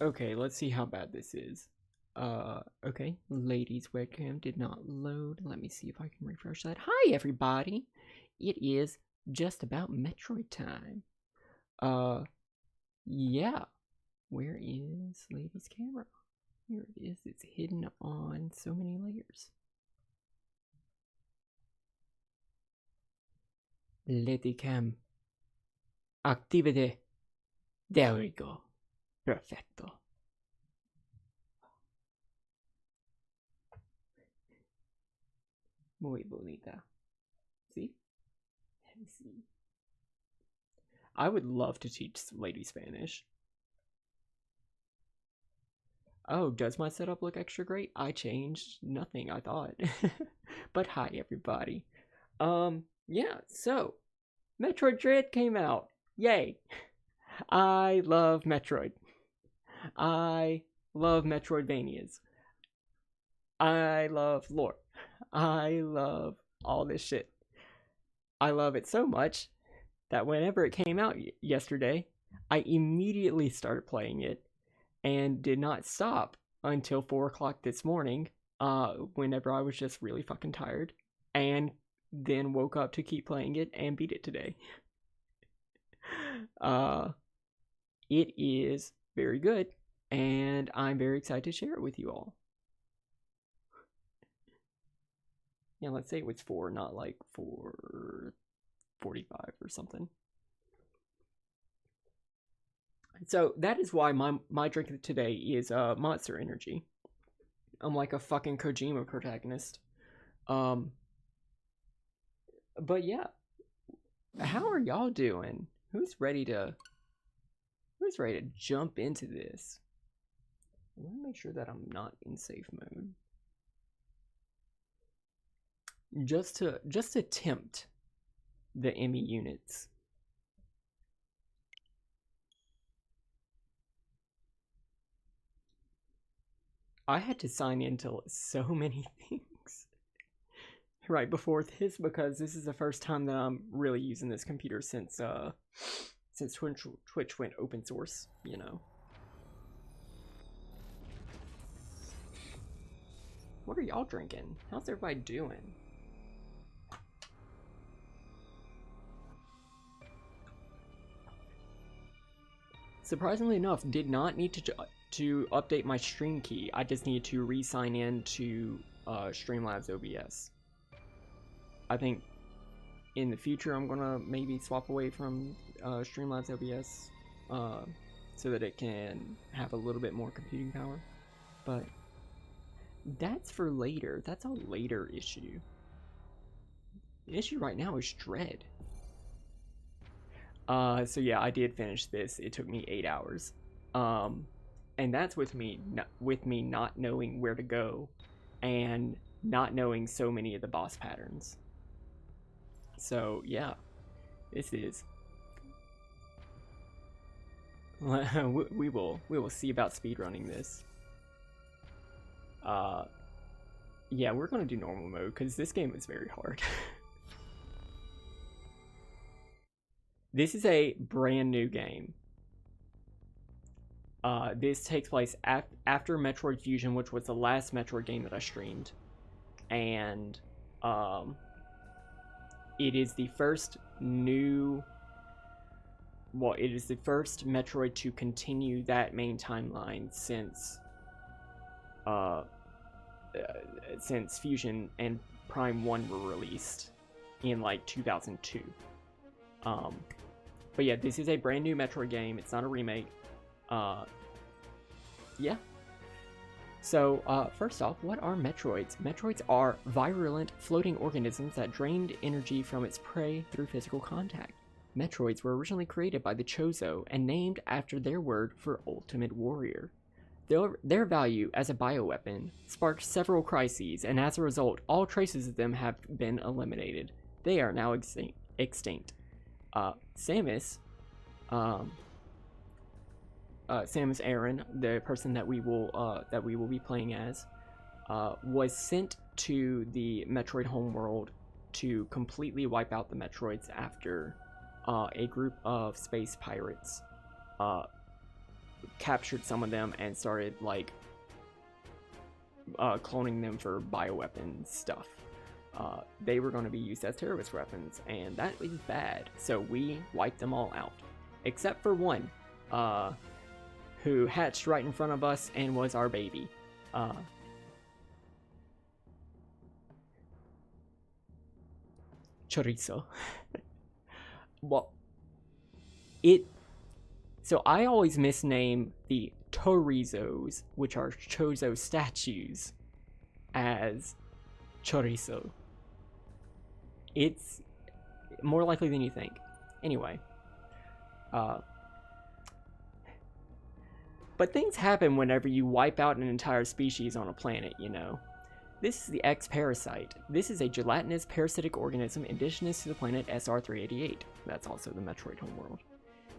Okay, let's see how bad this is. Okay, ladies' webcam did not load. Let me see if I can refresh that. Hi, everybody. It is just about Metroid time. Yeah. Where is ladies' camera? Here it is. It's hidden on so many layers. Lady cam. Activate. There we go. Perfecto. Muy bonita. See? Let me see. I would love to teach lady Spanish. Oh, does my setup look extra great? I changed nothing, I thought. But hi, everybody. Yeah, so Metroid Dread came out. Yay! I love Metroid. I love Metroidvanias. I love lore. I love all this shit. I love it so much that whenever it came out yesterday, I immediately started playing it and did not stop until 4 o'clock this morning, whenever I was just really fucking tired, and then woke up to keep playing it and beat it today. It is very good, and I'm very excited to share it with you all. Yeah, let's say it was 4, not like 4:45 or something. So that is why my drink today is Monster Energy. I'm like a fucking Kojima protagonist. But yeah, how are y'all doing? Who's ready to jump into this? I want to make sure that I'm not in safe mode. Just to tempt the Emmy units. I had to sign into so many things right before this because this is the first time that I'm really using this computer since Twitch went open source, you know. What are y'all drinking? How's everybody doing? Surprisingly enough, did not need to update my stream key. I just need to re-sign in to Streamlabs OBS. I think in the future I'm gonna maybe swap away from Streamlabs OBS so that it can have a little bit more computing power. But that's for later. That's a later issue. The issue right now is Dread. So yeah, I did finish this. It took me 8 hours. And that's with me not knowing where to go and not knowing so many of the boss patterns. So yeah, this is we will see about speedrunning this. Yeah, we're gonna do normal mode because this game is very hard. This is a brand new game. This takes place after Metroid Fusion, which was the last Metroid game that I streamed, and it is the first new. Well, it is the first Metroid to continue that main timeline since Fusion and Prime 1 were released in like 2002. But yeah, this is a brand new Metroid game. It's not a remake. Yeah. So, first off, what are Metroids? Metroids are virulent, floating organisms that drained energy from its prey through physical contact. Metroids were originally created by the Chozo and named after their word for ultimate warrior. Their value as a bioweapon sparked several crises, and as a result, all traces of them have been eliminated. They are now extinct. Samus Aran, the person that we will be playing as, was sent to the Metroid homeworld to completely wipe out the Metroids after a group of space pirates captured some of them and started like cloning them for bioweapon stuff. They were going to be used as terrorist weapons, and that is bad. So we wiped them all out, except for one, who hatched right in front of us and was our baby. Chorizo. Well, so I always misname the Torizos, which are Chozo statues, as chorizo. It's more likely than you think. Anyway. But things happen whenever you wipe out an entire species on a planet, you know. This is the X parasite. This is a gelatinous parasitic organism indigenous to the planet SR388. That's also the Metroid homeworld.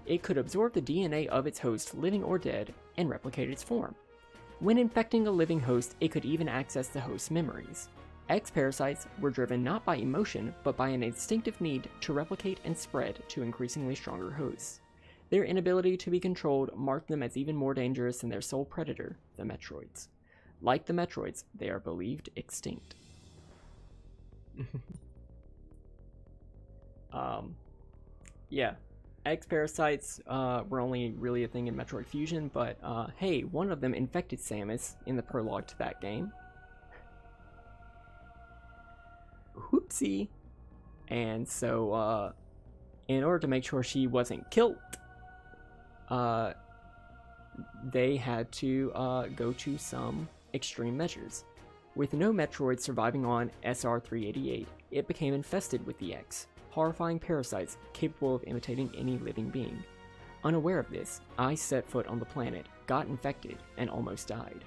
It could absorb the DNA of its host, living or dead, and replicate its form. When infecting a living host, it could even access the host's memories. X parasites were driven not by emotion, but by an instinctive need to replicate and spread to increasingly stronger hosts. Their inability to be controlled marked them as even more dangerous than their sole predator, the Metroids. Like the Metroids, they are believed extinct. Yeah. X parasites were only really a thing in Metroid Fusion, but hey, one of them infected Samus in the prologue to that game. Whoopsie. And so, in order to make sure she wasn't killed, they had to go to some extreme measures. With no Metroid surviving on SR388, it became infested with the X, horrifying parasites capable of imitating any living being. Unaware of this, I set foot on the planet, got infected, and almost died.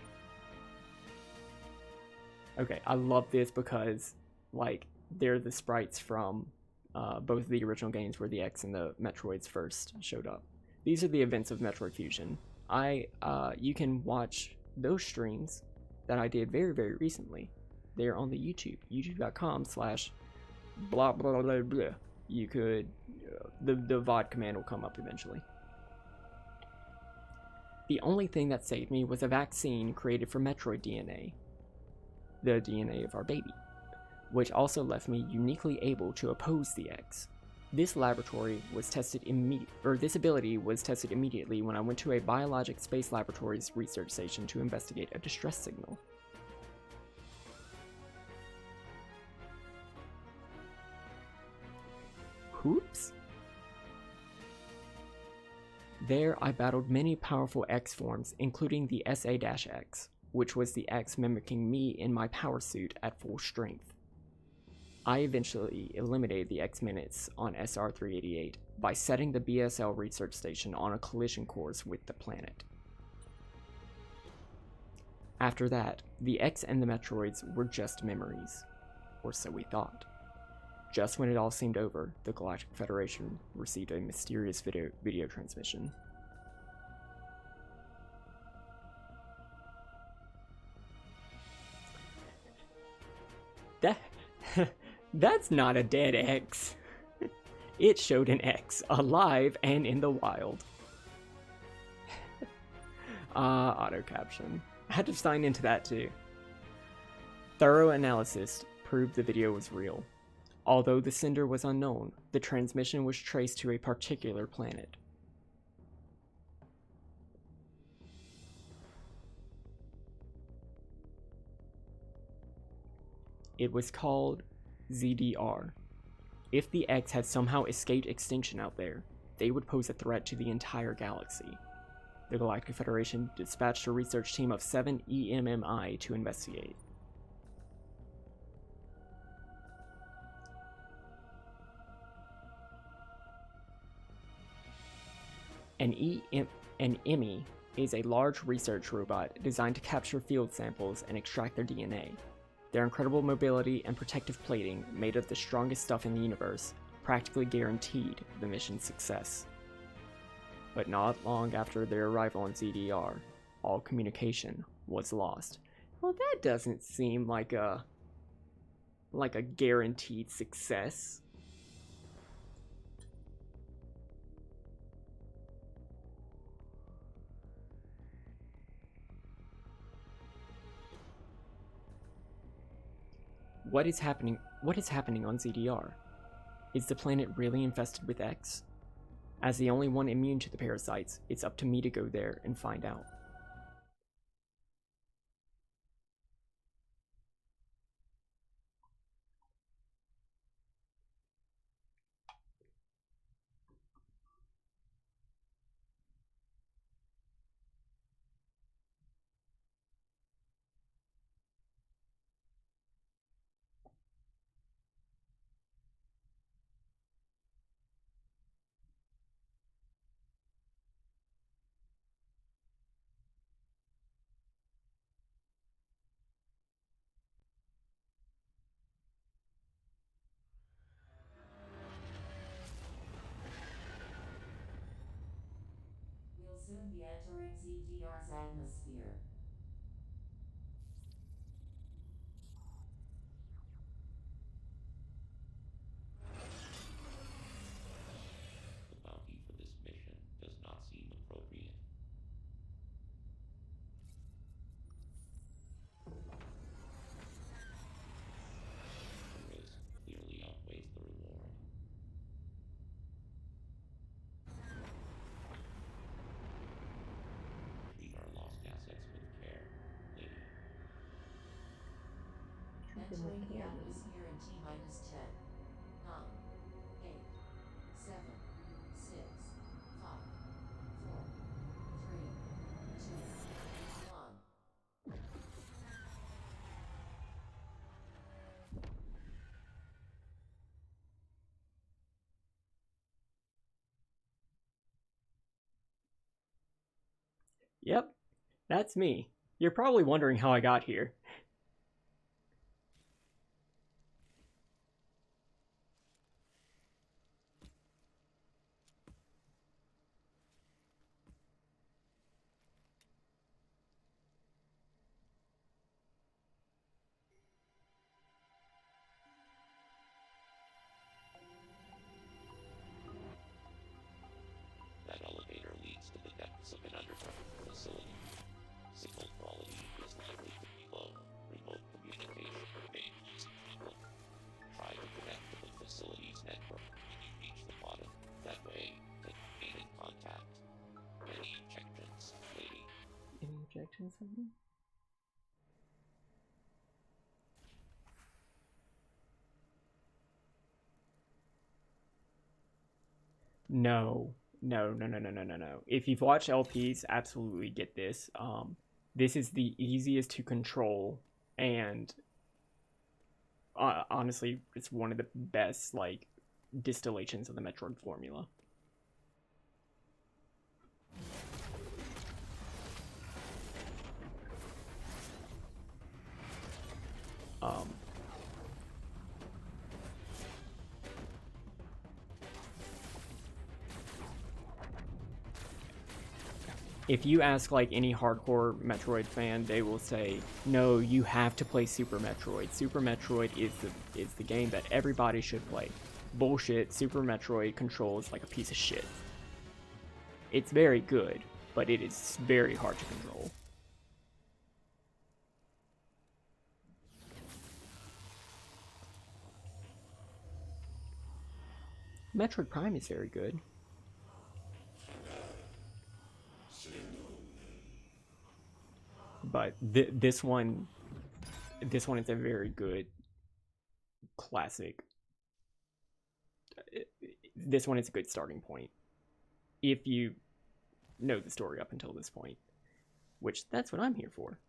Okay, I love this because, like, they're the sprites from both of the original games where the X and the Metroids first showed up. These are the events of Metroid Fusion. You can watch those streams that I did very, very recently. They're on the YouTube, youtube.com/blah blah blah blah. You could, the VOD command will come up eventually. The only thing that saved me was a vaccine created from Metroid DNA, the DNA of our baby, which also left me uniquely able to oppose the X. This ability was tested immediately when I went to a biologic space laboratory's research station to investigate a distress signal. Oops. There I battled many powerful X forms, including the SA-X, which was the X mimicking me in my power suit at full strength. I eventually eliminated the X-Minutes on SR388 by setting the BSL research station on a collision course with the planet. After that, the X and the Metroids were just memories, or so we thought. Just when it all seemed over, the Galactic Federation received a mysterious video transmission. That's not a dead X. It showed an X, alive and in the wild. Auto caption. I had to sign into that too. Thorough analysis proved the video was real. Although the sender was unknown, the transmission was traced to a particular planet. It was called ZDR. If the X had somehow escaped extinction out there, they would pose a threat to the entire galaxy. The Galactic Federation dispatched a research team of 7 EMMI to investigate. An EMI is a large research robot designed to capture field samples and extract their DNA. Their incredible mobility and protective plating, made of the strongest stuff in the universe, practically guaranteed the mission's success. But not long after their arrival on ZDR, all communication was lost. Well, that doesn't seem like a guaranteed success. What is happening? What is happening on ZDR? Is the planet really infested with X? As the only one immune to the parasites, it's up to me to go there and find out. We'll soon be entering ZDR's atmosphere. The bounty for this mission does not seem appropriate. The risk clearly outweighs the reward. Treat our lost assets with care, lady. Entering the atmosphere in T-minus 10, 9, 8, 7, 6, 5, 4, 3, 2, 1. Yep, that's me. You're probably wondering how I got here. That elevator leads to the depths of an underground facility. Signal quality is likely to be low. Remote communication remains unstable. Try to connect to the facility's network when you reach the bottom. That way, to gain in contact. Any objections, lady? Any objections, lady? No. No, no, no, no, no, no, no. If you've watched LPs, absolutely get this. This is the easiest to control, and honestly, it's one of the best, like, distillations of the Metroid formula. Um, if you ask like any hardcore Metroid fan, they will say, "No, you have to play Super Metroid. Super Metroid is the game that everybody should play." Bullshit. Super Metroid controls like a piece of shit. It's very good, but it is very hard to control. Metroid Prime is very good, but this one is a very good classic. This one is a good starting point if you know the story up until this point, which that's what I'm here for.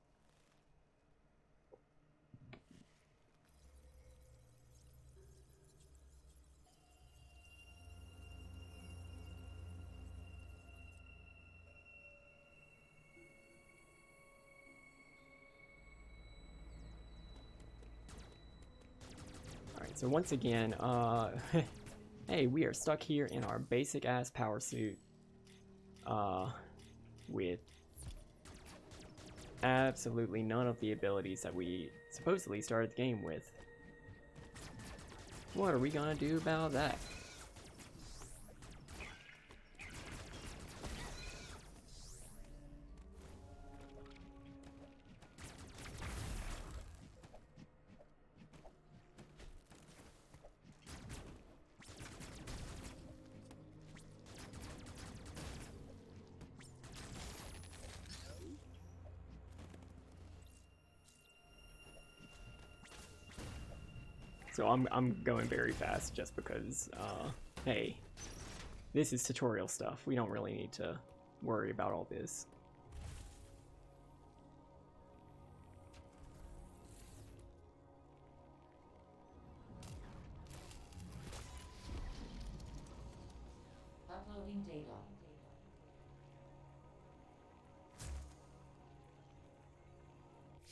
Alright, so once again, hey, we are stuck here in our basic ass power suit, with absolutely none of the abilities that we supposedly started the game with. What are we gonna do about that? So I'm going very fast just because, hey, this is tutorial stuff. We don't really need to worry about all this. Uploading data.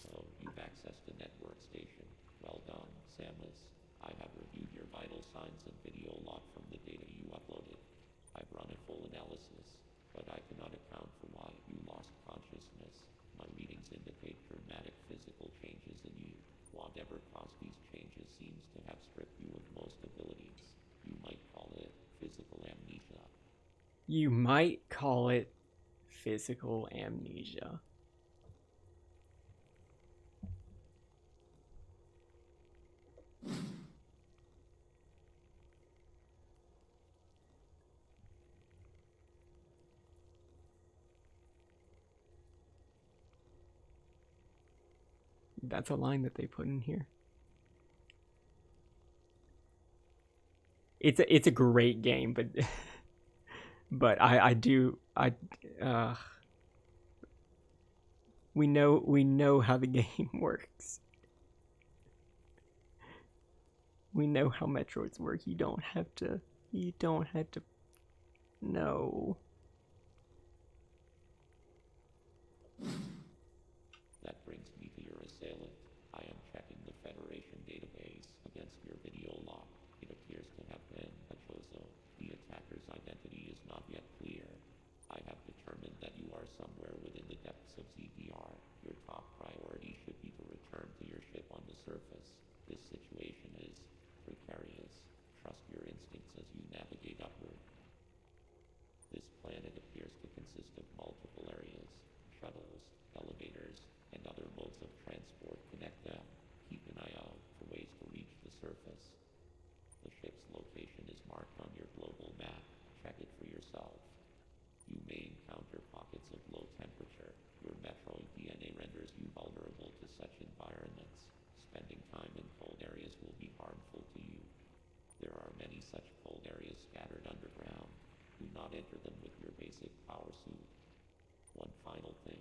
So, you've accessed the network station. Well done, Samus. I have reviewed your vital signs and video log from the data you uploaded. I've run a full analysis, but I cannot account for why you lost consciousness. My readings indicate dramatic physical changes in you. Whatever caused these changes seems to have stripped you of most abilities. You might call it physical amnesia. You might call it physical amnesia. That's a line that they put in here. It's a great game, but but we know how the game works. We know how Metroids work. You don't have to no. That brings me to your assailant. I am checking the Federation database against your video log. It appears to have been a Chozo. The attacker's identity is not yet clear. I have determined that you are somewhere within the depths of ZBR. Your top priority should be to return to your ship on the surface. This situation is precarious. Trust your instincts as you navigate upward. This planet appears to consist of multiple areas. Shuttles, elevators, and other modes of transport connect them. Keep an eye out for ways to reach the surface. The ship's location is marked on your global map. Check it for yourself. You may encounter pockets of low temperature. Your Metroid DNA renders you vulnerable to such environments. Spending time in cold areas will be harmful to you. There are many such cold areas scattered underground. Do not enter them with your basic power suit. One final thing.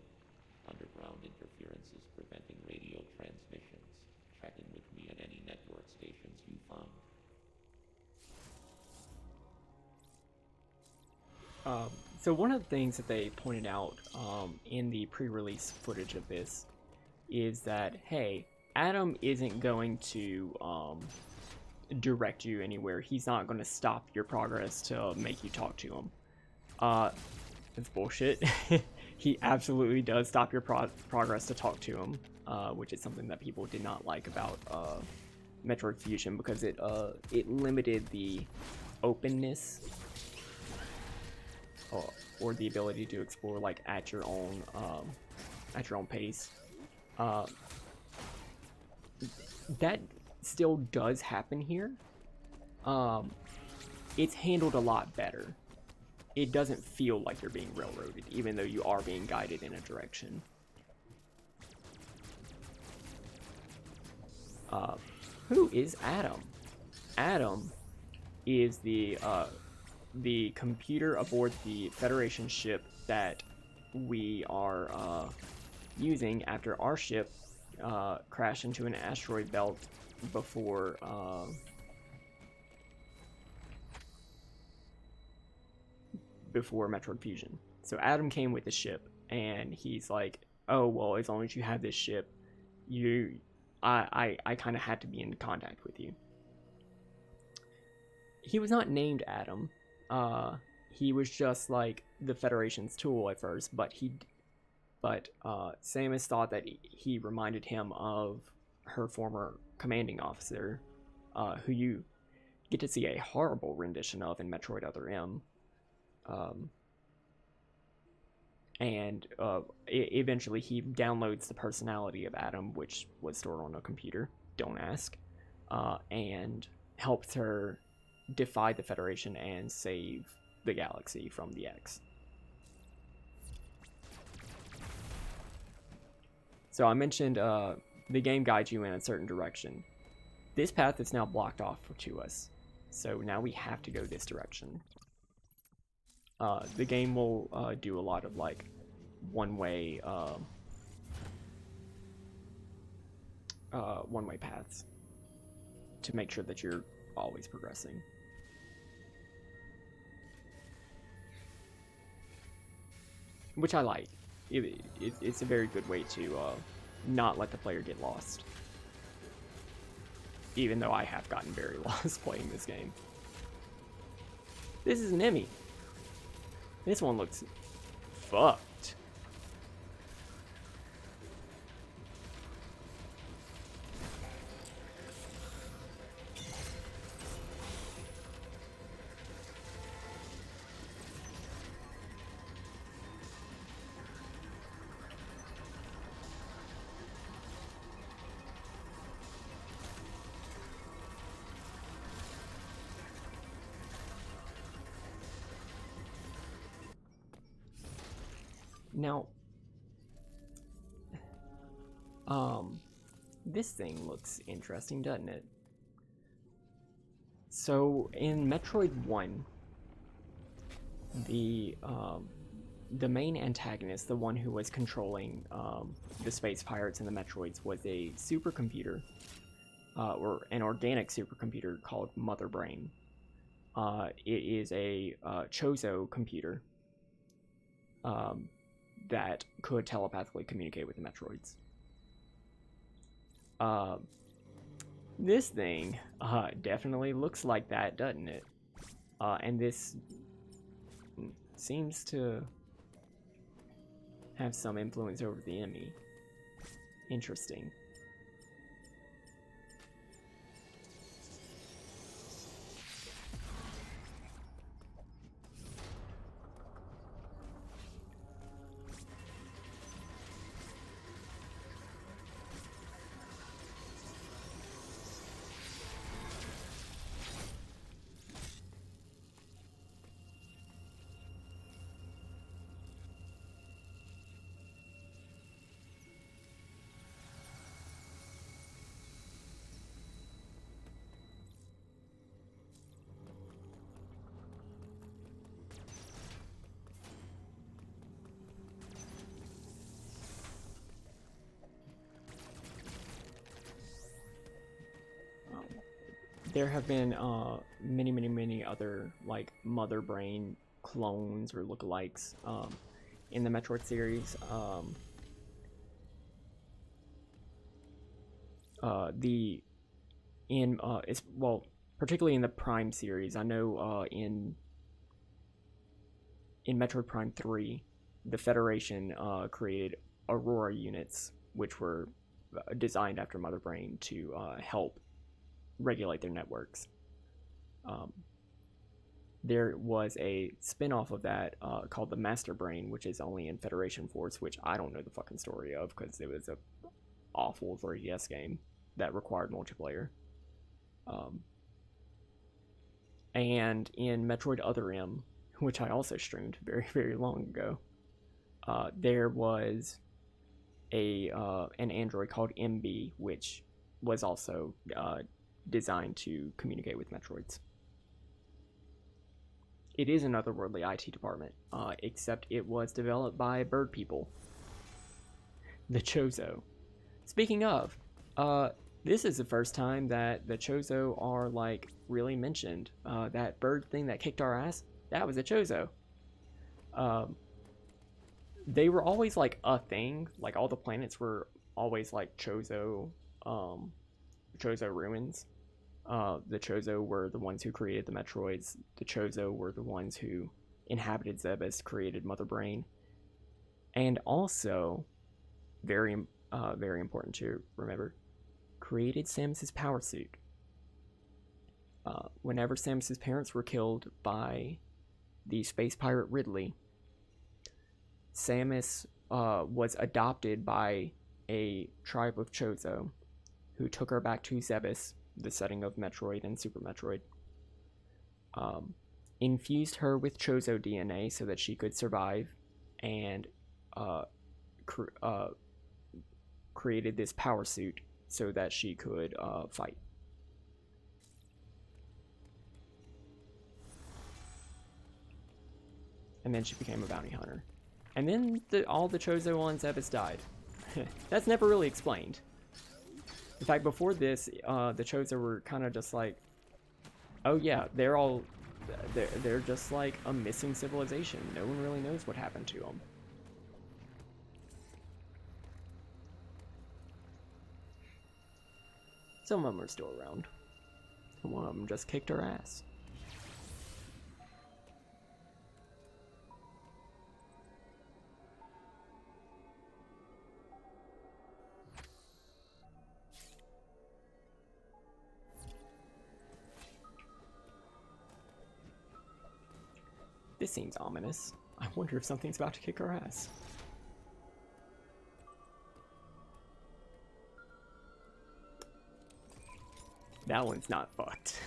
Underground interference is preventing radio transmissions. Check in with me at any network stations you find. So one of the things that they pointed out in the pre-release footage of this is that, hey, Adam isn't going to direct you anywhere. He's not going to stop your progress to make you talk to him. That's bullshit. He absolutely does stop your progress to talk to him, which is something that people did not like about Metroid Fusion, because it limited the openness or the ability to explore like at your own pace. That still does happen here. It's handled a lot better. It doesn't feel like you're being railroaded, even though you are being guided in a direction. Who is Adam? Adam is the computer aboard the Federation ship that we are using after our ship crashed into an asteroid belt before Metroid Fusion. So Adam came with the ship, and he's like, "Oh well, as long as you have this ship, I kind of had to be in contact with you." He was not named Adam. He was just like the Federation's tool at first, but Samus thought that he reminded him of her former commanding officer, who you get to see a horrible rendition of in Metroid Other M. Eventually he downloads the personality of Adam, which was stored on a computer, don't ask, and helps her defy the Federation and save the galaxy from the X. So I mentioned the game guides you in a certain direction. This path is now blocked off to us, so now we have to go this direction. The game will do a lot of like one-way paths to make sure that you're always progressing. Which I like. It's a very good way to not let the player get lost. Even though I have gotten very lost playing this game. This is an Emmy. This one looks fucked. Now, this thing looks interesting, doesn't it? So, in Metroid 1, the main antagonist, the one who was controlling the space pirates and the Metroids, was a supercomputer, or an organic supercomputer called Mother Brain. It is a Chozo computer that could telepathically communicate with the Metroids. This thing definitely looks like that, doesn't it? And this seems to have some influence over the Emmy. Interesting. There have been many other like Mother Brain clones or lookalikes in the Metroid series. It's particularly in the Prime series. I know in Metroid Prime 3, the Federation created Aurora units, which were designed after Mother Brain to help regulate their networks. There was a spin-off of that called the Master Brain, which is only in Federation Force, which I don't know the fucking story of because it was a awful 3DS game that required multiplayer. And in Metroid Other M, which I also streamed very long ago, there was an android called MB, which was also designed to communicate with Metroids. It is an otherworldly IT department, except it was developed by bird people. The Chozo. Speaking of, this is the first time that the Chozo are like really mentioned. That bird thing that kicked our ass, that was a Chozo. They were always like a thing. Like all the planets were always like Chozo ruins. The Chozo were the ones who created the Metroids. The Chozo were the ones who inhabited Zebes, created Mother Brain. And also, very important to remember, created Samus's power suit. Whenever Samus's parents were killed by the space pirate Ridley, Samus was adopted by a tribe of Chozo who took her back to Zebes, the setting of Metroid and Super Metroid, infused her with Chozo DNA so that she could survive, and created this power suit so that she could fight. and then she became a bounty hunter. And then all the Chozo on Zebus died. That's never really explained. In fact, before this, the Chozo were kind of just like, oh yeah, they're just like a missing civilization. No one really knows what happened to them. Some of them are still around. And one of them just kicked her ass. This seems ominous. I wonder if something's about to kick her ass. That one's not fucked.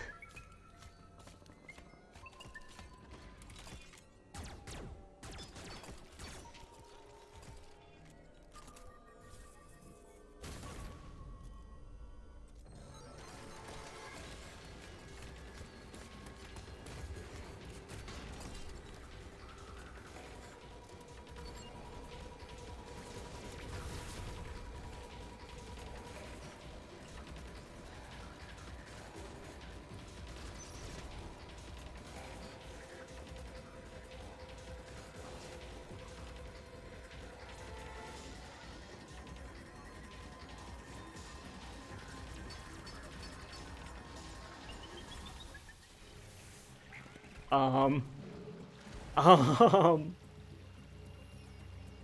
Um.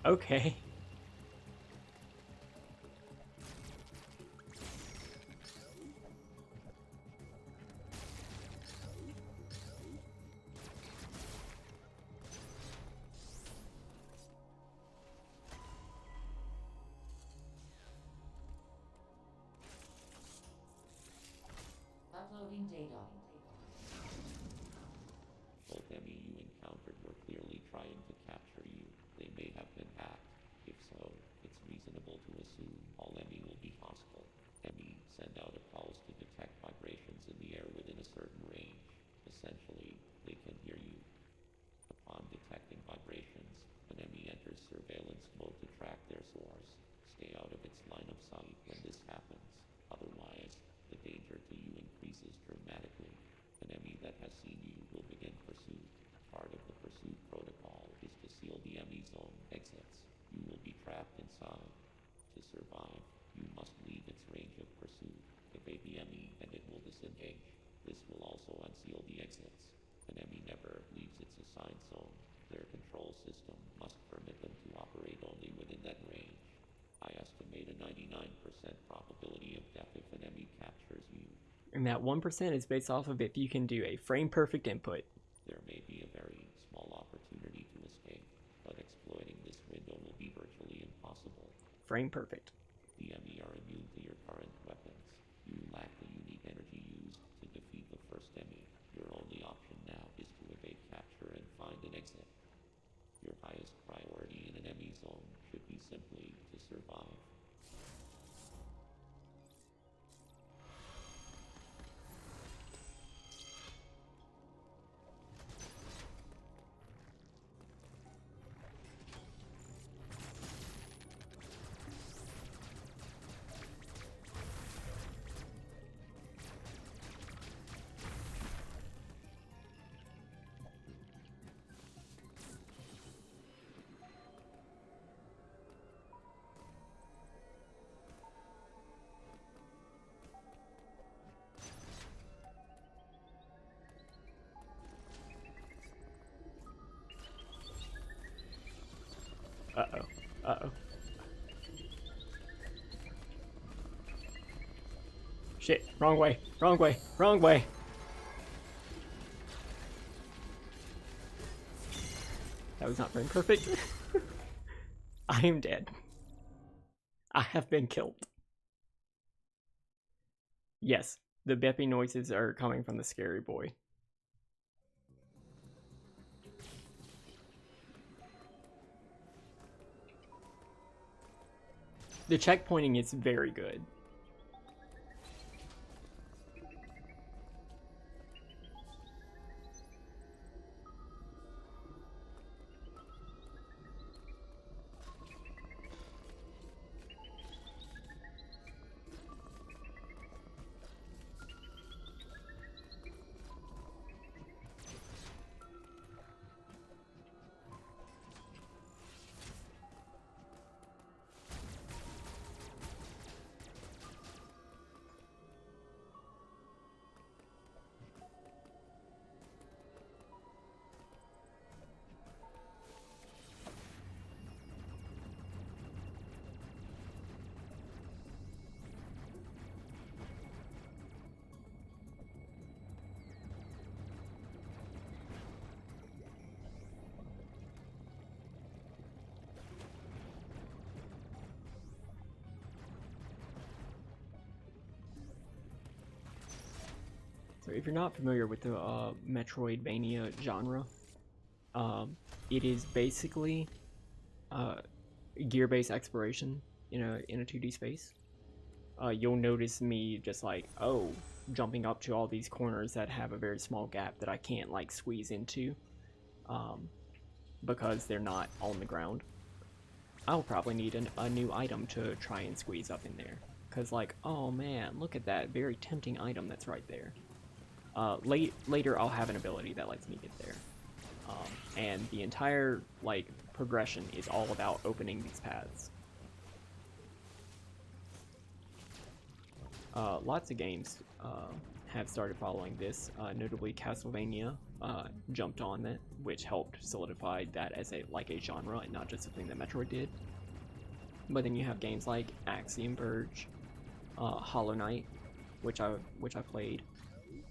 Okay. Uploading data. Both enemy you encountered were clearly trying to capture you. They may have been hacked. If so, it's reasonable to assume all enemy will be hostile. Enemy send out a pulse to detect vibrations in the air within a certain range. Essentially, they can hear you. Upon detecting vibrations, an enemy enters surveillance mode to track their source. Stay out of its line of sight when this happens. Otherwise, the danger to you increases dramatically. An enemy that has seen you will begin pursuit. Part of the pursuit protocol is to seal the enemy zone exits. You will be trapped inside. To survive, you must leave its range of pursuit. Evade the enemy and it will disengage. This will also unseal the exits. An enemy never leaves its assigned zone. Their control system must permit them to operate only within that range. I estimate a 99% probability of death if an enemy captures you. And that 1% is based off of if you can do a frame perfect input. There may be a very small opportunity to escape, but exploiting this window will be virtually impossible. Frame perfect. The enemy are immune to your current weapons. You lack the unique energy used to defeat the first enemy. Your only option now is to evade capture and find an exit. Your highest priority in an enemy zone should be simply to survive. Uh-oh. Uh-oh. Shit. Wrong way. Wrong way. Wrong way. That was not very perfect. I am dead. I have been killed. Yes, the beeping noises are coming from the scary boy. The checkpointing is very good. if you're not familiar with the Metroidvania genre, it is basically gear-based exploration in a 2D space. You'll notice me just like, oh, jumping up to all these corners that have a very small gap that I can't like squeeze into, because they're not on the ground. I'll probably need a new item to try and squeeze up in there. Cause like, oh man, look at that very tempting item that's right there. Later I'll have an ability that lets me get there. And the entire like progression is all about opening these paths. Lots of games have started following this, notably Castlevania jumped on it, which helped solidify that as a genre and not just something that Metroid did. But then you have games like Axiom Verge, Hollow Knight, which I played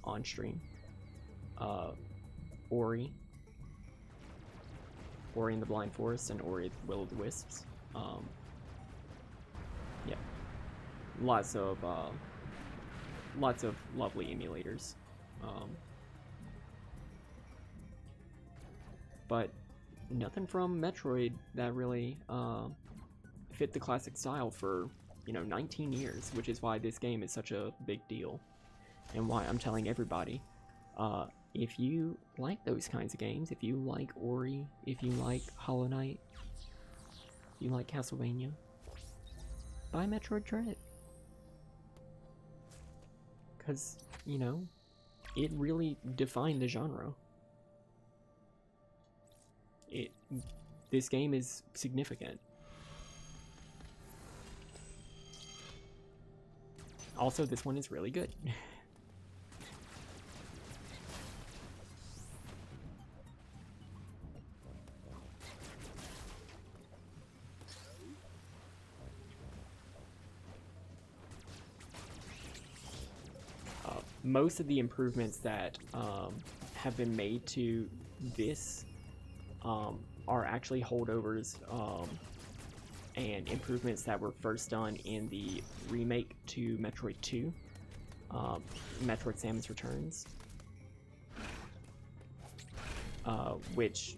on stream, Ori and the Blind Forest, and Ori the Will of the Wisps. Yeah, lots of lovely emulators, but nothing from Metroid that really fit the classic style for 19 years, which is why this game is such a big deal, and why I'm telling everybody, if you like those kinds of games, if you like Ori, if you like Hollow Knight, if you like Castlevania, buy Metroid Dread. Because, it really defined the genre. This game is significant. Also, this one is really good. Most of the improvements that have been made to this are actually holdovers and improvements that were first done in the remake to Metroid 2, Metroid Samus Returns, which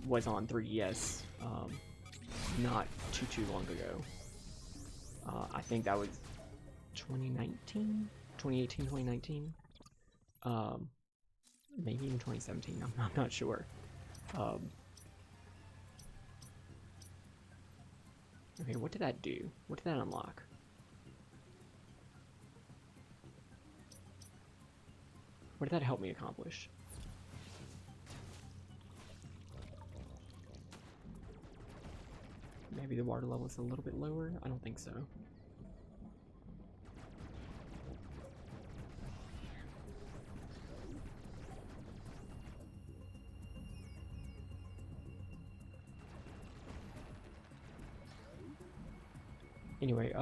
was on 3DS not too long ago. I think that was 2019? 2018, 2019, maybe even 2017, I'm not sure. Okay, what did that do? What did that unlock? What did that help me accomplish? Maybe the water level is a little bit lower? I don't think so. Anyway,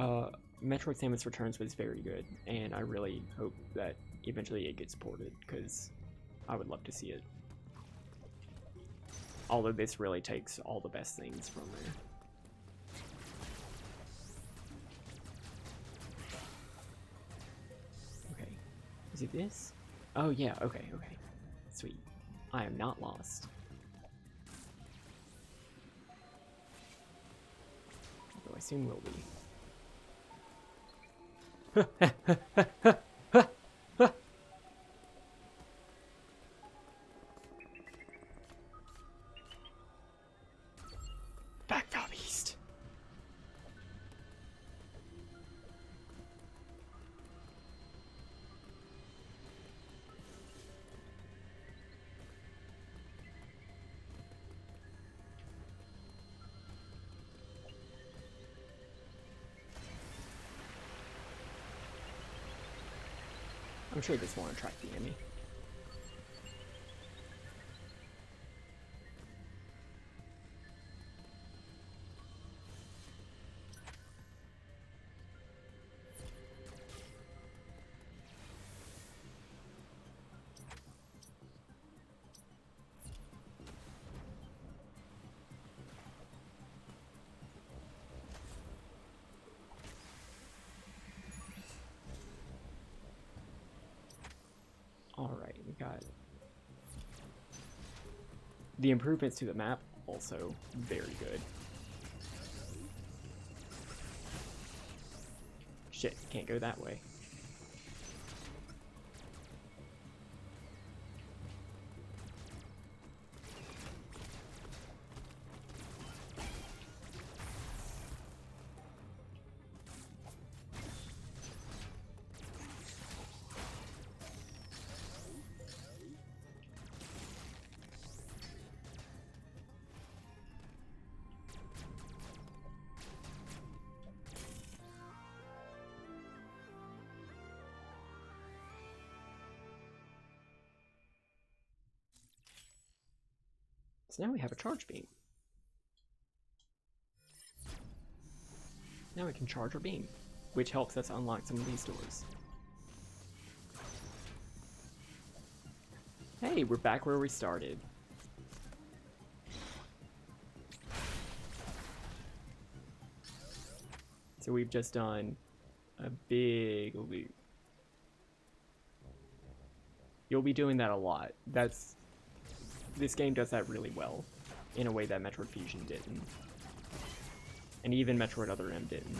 Metroid Samus Returns was very good, and I really hope that eventually it gets ported, because I would love to see it. Although this really takes all the best things from there. Okay, is it this? Oh yeah, okay. Sweet. I am not lost. Although I soon will be. Back from east. I'm sure this won't attract the enemy. we got the improvements to the map, also very good. Shit, can't go that way. So now we have a charge beam. Now we can charge our beam, which helps us unlock some of these doors. Hey, we're back where we started. So we've just done a big loop. You'll be doing that a lot. This game does that really well, in a way that Metroid Fusion didn't. And even Metroid Other M didn't.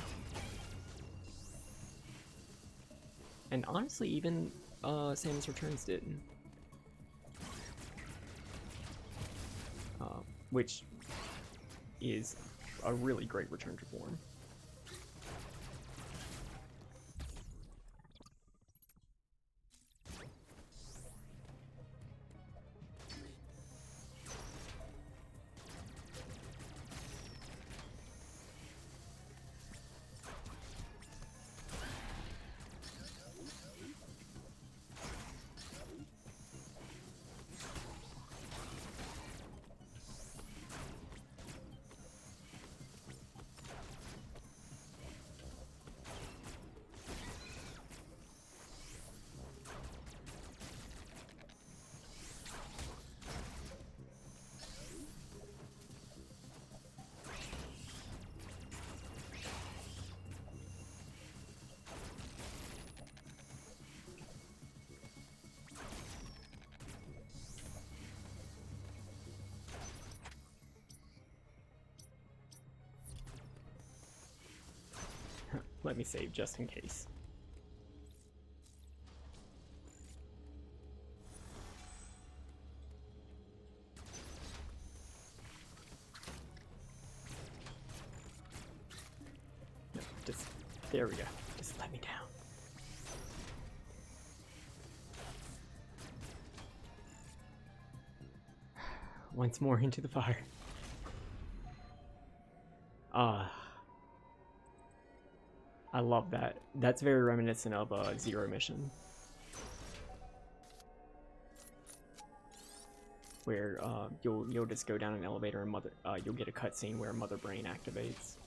And honestly, even Samus Returns didn't. Which is a really great return to form. Let me save just in case. No, just, there we go. Just let me down. Once more into the fire. I love that. That's very reminiscent of Zero Mission, where you'll just go down an elevator and you'll get a cutscene where Mother Brain activates.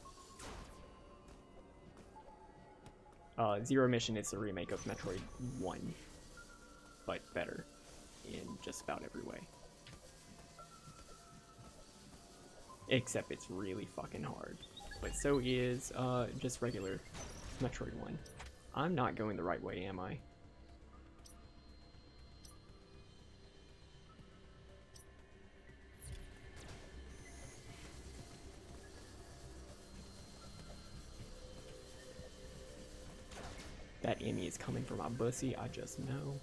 Zero Mission is the remake of Metroid 1, but better in just about every way. Except it's really fucking hard. But so is just regular Metroid 1. I'm not going the right way, am I? That Emmy is coming for my bussy, I just know.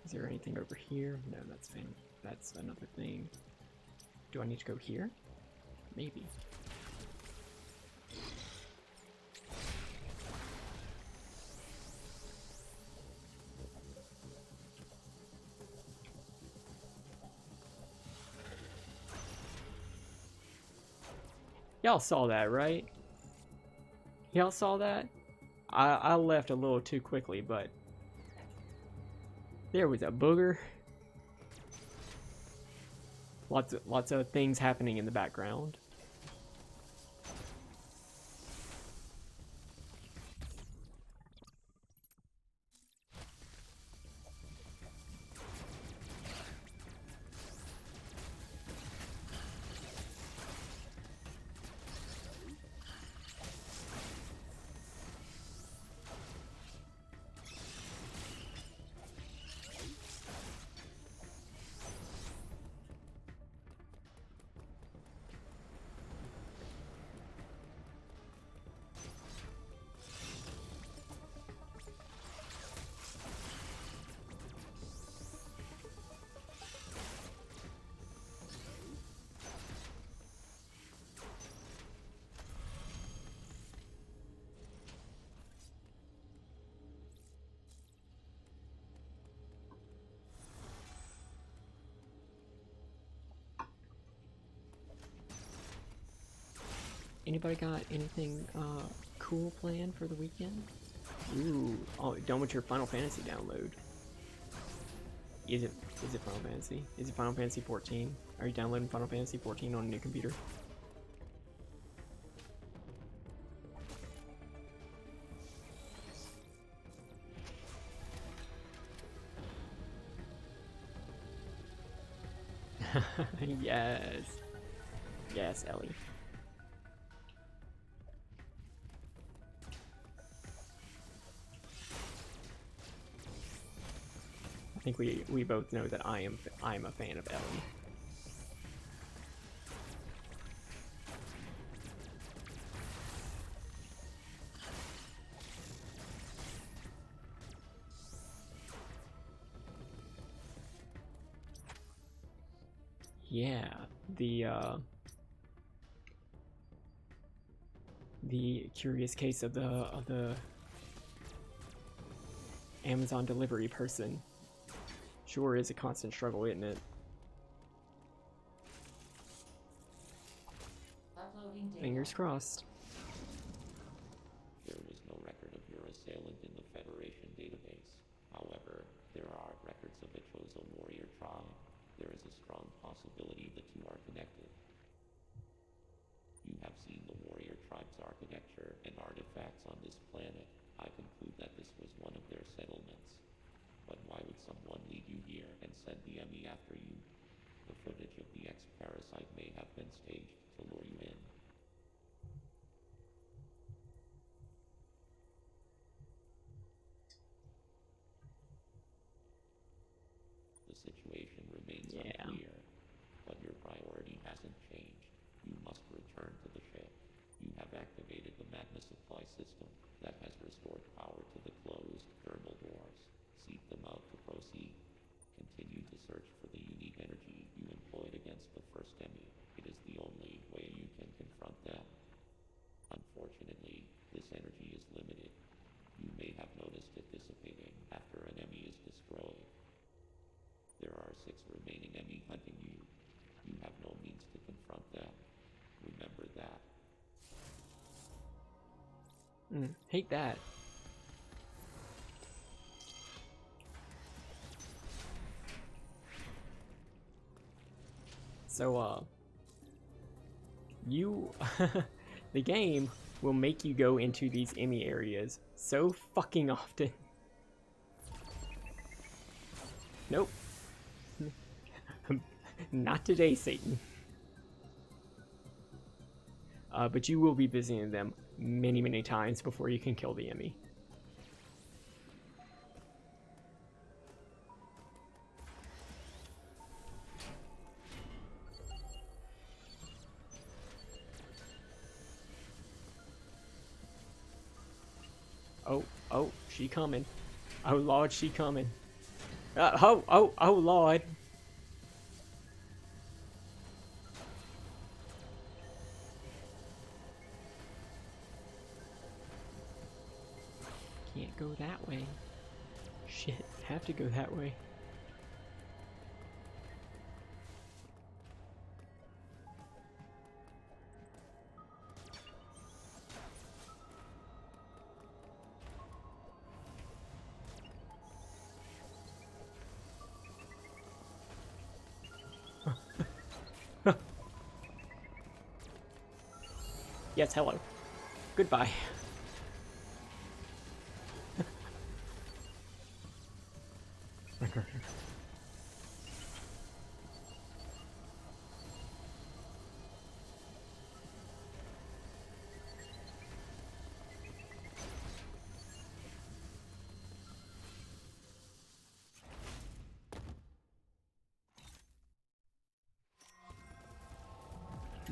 Is there anything over here? No, that's fine. That's another thing. Do I need to go here? Maybe. Y'all saw that, right? Y'all saw that? I left a little too quickly, but there was a booger. Lots of things happening in the background. Anybody got anything cool planned for the weekend? Ooh, oh, done with your Final Fantasy download. Is it Final Fantasy? Is it Final Fantasy 14? Are you downloading Final Fantasy 14 on a new computer? Yes. Yes, Ellie. I think we both know that I am a fan of Ellie. Yeah, the curious case of the Amazon delivery person sure is a constant struggle, isn't it? Uploading data. Fingers crossed. There was no record of your assailant in the Federation database. However, there are records of a Chozo warrior tribe. There is a strong possibility the two are connected. You have seen the warrior tribe's architecture and artifacts on this planet. I conclude that this was one of their settlements. But why would someone lead you here and send the Emmy after you? The footage of the X-Parasite may have been staged to lure you in. The situation remains unclear, but your priority hasn't changed. You must return to the ship. You have activated the magma supply system that has restored power to the closed thermal doors. Seek them out to proceed. Continue to search for the unique energy you employed against the first Emmy. It is the only way you can confront them. Unfortunately, this energy is limited. You may have noticed it dissipating after an Emmy is destroyed. There are 6 remaining Emmy hunting you. You have no means to confront them. Remember that. Hate that. So, you, the game will make you go into these Emmy areas so fucking often. Nope. Not today, Satan. But you will be visiting them many, many times before you can kill the Emmy. Oh, she coming. Oh, Lord, she coming. Oh, Lord. Can't go that way. Shit, have to go that way. Yes, hello. Goodbye.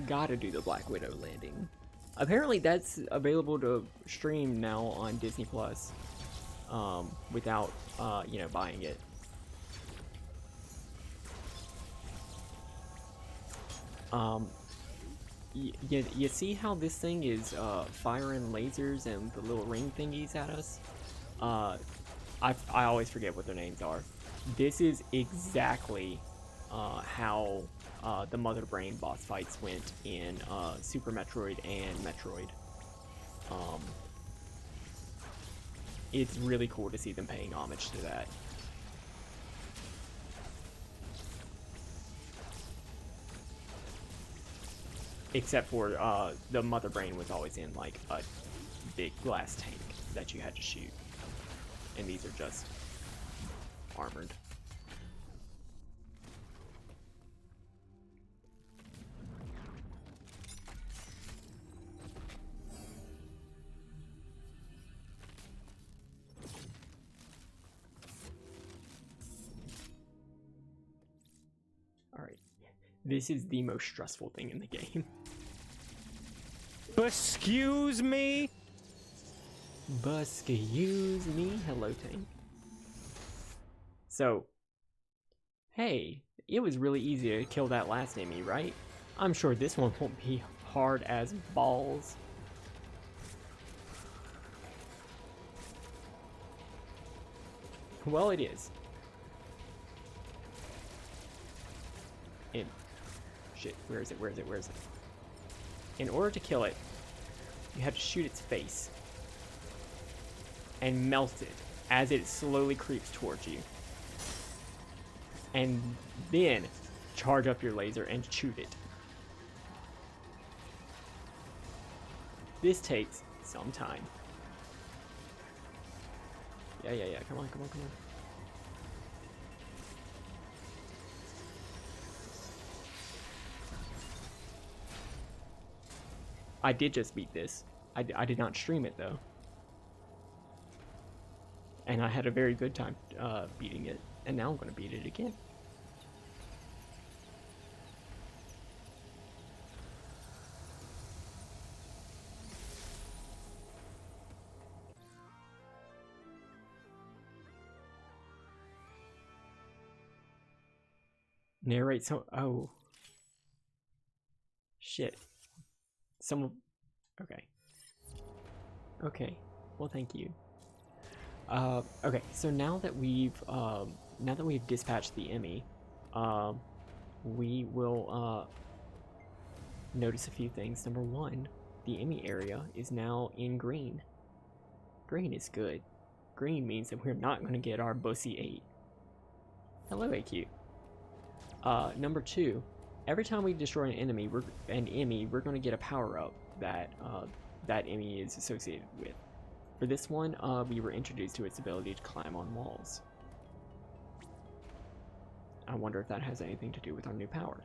Gotta do the Black Widow landing. Apparently that's available to stream now on Disney Plus, without, buying it. You see how this thing is firing lasers and the little ring thingies at us? I always forget what their names are. This is exactly how the Mother Brain boss fights went in Super Metroid and Metroid. It's really cool to see them paying homage to that. Except for the Mother Brain was always in like a big glass tank that you had to shoot. And these are just armored. Alright. This is the most stressful thing in the game. Excuse me? Excuse me. Hello, tank. So, hey, it was really easy to kill that last enemy, right? I'm sure this one won't be hard as balls. Well, it is. Shit, where is it? Where is it? Where is it? In order to kill it, you have to shoot its face and melt it as it slowly creeps towards you. And then charge up your laser and shoot it. This takes some time. Yeah, come on. I did just beat this. I did not stream it though. And I had a very good time beating it. And now I'm going to beat it again. Narrate some. Oh. Shit. Someone. Okay. Okay. Well, thank you. Okay. So now that we've dispatched the Emmy, we will notice a few things. Number one, the Emmy area is now in green. Green is good. Green means that we're not going to get our Bussy 8. Hello, AQ. Number two, every time we destroy an enemy, we're going to get a power-up that that enemy is associated with. For this one, we were introduced to its ability to climb on walls. I wonder if that has anything to do with our new power.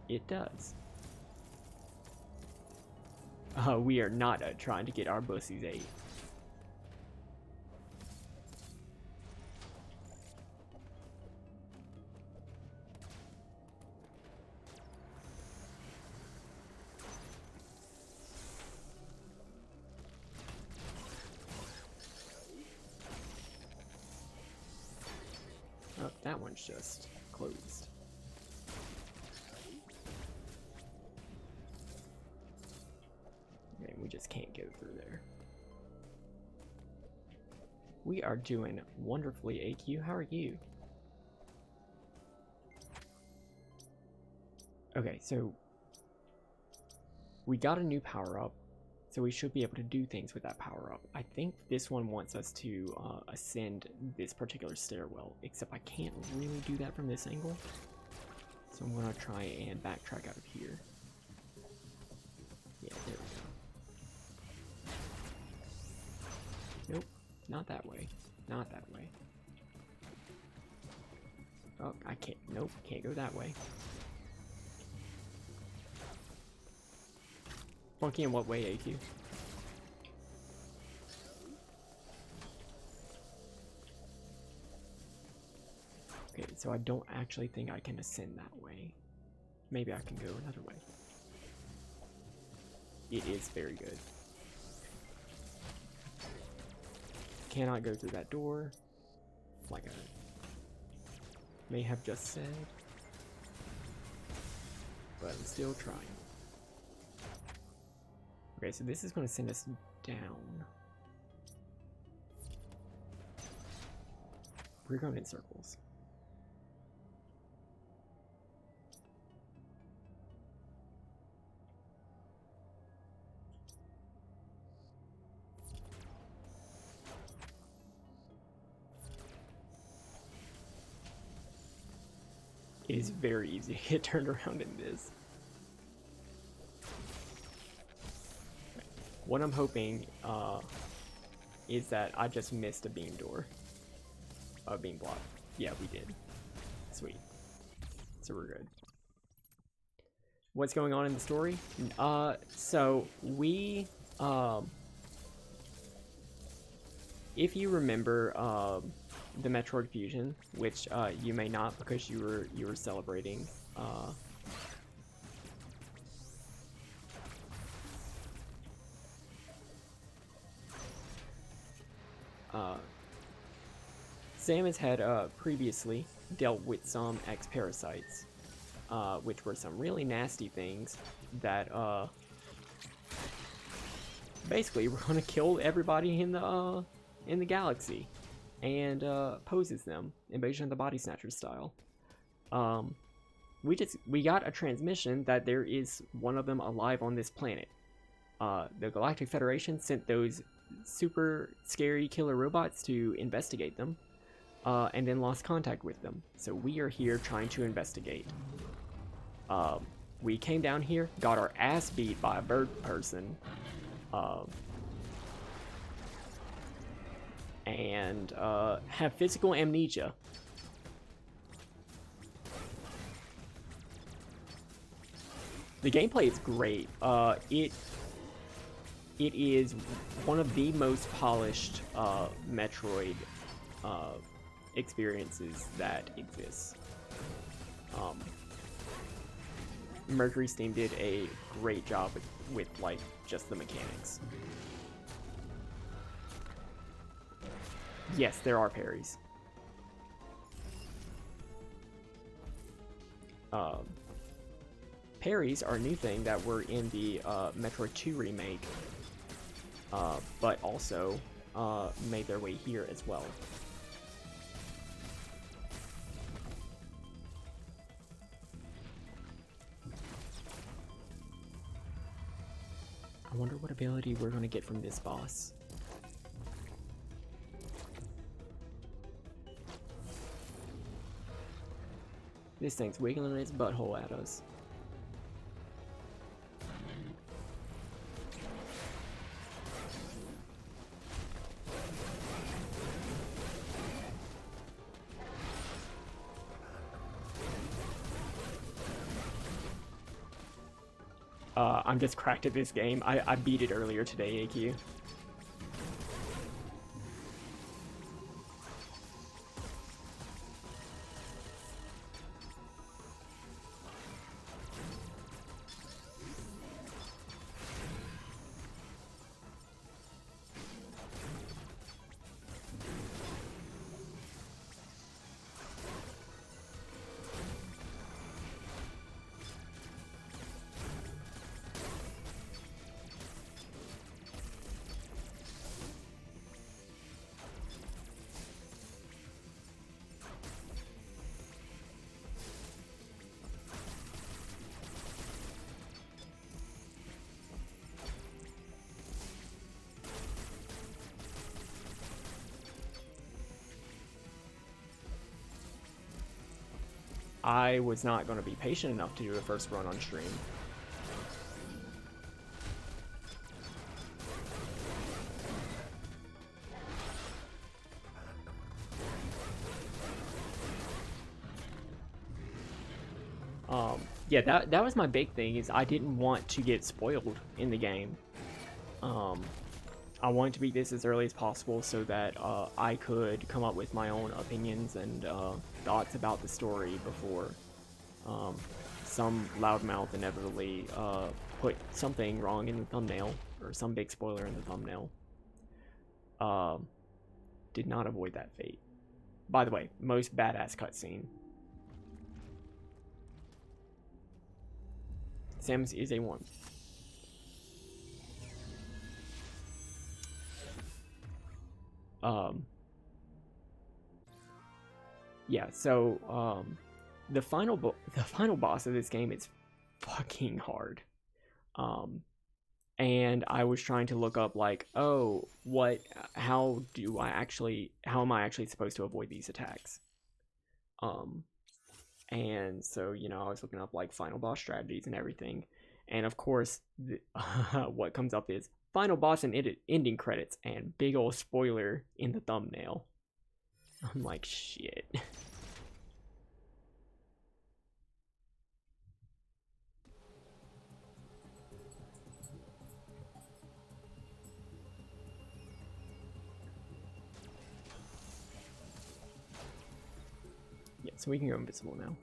It does. We are not trying to get our Bussy's 8. Oh, that one's just closed. Okay, we just can't go through there. We are doing wonderfully, AQ. How are you? Okay, so we got a new power-up, so we should be able to do things with that power-up. I think this one wants us to ascend this particular stairwell, except I can't really do that from this angle. So I'm going to try and backtrack out of here. Yeah, there we go. Nope, not that way. Not that way. Oh, I can't. Nope, can't go that way. Funky in what way, AQ? Okay, so I don't actually think I can ascend that way. Maybe I can go another way. It is very good. Cannot go through that door, like I may have just said, but I'm still trying. Okay, so this is going to send us down. We're going in circles. It is very easy to get turned around in this. What I'm hoping is that I just missed a beam door. A beam block. Yeah, we did. Sweet. So we're good. What's going on in the story? So we, if you remember, the Metroid Fusion, which you may not because you were celebrating. Samus had previously dealt with some X-Parasites, which were some really nasty things that basically were going to kill everybody in the galaxy, and poses them, Invasion of the Body Snatchers style. We got a transmission that there is one of them alive on this planet. The Galactic Federation sent those super scary killer robots to investigate them, and then lost contact with them. So we are here trying to investigate. We came down here, got our ass beat by a bird person, and have physical amnesia. The gameplay is great. It is one of the most polished Metroid experiences that exists. Mercury Steam did a great job with like just the mechanics. Yes, there are parries. Parries are a new thing that were in the Metroid 2 remake, but also made their way here as well. I wonder what ability we're going to get from this boss. This thing's wiggling its butthole at us. I'm just cracked at this game. I beat it earlier today, AQ. I was not going to be patient enough to do a first run on stream. Yeah, that was my big thing, is I didn't want to get spoiled in the game. I wanted to beat this as early as possible so that I could come up with my own opinions and thoughts about the story before some loudmouth inevitably put something wrong in the thumbnail, or some big spoiler in the thumbnail. Did not avoid that fate. By the way, most badass cutscene. Samus is a 1. Yeah, so the final boss of this game is fucking hard. And I was trying to look up like, oh, how am I actually supposed to avoid these attacks? And so, you know, I was looking up like final boss strategies and everything. And of course, what comes up is final boss and ending credits and big old spoiler in the thumbnail. I'm like, shit. Yeah, so we can go invisible now.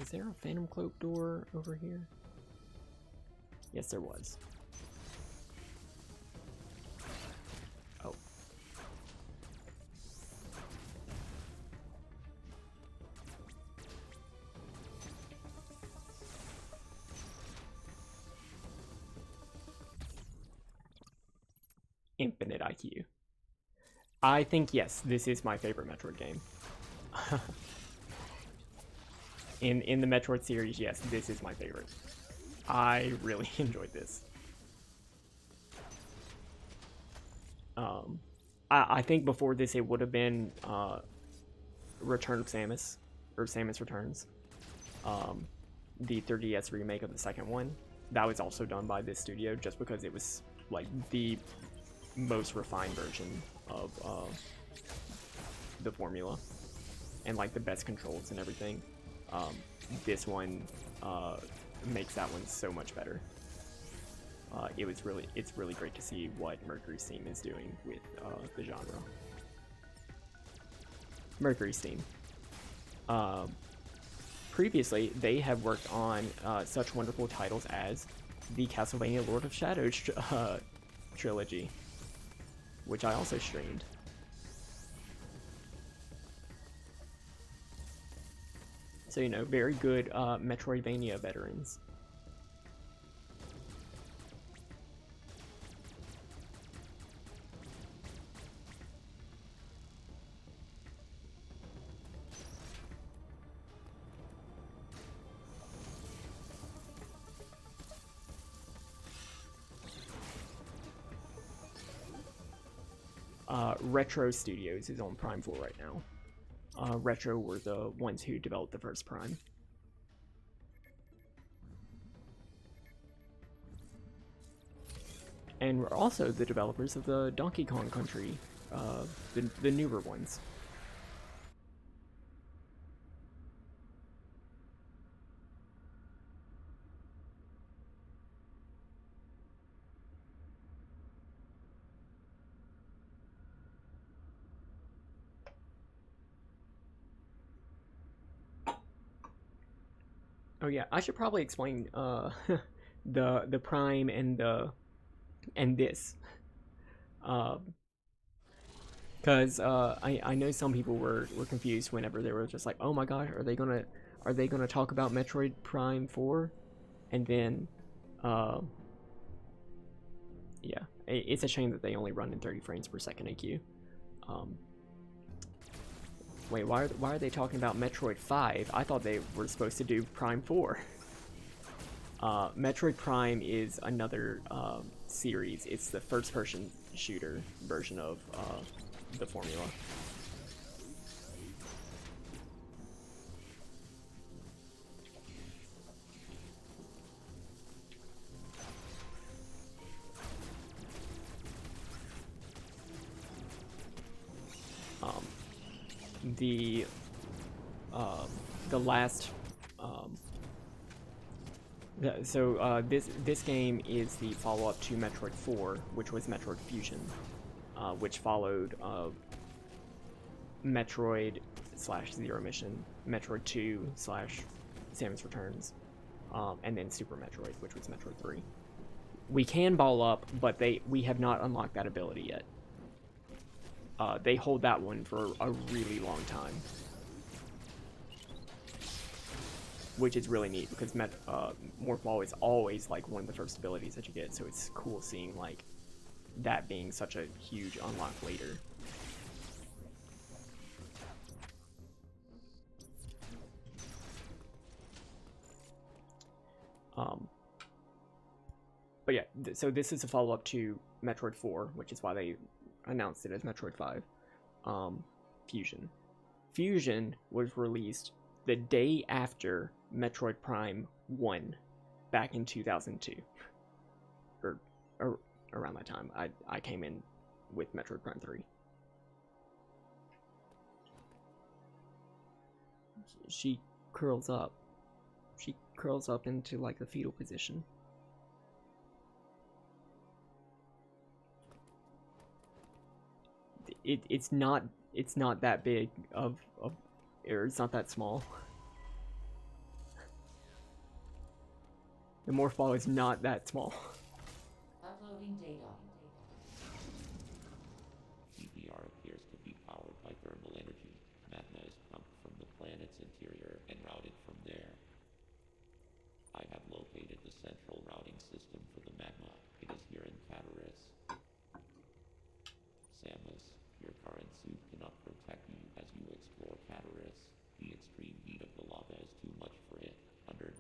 Is there a Phantom Cloak door over here? Yes, there was. Oh. Infinite IQ. I think, yes, this is my favorite Metroid game. In the Metroid series, yes, this is my favorite. I really enjoyed this. I think before this it would have been Return of Samus, or Samus Returns. The 3DS remake of the second one. That was also done by this studio just because it was like the most refined version of the formula and like the best controls and everything. This one makes that one so much better. It's really great to see what Mercury Steam is doing with the genre. Mercury Steam. Previously, they have worked on such wonderful titles as the Castlevania Lord of Shadows trilogy, which I also streamed. So, you know, very good Metroidvania veterans. Retro Studios is on Prime 4 right now. Retro were the ones who developed the first Prime. And we're also the developers of the Donkey Kong Country, the newer ones. Oh yeah, I should probably explain the Prime and this, because I know some people were confused whenever they were just like, oh my gosh, are they gonna talk about Metroid Prime 4, and then yeah, it's a shame that they only run in 30 frames per second AQ. Wait, why are they talking about Metroid 5? I thought they were supposed to do Prime 4. Metroid Prime is another series. It's the first-person shooter version of the formula. The last this game is the follow-up to Metroid 4, which was Metroid Fusion, which followed Metroid / Zero Mission, Metroid 2 / Samus Returns, and then Super Metroid, which was Metroid 3. We can ball up, but we have not unlocked that ability yet. They hold that one for a really long time. which is really neat because Morph Ball is always like one of the first abilities that you get, so it's cool seeing like that being such a huge unlock later. But yeah, so this is a follow-up to Metroid 4, which is why they announced it as Metroid 5. Fusion. Fusion was released the day after Metroid Prime 1 back in 2002. Or around that time. I came in with Metroid Prime 3. She curls up. She curls up into like the fetal position. It's not that big or it's not that small. The Morph Ball is not that small. Uploading data. CPR appears to be powered by thermal energy. Magma is pumped from the planet's interior and routed from there. I have located the central routing system for the magma. It is here in Cataris. Samus, your current suit cannot protect you as you explore Cataris. The extreme heat of the lava is too much for it.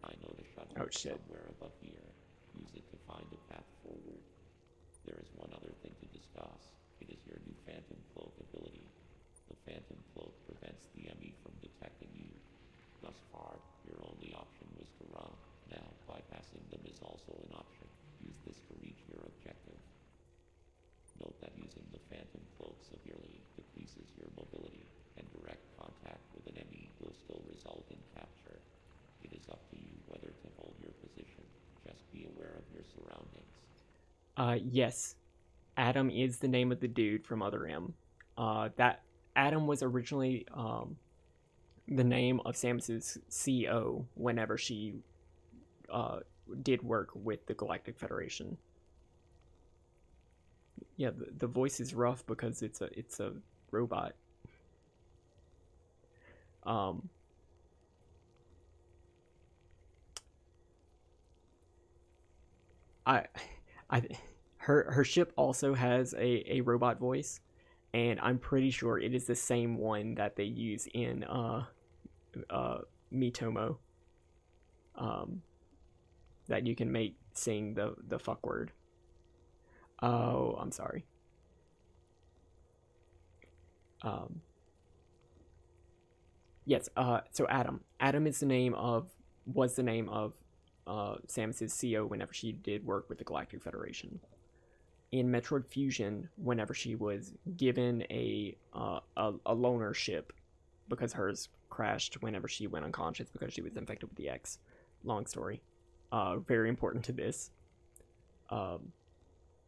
I note a shuttle somewhere above here. Use it to find a path forward. There is one other thing to discuss. It is your new Phantom Cloak ability. The Phantom Cloak prevents the enemy from detecting you. Thus far, your only option was to run. Now, bypassing them is also an option. Use this to reach your objective. Note that using the Phantom Cloak severely decreases your mobility, and direct contact with an enemy will still result in capture. It is up to you whether to hold your position. Just be aware of your surroundings. Yes. Adam is the name of the dude from Other M. That Adam was originally the name of Samus's CO whenever she did work with the Galactic Federation. Yeah, the voice is rough because it's a robot. Her ship also has a robot voice, and I'm pretty sure it is the same one that they use in Mitomo. That you can make sing the fuck word. Oh, I'm sorry. Yes. So Adam. Adam is was the name of Samus's CO whenever she did work with the Galactic Federation. In Metroid Fusion, whenever she was given a loner ship because hers crashed whenever she went unconscious because she was infected with the X. Long story. Very important to this.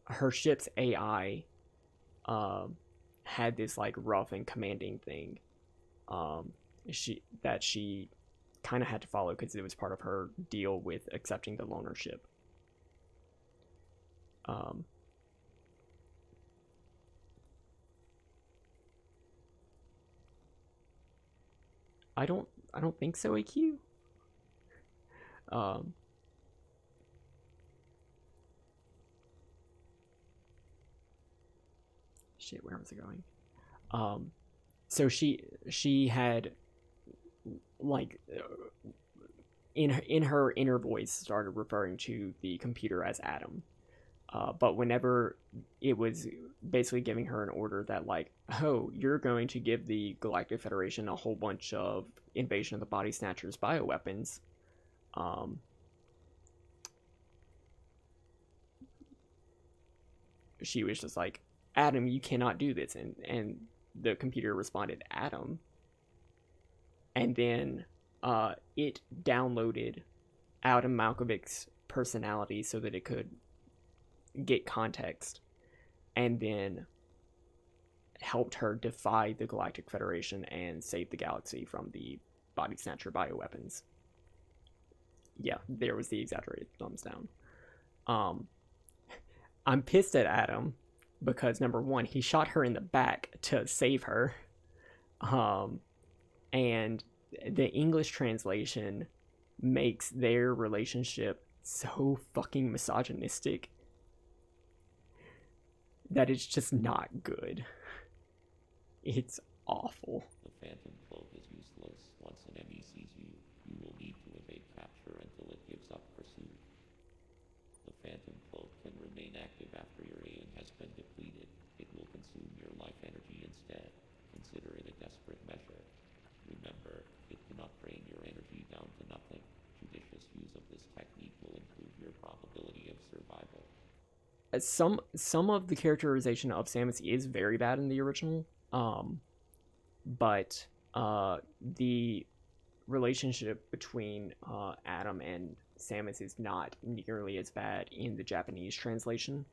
Her ship's AI had this like rough and commanding thing she kind of had to follow because it was part of her deal with accepting the loner ship. I don't think so, AQ. Shit, where was it going? So she had like in her inner voice started referring to the computer as Adam. But whenever it was basically giving her an order that like, oh, you're going to give the Galactic Federation a whole bunch of Invasion of the Body Snatchers bioweapons, she was just like, Adam, you cannot do this. And the computer responded, Adam. And then it downloaded Adam Malkovich's personality so that it could get context, and then helped her defy the Galactic Federation and save the galaxy from the Body Snatcher bioweapons. Yeah, there was the exaggerated thumbs down. I'm pissed at Adam because number one, he shot her in the back to save her. And the English translation makes their relationship so fucking misogynistic that it's just not good. It's awful. The Phantom Cloak is useless. Once an enemy sees you, you will need to evade capture until it gives up pursuit. The Phantom Cloak can remain active after your aim has been depleted. It will consume your life energy instead. Consider it a desperate measure. Remember, it cannot drain your energy down to nothing. Judicious use of this technique will improve your probability of survival. Some of the characterization of Samus is very bad in the original, but the relationship between Adam and Samus is not nearly as bad in the Japanese translation,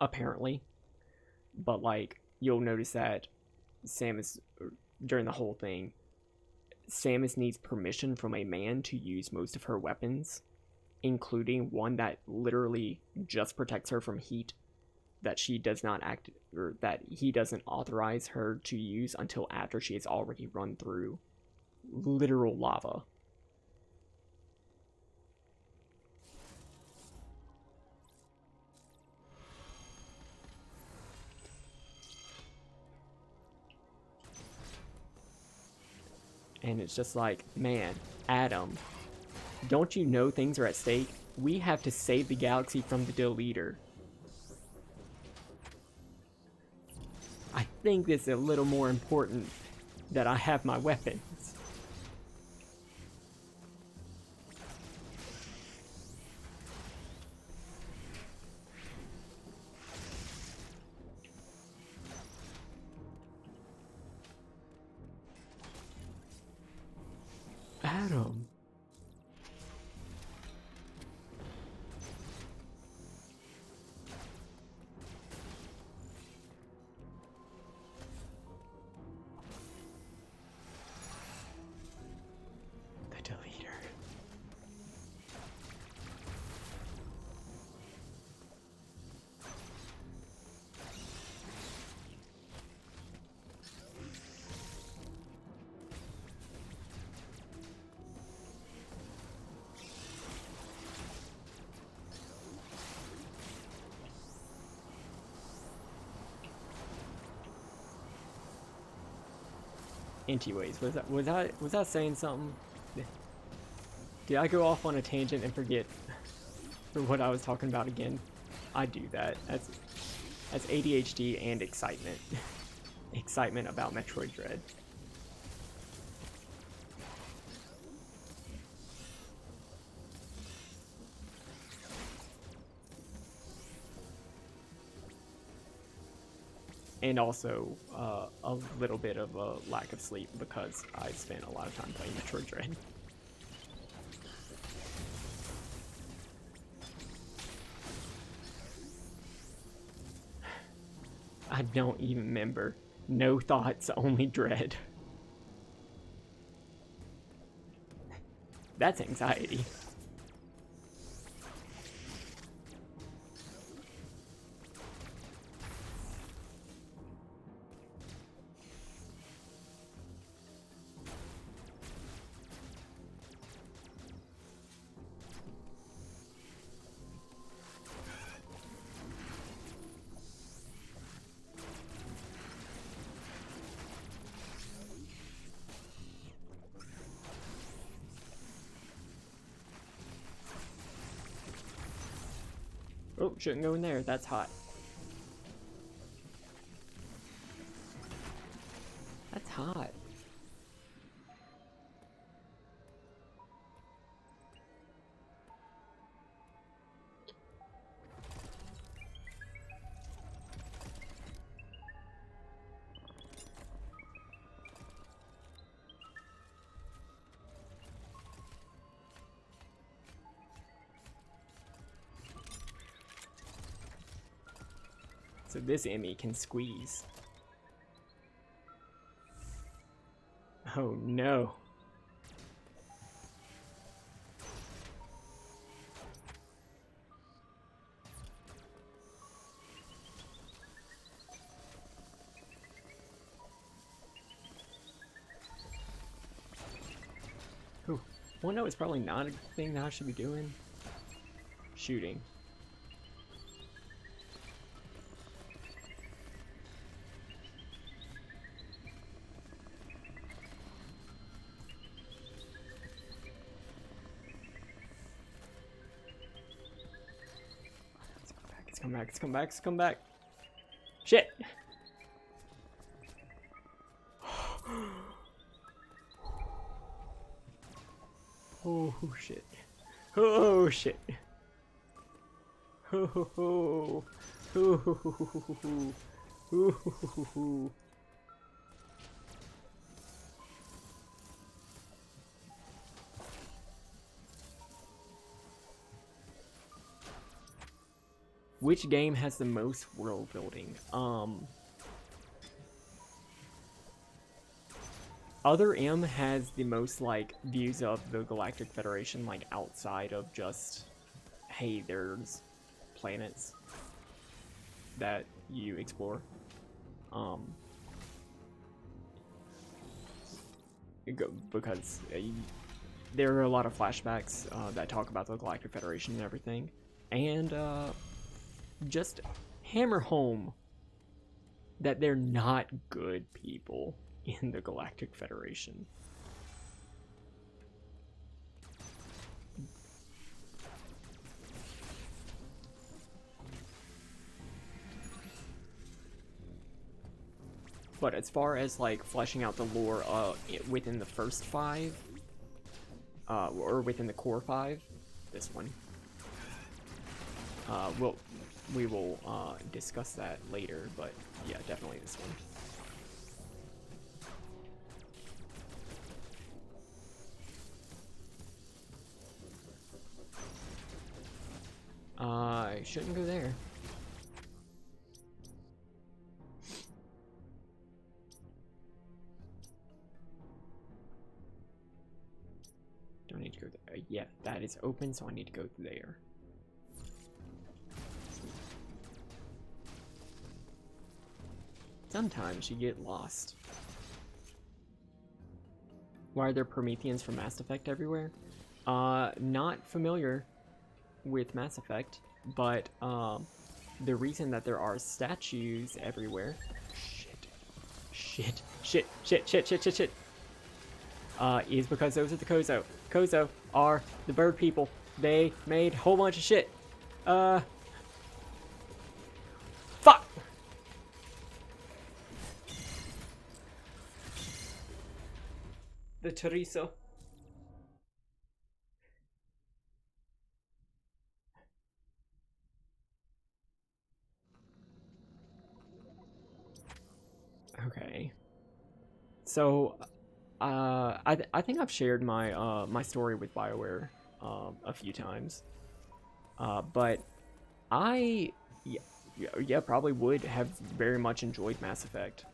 apparently. But like you'll notice that Samus during the whole thing, Samus needs permission from a man to use most of her weapons, including one that literally just protects her from heat that she does not act or that he doesn't authorize her to use until after she has already run through literal lava. And it's just like, man, Adam, don't you know things are at stake? We have to save the galaxy from the Deleter. I think this is a little more important that I have my weapons. Adam. The Deleter. Anyways, was I saying something? Did I go off on a tangent and forget for what I was talking about again? I do that. That's ADHD and excitement. Excitement about Metroid Dread. And also a little bit of a lack of sleep because I spent a lot of time playing Metroid Dread. I don't even remember. No thoughts, only dread. That's anxiety. Oh, shouldn't go in there. That's hot. That's hot. So this Emmy can squeeze. Oh no. Ooh. Well, no, it's probably not a thing that I should be doing. Shooting. Let's come back, let's come back, let's come back. Shit! Oh shit. Oh shit. Oh. Oh. Which game has the most world building? Other M has the most like views of the Galactic Federation, like outside of just, hey, there's planets that you explore. Because there are a lot of flashbacks that talk about the Galactic Federation and everything, and just hammer home that they're not good people in the Galactic Federation. But as far as like fleshing out the lore within the first 5, or within the core 5, this one, we will discuss that later. But yeah, definitely this one. I shouldn't go there. Don't need to go there. Yeah, that is open, so I need to go there. Sometimes you get lost. Why are there Prometheans from Mass Effect everywhere? Not familiar with Mass Effect, but the reason that there are statues everywhere, shit, is because those are the Kozo. Kozo are the bird people. They made a whole bunch of shit. Fuck! The chorizo. Okay. So, I think I've shared my my story with BioWare a few times, but I yeah probably would have very much enjoyed Mass Effect.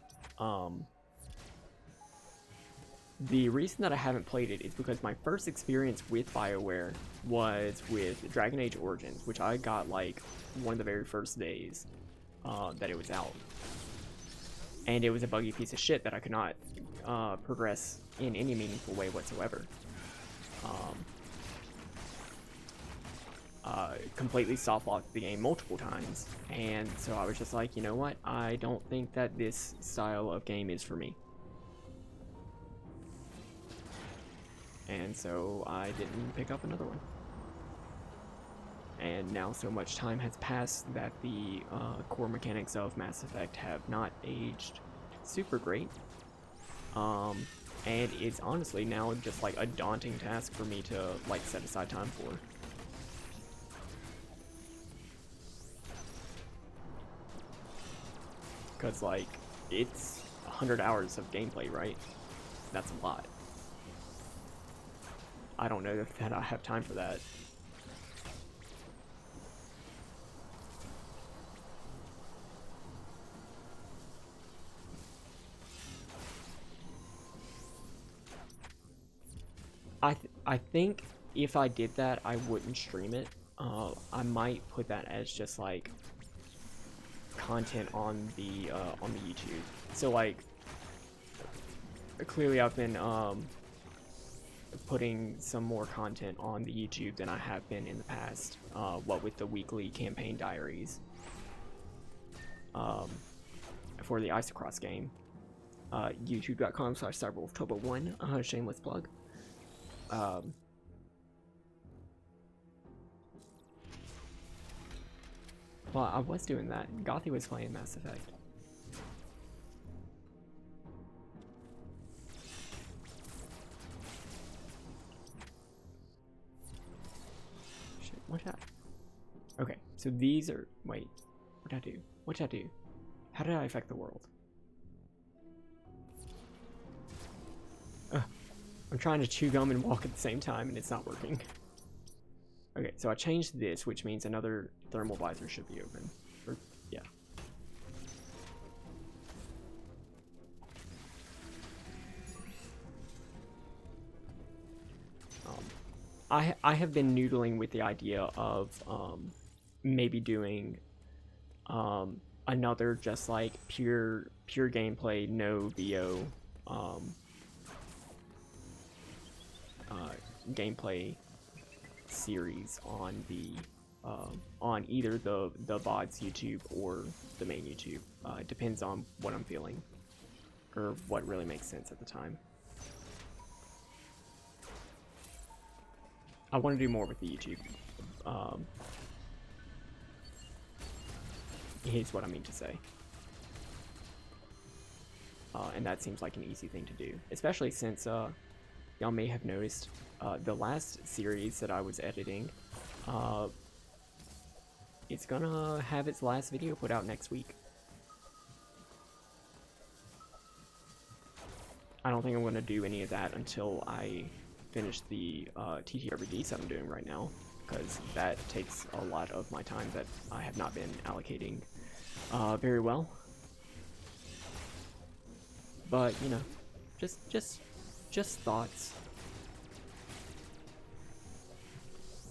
The reason that I haven't played it is because my first experience with BioWare was with Dragon Age Origins, which I got like one of the very first days that it was out. And it was a buggy piece of shit that I could not progress in any meaningful way whatsoever. Completely soft-locked the game multiple times, and so I was just like, you know what, I don't think that this style of game is for me. And so I didn't pick up another one. And now so much time has passed that the core mechanics of Mass Effect have not aged super great. And it's honestly now just like a daunting task for me to like set aside time for. Because like, it's 100 hours of gameplay, right? That's a lot. I don't know that I have time for that. I think if I did that, I wouldn't stream it. I might put that as just like content on the YouTube. So like, clearly I've been putting some more content on the YouTube than I have been in the past. What with the weekly campaign diaries for the Isocross game. YouTube.com/CyberWolfTurbo1, shameless plug. Well, I was doing that. Gothy was playing Mass Effect. Shit, what's that? Okay, so these are... Wait, what did I do? What did I do? How did I affect the world? I'm trying to chew gum and walk at the same time, and it's not working. Okay, so I changed this, which means another thermal visor should be open. Or, yeah. I have been noodling with the idea of maybe doing another just like pure gameplay, no VO gameplay series on the on either the VOD's YouTube or the main YouTube. It depends on what I'm feeling or what really makes sense at the time. I want to do more with the YouTube. Here's what I mean to say. And that seems like an easy thing to do, especially since y'all may have noticed the last series that I was editing, it's gonna have its last video put out next week. I don't think I'm gonna do any of that until I finish the TTRPGs that I'm doing right now, because that takes a lot of my time that I have not been allocating very well. But you know, just thoughts.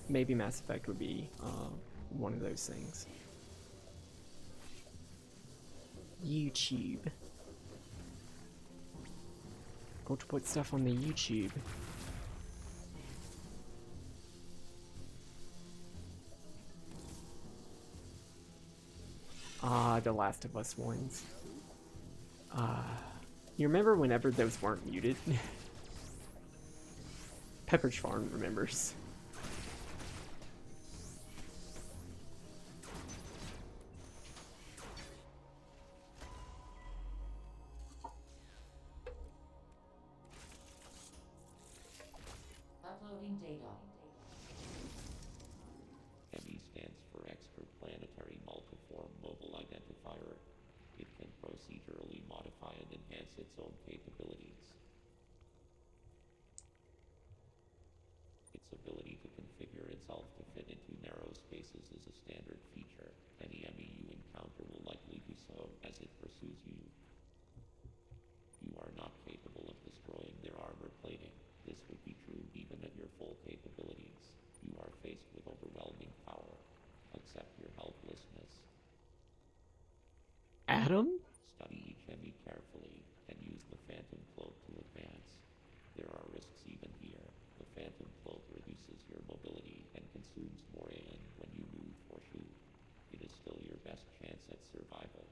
Maybe Mass Effect would be one of those things. YouTube. Go to put stuff on the YouTube. The Last of Us ones. You remember whenever those weren't muted? Pepperidge Farm remembers. Uploading data. ME stands for Extraplanetary Multiform Mobile Identifier. It can procedurally modify and enhance its own capabilities. Its ability to configure itself to fit into narrow spaces is a standard feature. Any ME you encounter will likely do so as it pursues you. You are not capable of destroying their armor plating. This would be true even at your full capabilities. You are faced with overwhelming power. Accept your helplessness. Adam? Study each ME carefully and use the Phantom Cloak to advance. There are risks even here. The Phantom Cloak reduces your mobility and consumes more AN when you move or shoot. It is still your best chance at survival.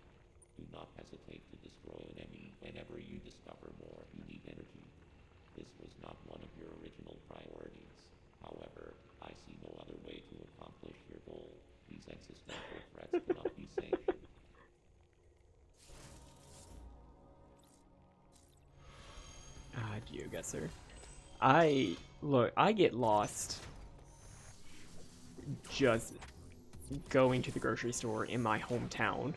Do not hesitate to destroy an ME. Whenever you discover more, you need energy. This was not one of your original priorities. However, I see no other way to accomplish your goal. These existential threats cannot be sanctioned. GeoGuessr. Look, I get lost just going to the grocery store in my hometown.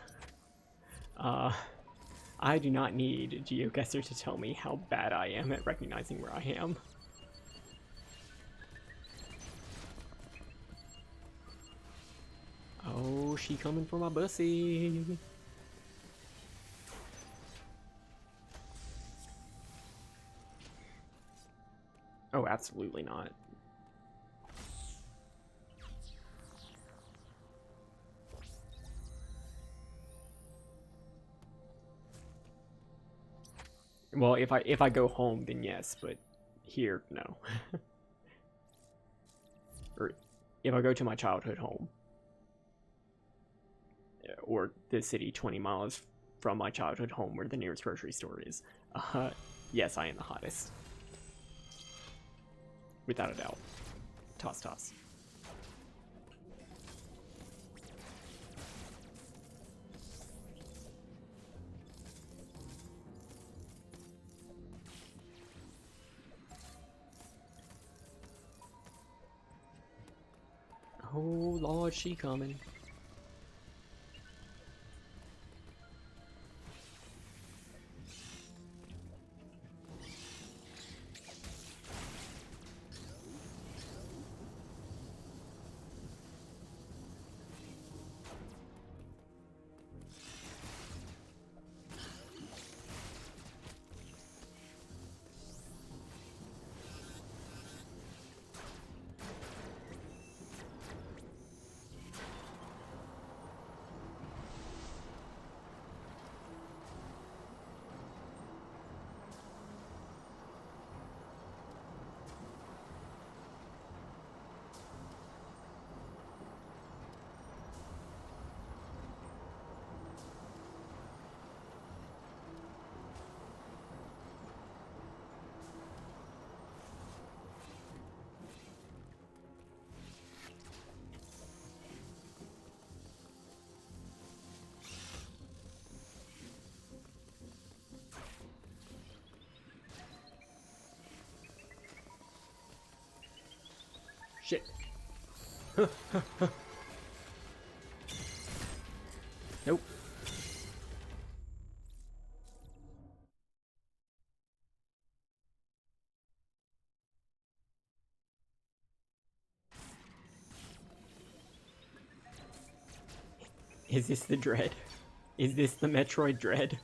I do not need GeoGuessr to tell me how bad I am at recognizing where I am. Oh, she coming for my bussy. Oh, absolutely not. Well, if I go home, then yes, but here, no. Or if I go to my childhood home, or the city 20 miles from my childhood home where the nearest grocery store is, yes, I am the hottest. Without a doubt. Toss, toss. Oh, Lord, she coming. Shit. Nope. Is this the dread? Is this the Metroid dread?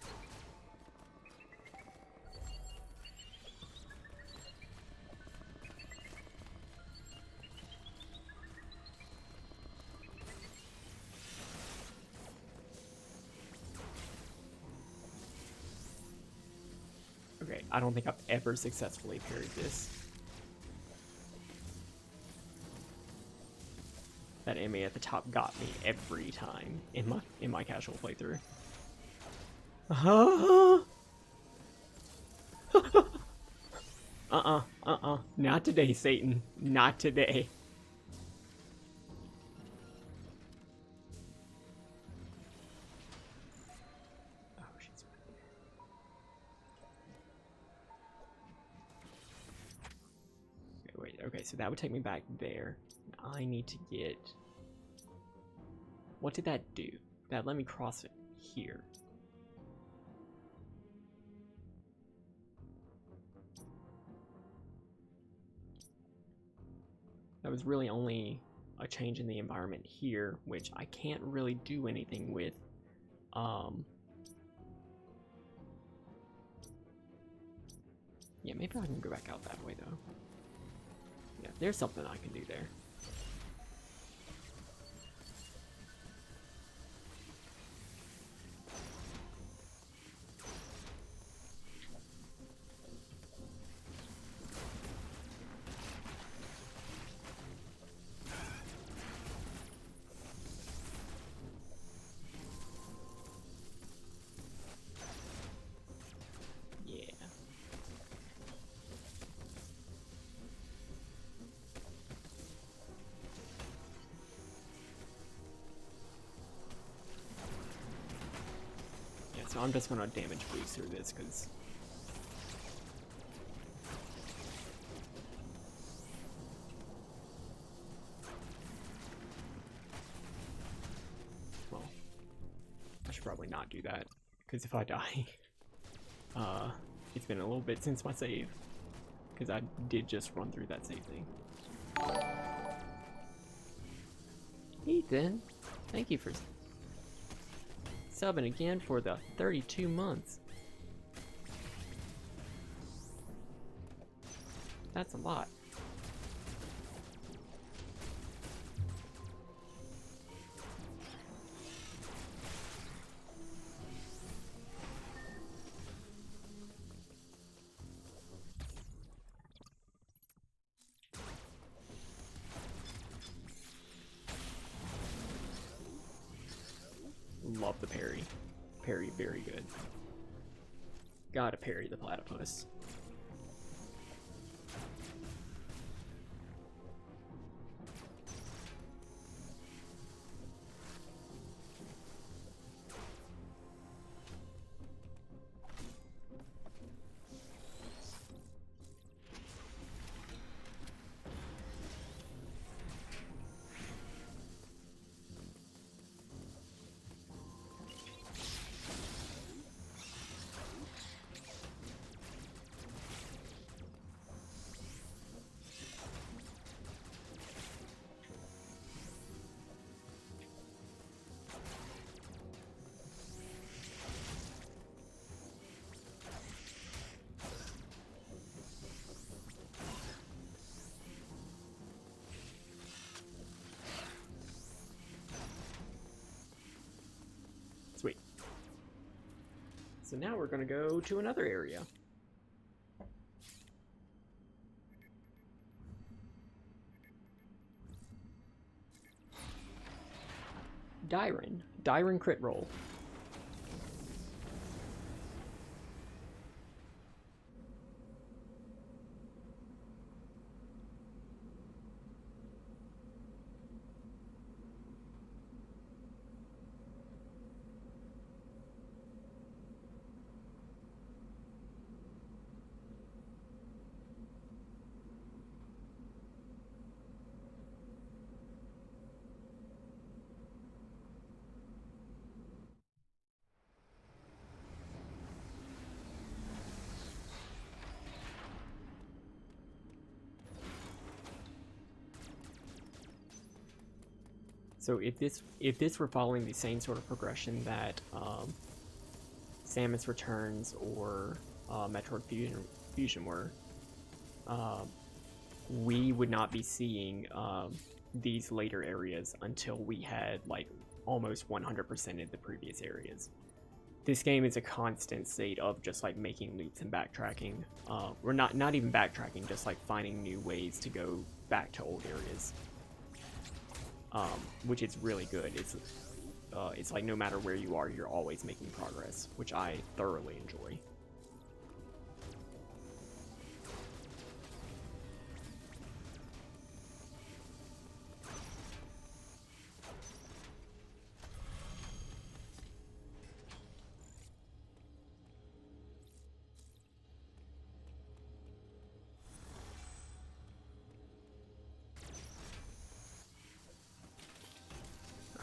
Okay, I don't think I've ever successfully parried this. That enemy at the top got me every time in my casual playthrough. Not today, Satan. Not today. Oh, she's wait, okay, so that would take me back there. I need to get... What did that do? That let me cross it here. That was really only a change in the environment here, which I can't really do anything with. Yeah, maybe I can go back out that way, though. Yeah, there's something I can do there. So I'm just gonna damage boost through this because well, I should probably not do that because if I die, it's been a little bit since my save because I did just run through that save thing. Ethan, thank you for subbing again for the 32 months. That's a lot. love the parry. Parry, very good. Gotta parry the platypus. Sweet. So now we're gonna go to another area. Dyren crit roll. So if this were following the same sort of progression that Samus Returns or Metroid Fusion were, we would not be seeing these later areas until we had like almost 100% of the previous areas. This game is a constant state of just like making loops and backtracking, or not even backtracking, just like finding new ways to go back to old areas. Which is really good. It's like no matter where you are, you're always making progress, which I thoroughly enjoy.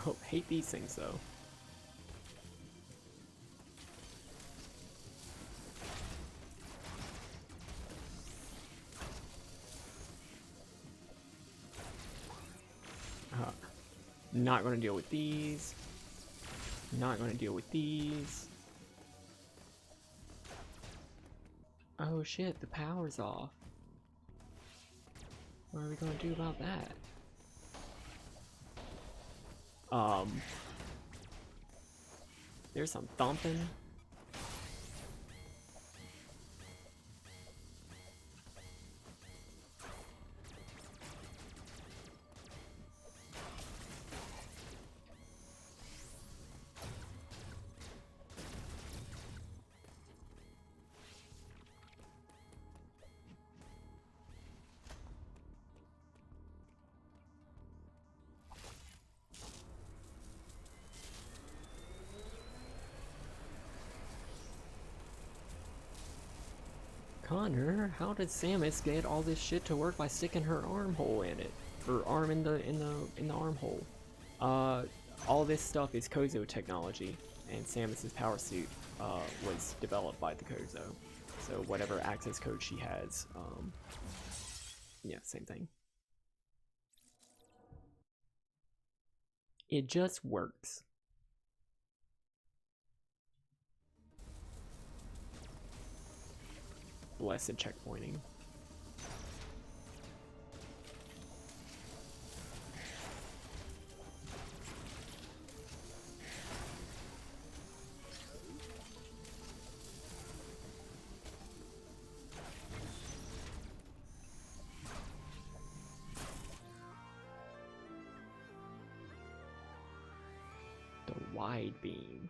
Oh, hate these things though. Not gonna deal with these. Not gonna deal with these. Oh shit, the power's off. What are we gonna do about that? There's some thumping. Connor, how did Samus get all this shit to work by sticking her armhole in it? Or arm in the armhole? All this stuff is Kozo technology, and Samus's power suit was developed by the Kozo. So whatever access code she has, yeah, same thing. It just works. Blessed checkpointing. The wide beam.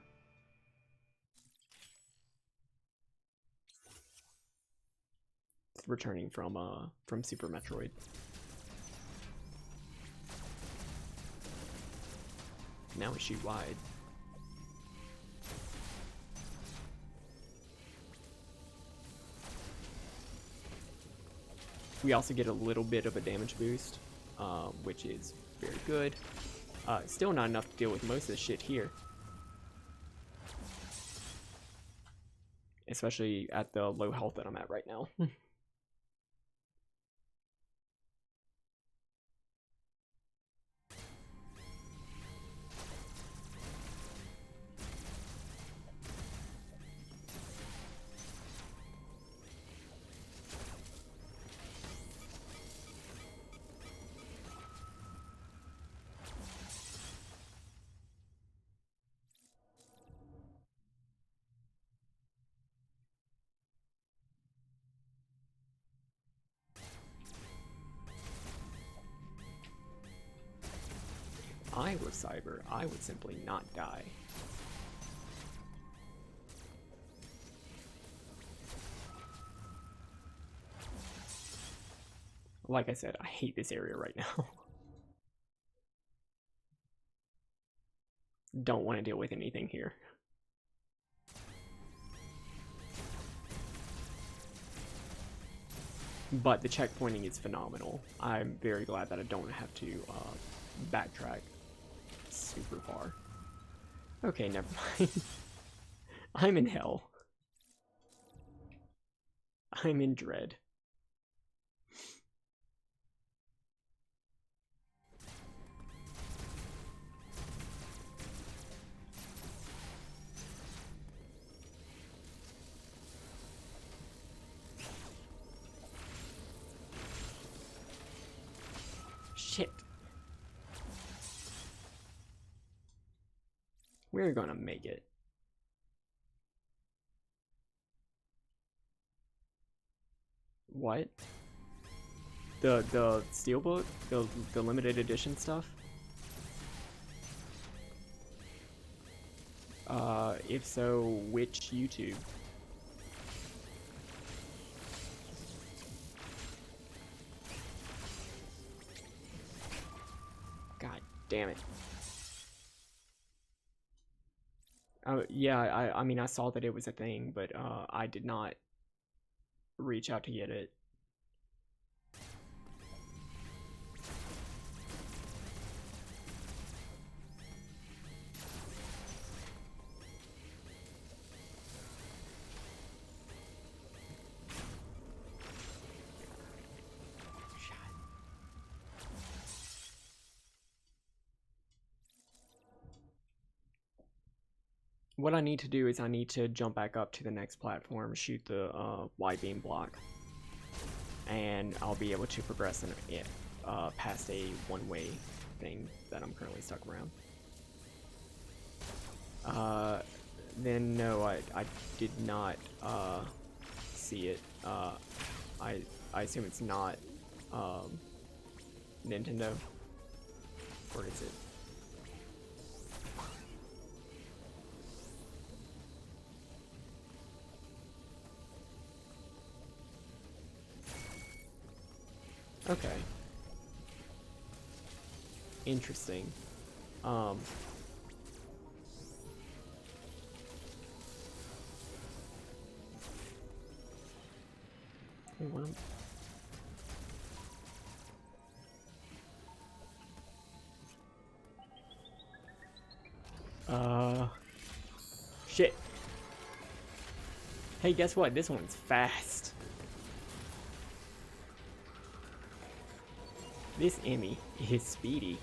Returning from Super Metroid. Now we shoot wide. We also get a little bit of a damage boost, which is very good. Still not enough to deal with most of the shit here. Especially at the low health that I'm at right now. I were Cyber, I would simply not die. Like I said, I hate this area right now. Don't want to deal with anything here. But the checkpointing is phenomenal. I'm very glad that I don't have to backtrack super far. Okay, never mind. I'm in hell. I'm in dread. Shit. We're gonna make it. What? The steelbook? The limited edition stuff? If so, which YouTube? God damn it. Yeah, I mean, I saw that it was a thing, but I did not reach out to get it. What I need to do is I need to jump back up to the next platform, shoot the wide beam block, and I'll be able to progress in it past a one-way thing that I'm currently stuck around. Then no, I did not see it. I assume it's not Nintendo, or is it? Okay. Interesting. What shit. Hey, guess what? This one's fast. This Emmy is speedy.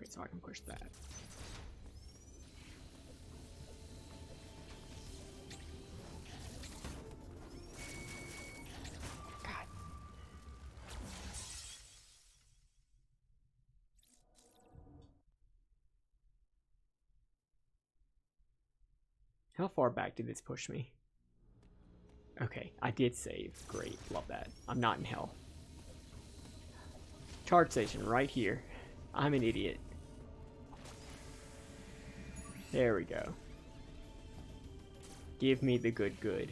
Okay, so I can push that. God. How far back did this push me? Okay, I did save. Great, love that. I'm not in hell. Charge station right here. I'm an idiot. There we go. Give me the good good.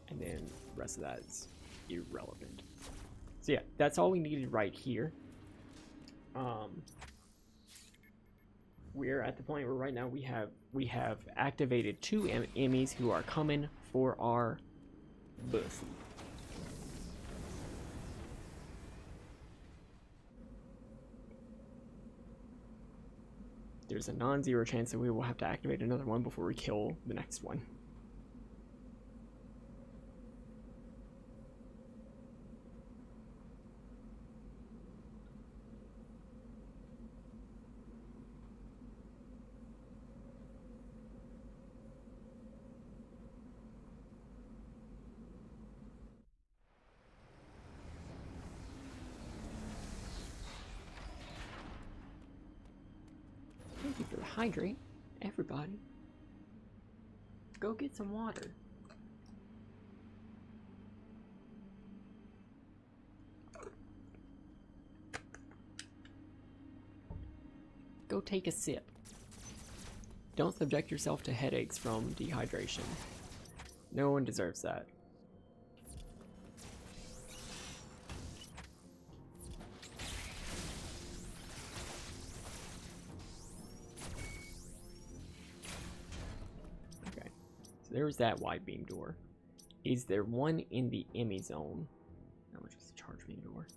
And then the rest of that is irrelevant. So yeah, that's all we needed right here. We're at the point where right now we have activated 2 Emmys who are coming for our bussy. There's a non-zero chance that we will have to activate another one before we kill the next one. Thank you for the hydrate, everybody. Go get some water. Go take a sip. Don't subject yourself to headaches from dehydration. No one deserves that. Okay, so there's that wide beam door. Is there one in the Emmy zone? No, which is the charge beam door.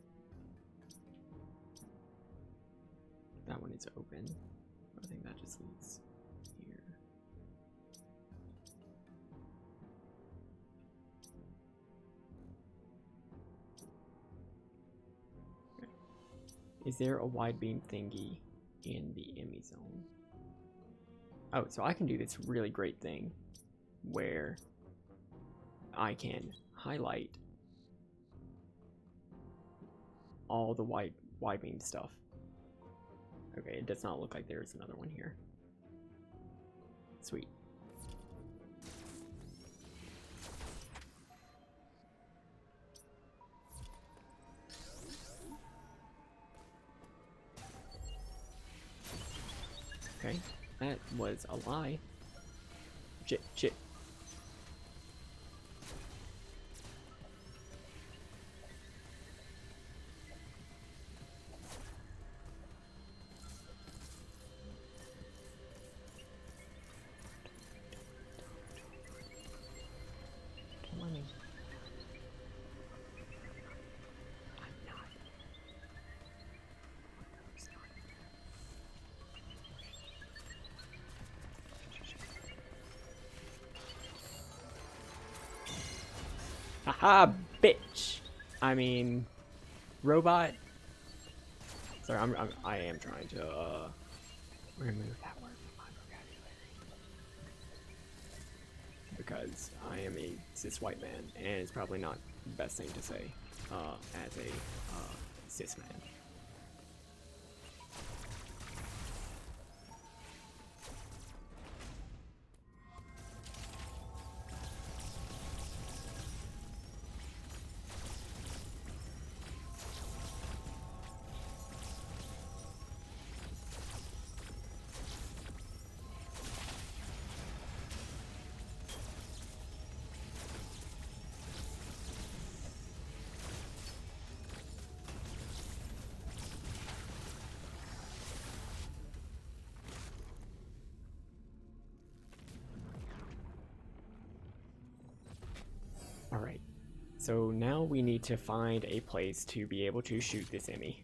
That one is open. I think that just leads here. Okay. Is there a wide beam thingy in the Emmy zone? Oh, so I can do this really great thing where I can highlight all the wide beam stuff. Okay, it does not look like there is another one here. Sweet. Okay, that was a lie. Shit. Haha, bitch! I mean, robot. Sorry, I am trying to remove that word from my vocabulary because I am a cis white man, and it's probably not the best thing to say as a cis man. Alright, so now we need to find a place to be able to shoot this Emmy.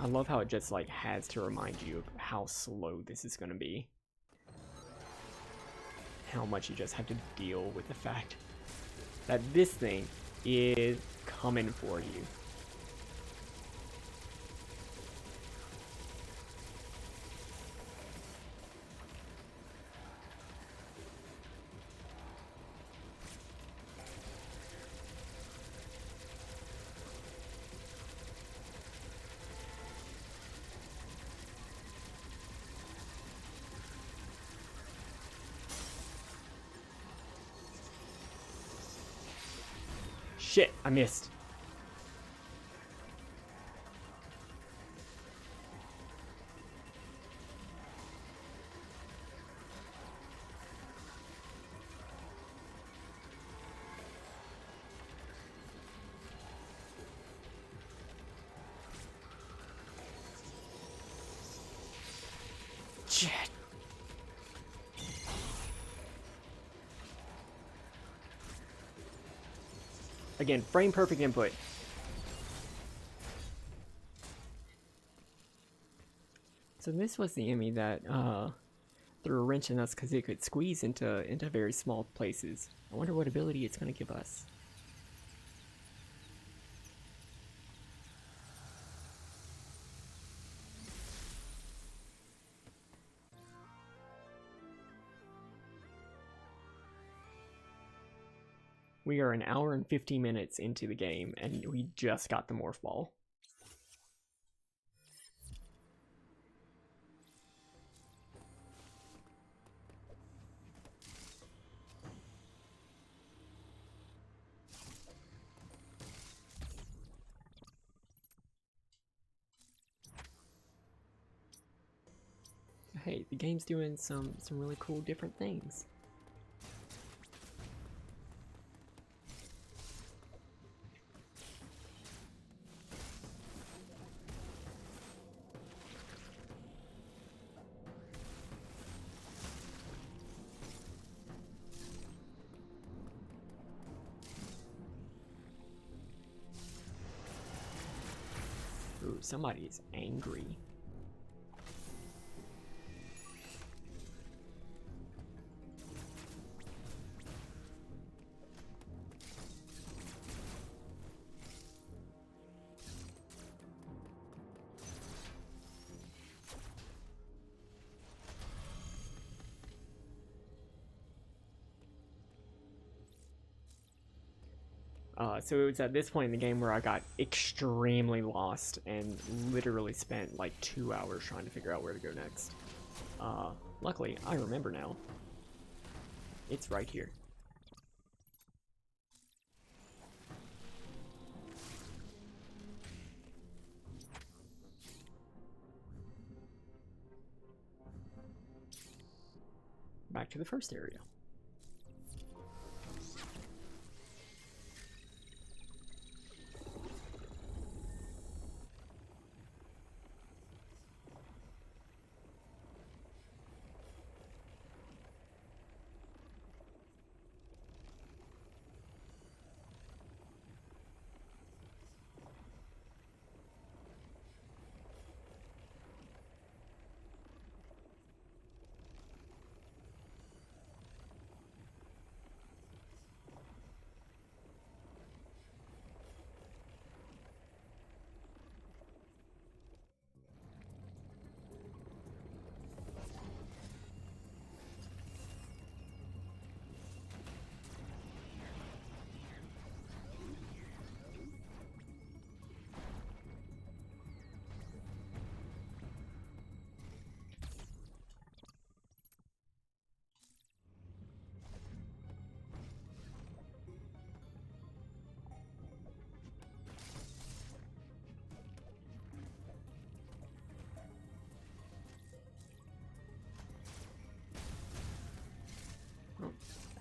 I love how it just like has to remind you of how slow this is gonna be. How much you just have to deal with the fact that this thing is coming for you. Shit, I missed. Shit. Again, frame perfect input. So this was the enemy that threw a wrench in us because it could squeeze into very small places. I wonder what ability it's going to give us. We are an hour and 50 minutes into the game, and we just got the Morph Ball. Hey, the game's doing some really cool different things. Ooh, somebody's angry. So it was at this point in the game where I got extremely lost and literally spent like 2 hours trying to figure out where to go next. Luckily, I remember now. It's right here. Back to the first area.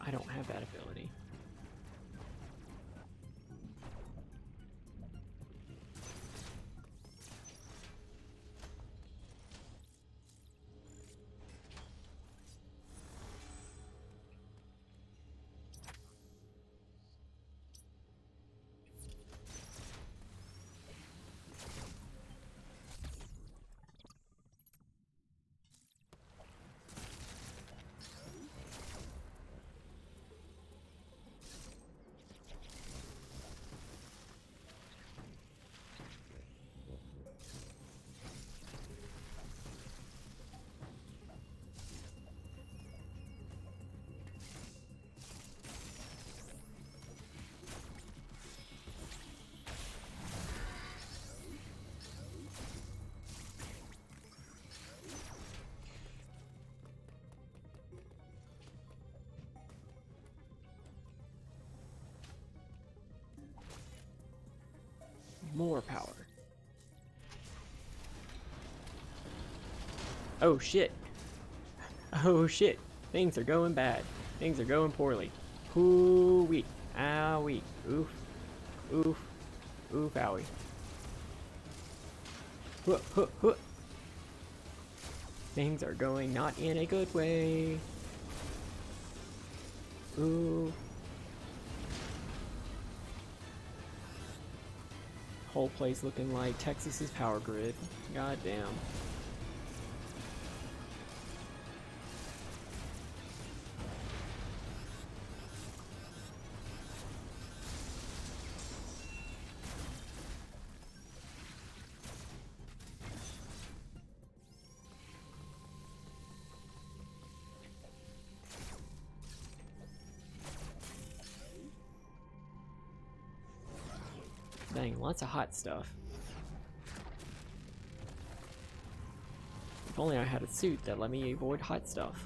I don't have that ability. more power. Oh shit. Oh shit. Things are going bad. Things are going poorly. Hoo-wee. Owie. Oof. Oof. Oof, owie. Huh, huh, huh. Things are going not in a good way. Ooh. Whole place looking like Texas's power grid. God damn. Dang, lots of hot stuff. If only I had a suit that let me avoid hot stuff.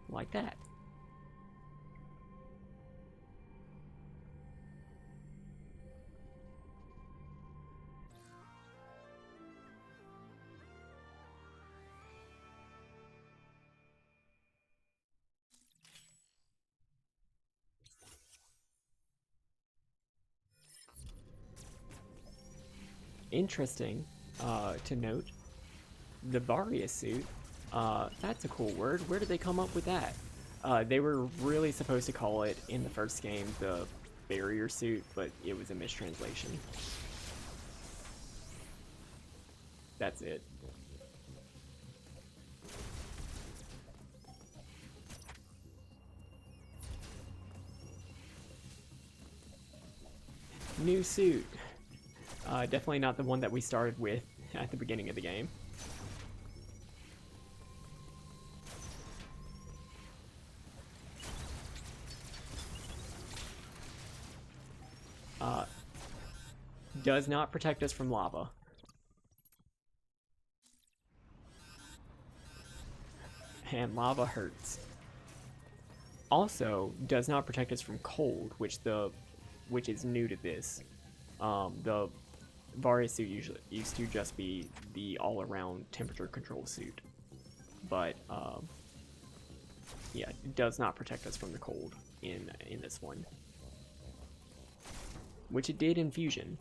Like that. Interesting to note, the Varia suit, that's a cool word. Where did they come up with that? They were really supposed to call it in the first game the barrier suit, but it was a mistranslation. That's it. New suit. Definitely not the one that we started with at the beginning of the game. Does not protect us from lava. And lava hurts. Also, does not protect us from cold, which is new to this. The Varia suit usually used to just be the all-around temperature control suit, but yeah, it does not protect us from the cold in this one, which it did in Fusion,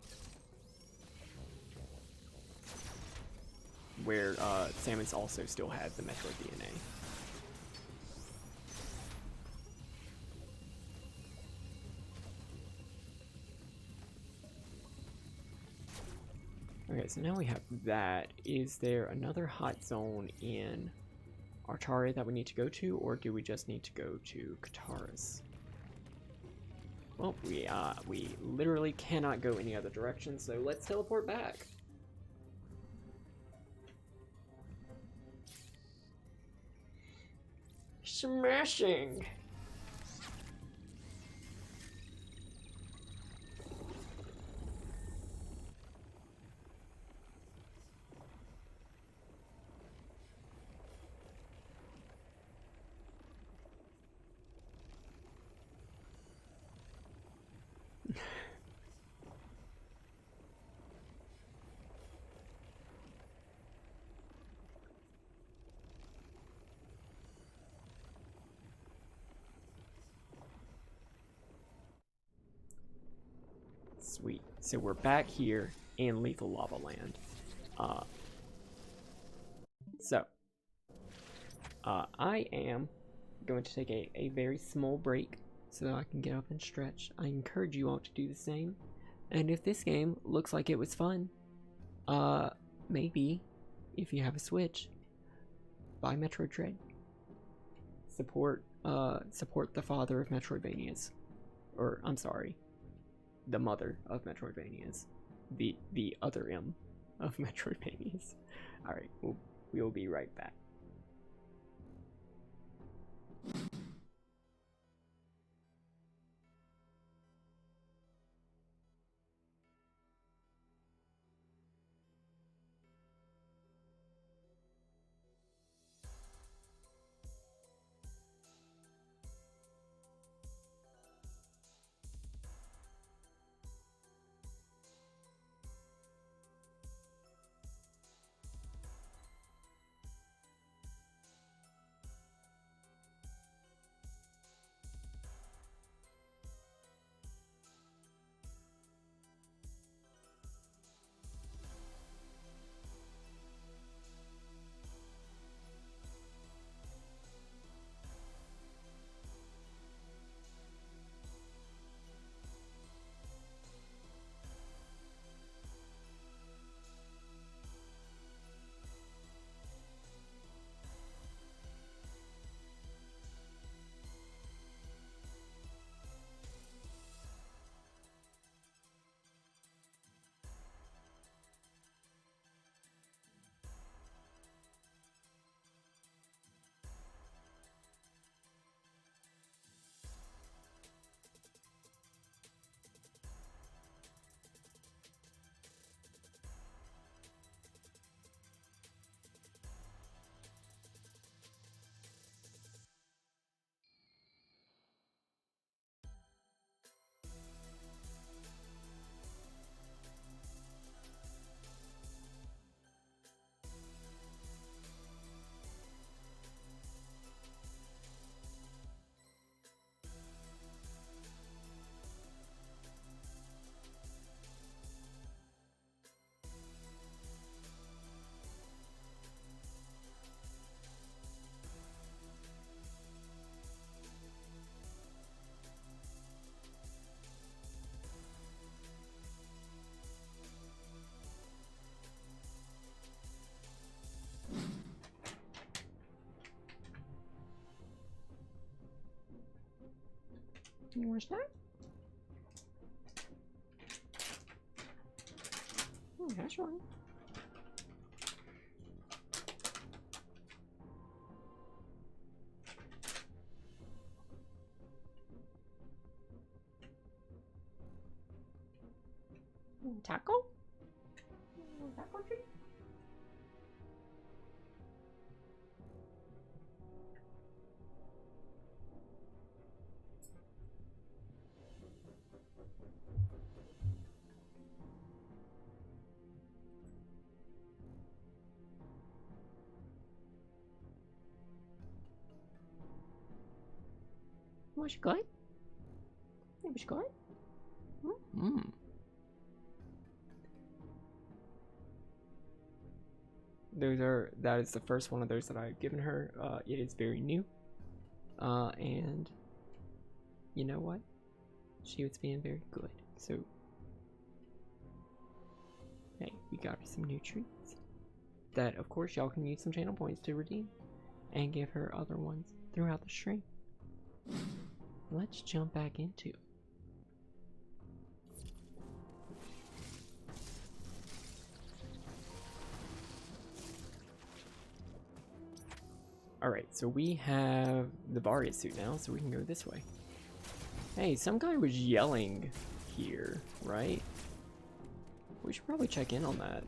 where Samus also still had the Metroid DNA. Okay, so now we have that. Is there another hot zone in Artaria that we need to go to, or do we just need to go to Kataris? Well, we literally cannot go any other direction, so let's teleport back. Smashing! Sweet. So we're back here in Lethal Lava Land. I am going to take a very small break so that I can get up and stretch. I encourage you all to do the same. And if this game looks like it was fun, maybe, if you have a Switch, buy Metroid Dread. Support the father of Metroidvanias. Or, I'm sorry, the mother of Metroidvanias. The other M of Metroidvanias. Alright, we'll be right back. You want a snack? That's right. Taco? Taco treat? Was good? It was good? Mm-hmm. That is the first one of those that I've given her. It is very new. And you know what? She was being very good. So, hey, we got her some new treats. That, of course, y'all can use some channel points to redeem. And give her other ones throughout the stream. Let's jump back into it. Alright, so we have the Varia suit now, so we can go this way. Hey, some guy was yelling here, right? We should probably check in on that.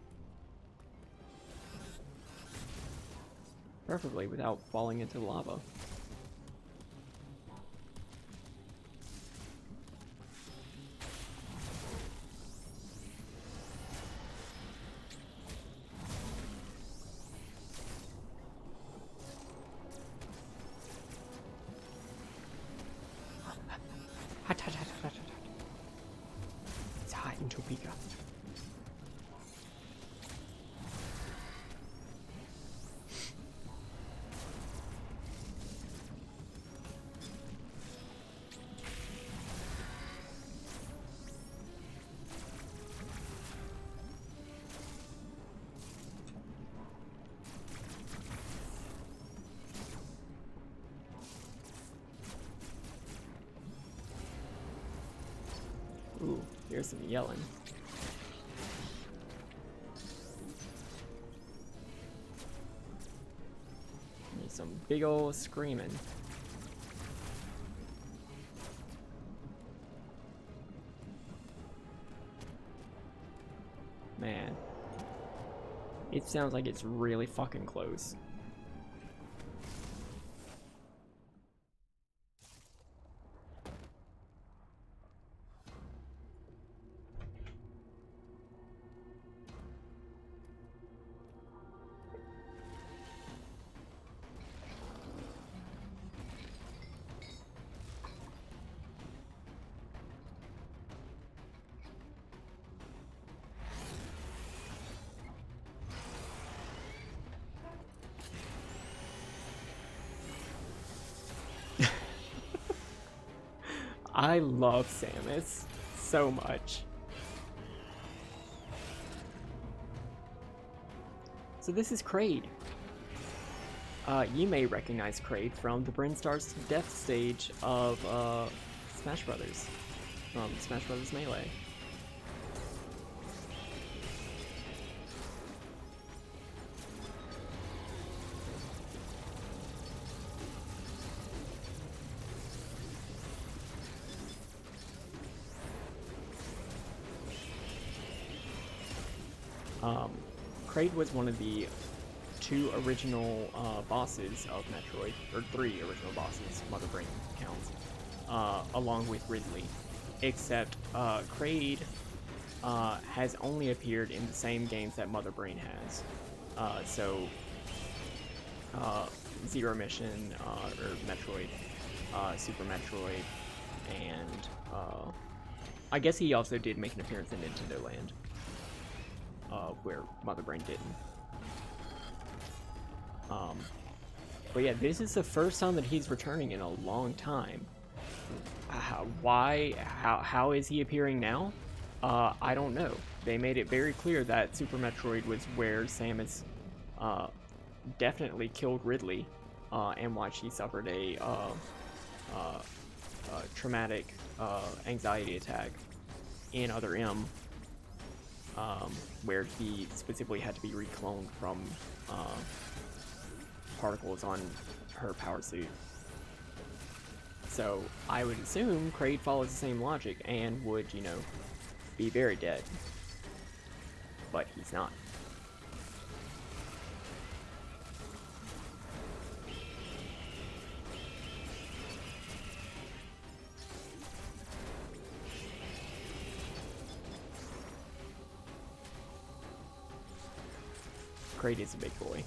Preferably without falling into the lava. It's hot in Topeka. Ooh, here's some yelling. There's some big ol' screaming. Man. It sounds like it's really fucking close. I love Samus so much. So this is Kraid. You may recognize Kraid from the Brinstar's death stage of Smash Brothers, from Smash Brothers Melee. Kraid was one of the two original bosses of Metroid, or three original bosses, Mother Brain counts, along with Ridley. Except Kraid has only appeared in the same games that Mother Brain has. Zero Mission, or Metroid, Super Metroid, and I guess he also did make an appearance in Nintendo Land. Where Mother Brain didn't. But yeah, this is the first time that he's returning in a long time. How is he appearing now? I don't know. They made it very clear that Super Metroid was where Samus definitely killed Ridley, and why she suffered a traumatic anxiety attack in Other M, where he specifically had to be recloned from particles on her power suit. So I would assume Kraid follows the same logic and would, you know, be very dead. But he's not. Kraid is a big boy.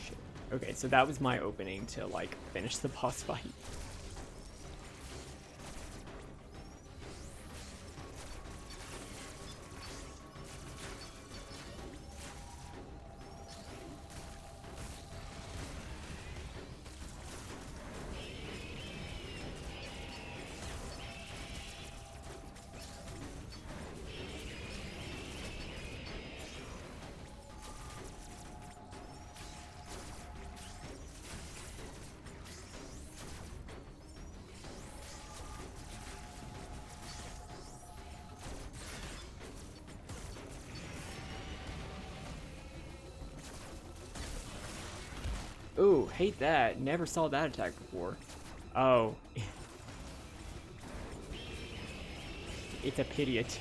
Shit. Okay, so that was my opening to, like, finish the boss fight. Ooh, hate that. Never saw that attack before. Oh. It's a pity. It's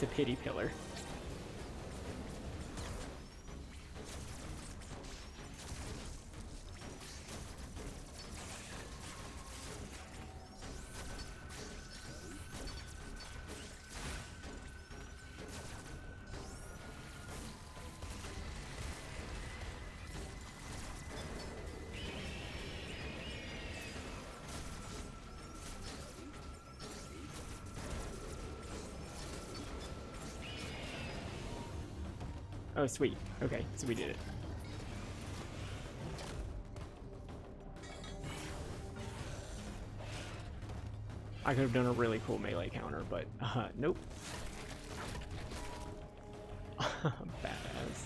a pity pillar. Oh, sweet. Okay, so we did it. I could have done a really cool melee counter, but nope. Badass.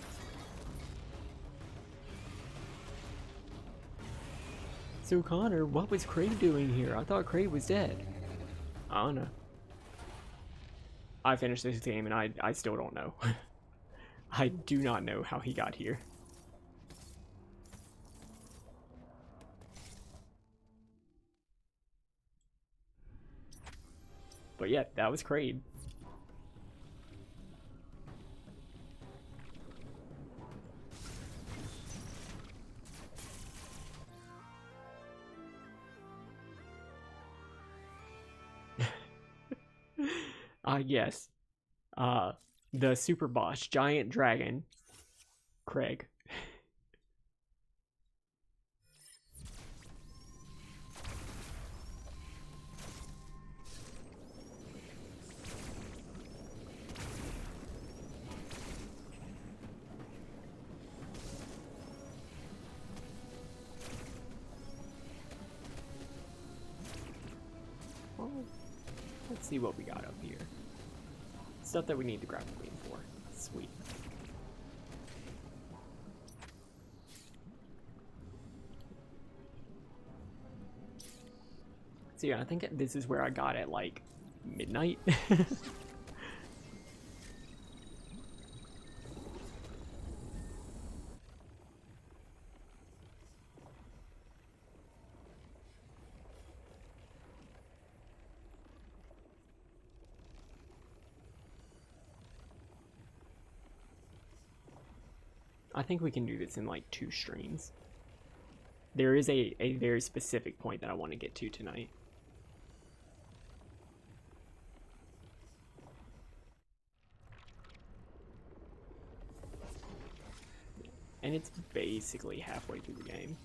So Connor, what was Kraid doing here? I thought Kraid was dead. I don't know. I finished this game and I still don't know. I do not know how he got here. But yeah, that was Kraid. Yes. The super boss, giant dragon, Craig. Well, let's see what we got up here. Stuff that we need the grapple queen for. Sweet. So yeah, I think this is where I got at like midnight. I think we can do this in like 2 streams. There is a very specific point that I want to get to tonight. And it's basically halfway through the game.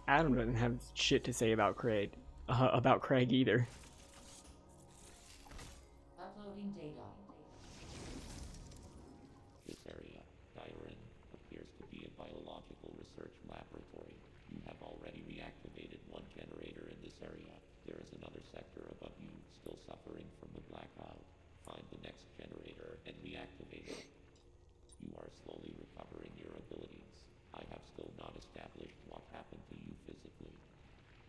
Adam doesn't have shit to say about Craig either. Uploading data. This area, Dyren, appears to be a biological research laboratory. You have already reactivated one generator in this area. There is another sector above you still suffering from the blackout. Find the next generator and reactivate it. You are slowly recovering your abilities. I have still not established what happened to you physically.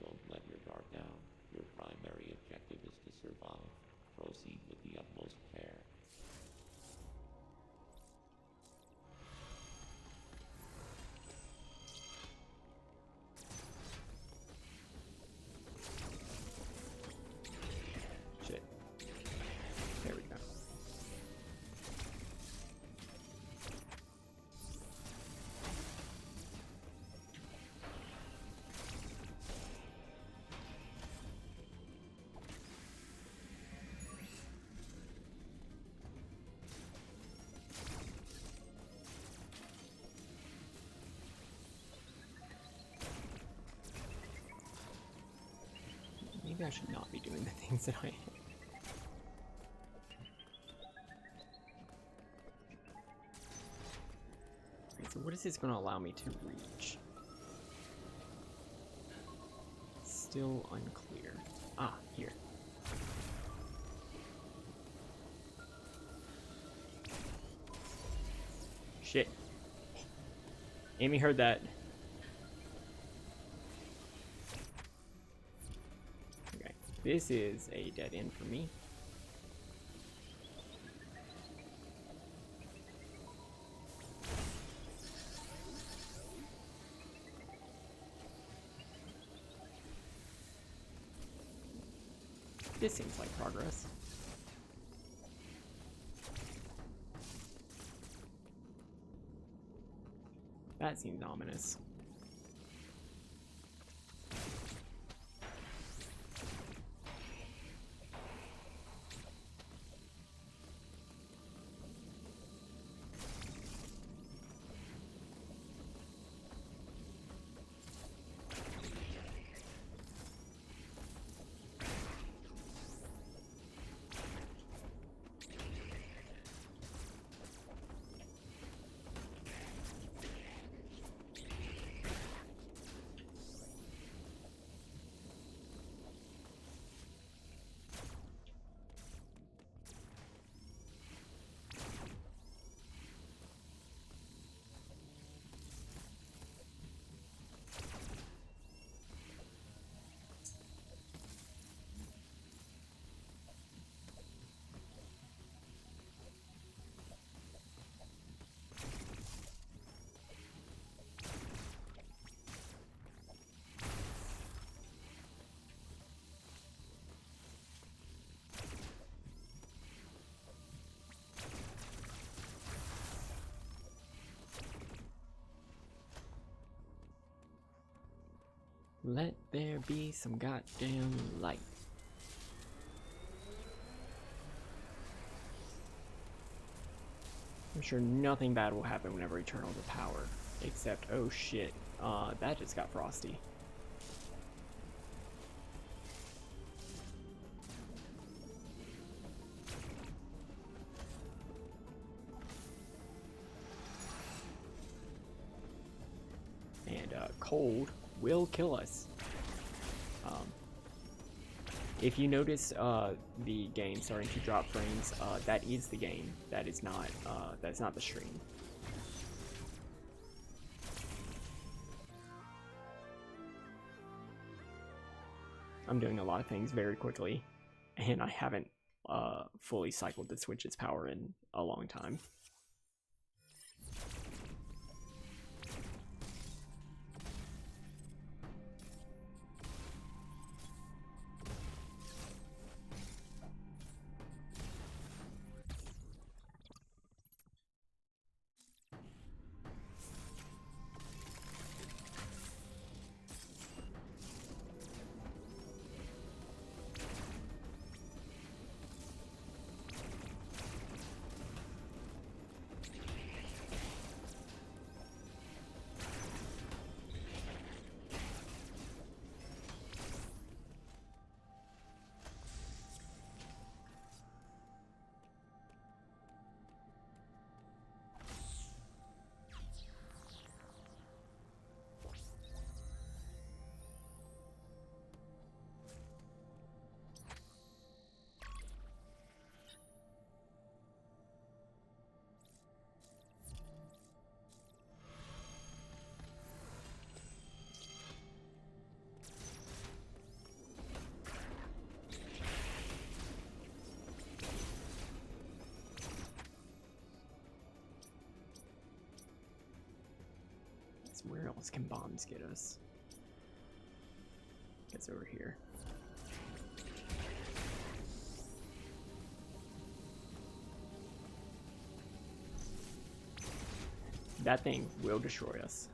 Don't let your guard down. Your primary objective is to survive. Proceed with the utmost care. Shit. There we go. Maybe I should not be doing the things that I am. Okay, so what is this going to allow me to reach? Still unclear. Ah, here. Shit. Amy heard that. Okay, this is a dead end for me. This seems like progress. That seems ominous. Let there be some goddamn light. I'm sure nothing bad will happen whenever we turn on the power. Except, oh shit, that just got frosty. And cold will kill us. If you notice the game starting to drop frames, that is the game. That's not the stream. I'm doing a lot of things very quickly, and I haven't fully cycled the Switch's power in a long time. So where else can bombs get us? Guess over here. That thing will destroy us.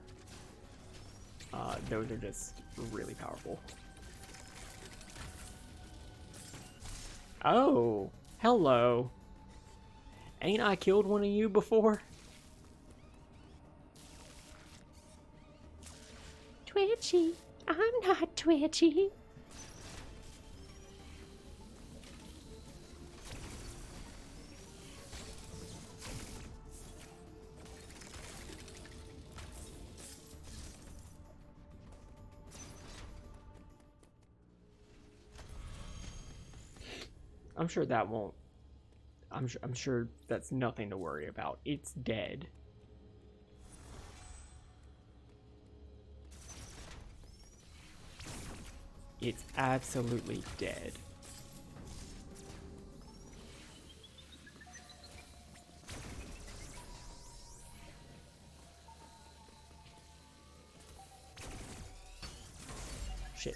Those are just really powerful. Oh, hello. Ain't I killed one of you before? Twitchy. I'm not twitchy. I'm sure that won't. I'm sure that's nothing to worry about. It's dead. It's absolutely dead. Shit.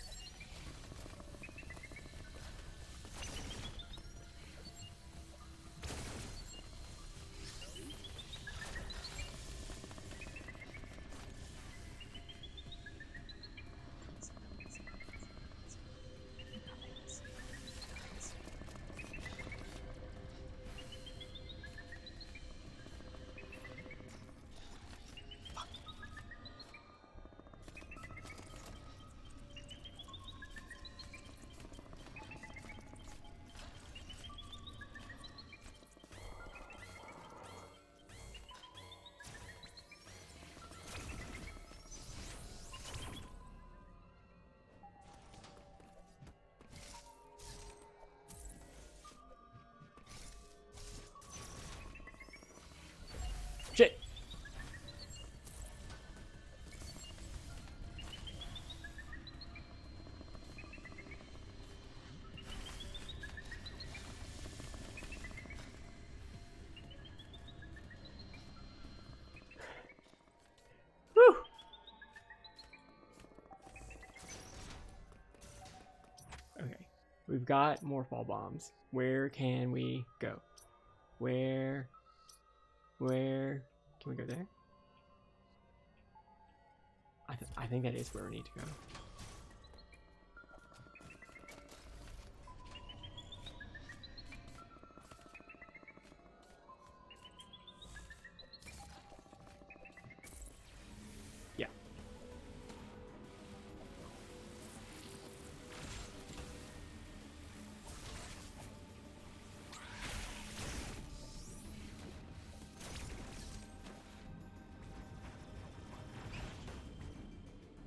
Shit. Whew. Okay. We've got more fall bombs. Where can we go? Where can we go there? I think that is where we need to go. Yeah.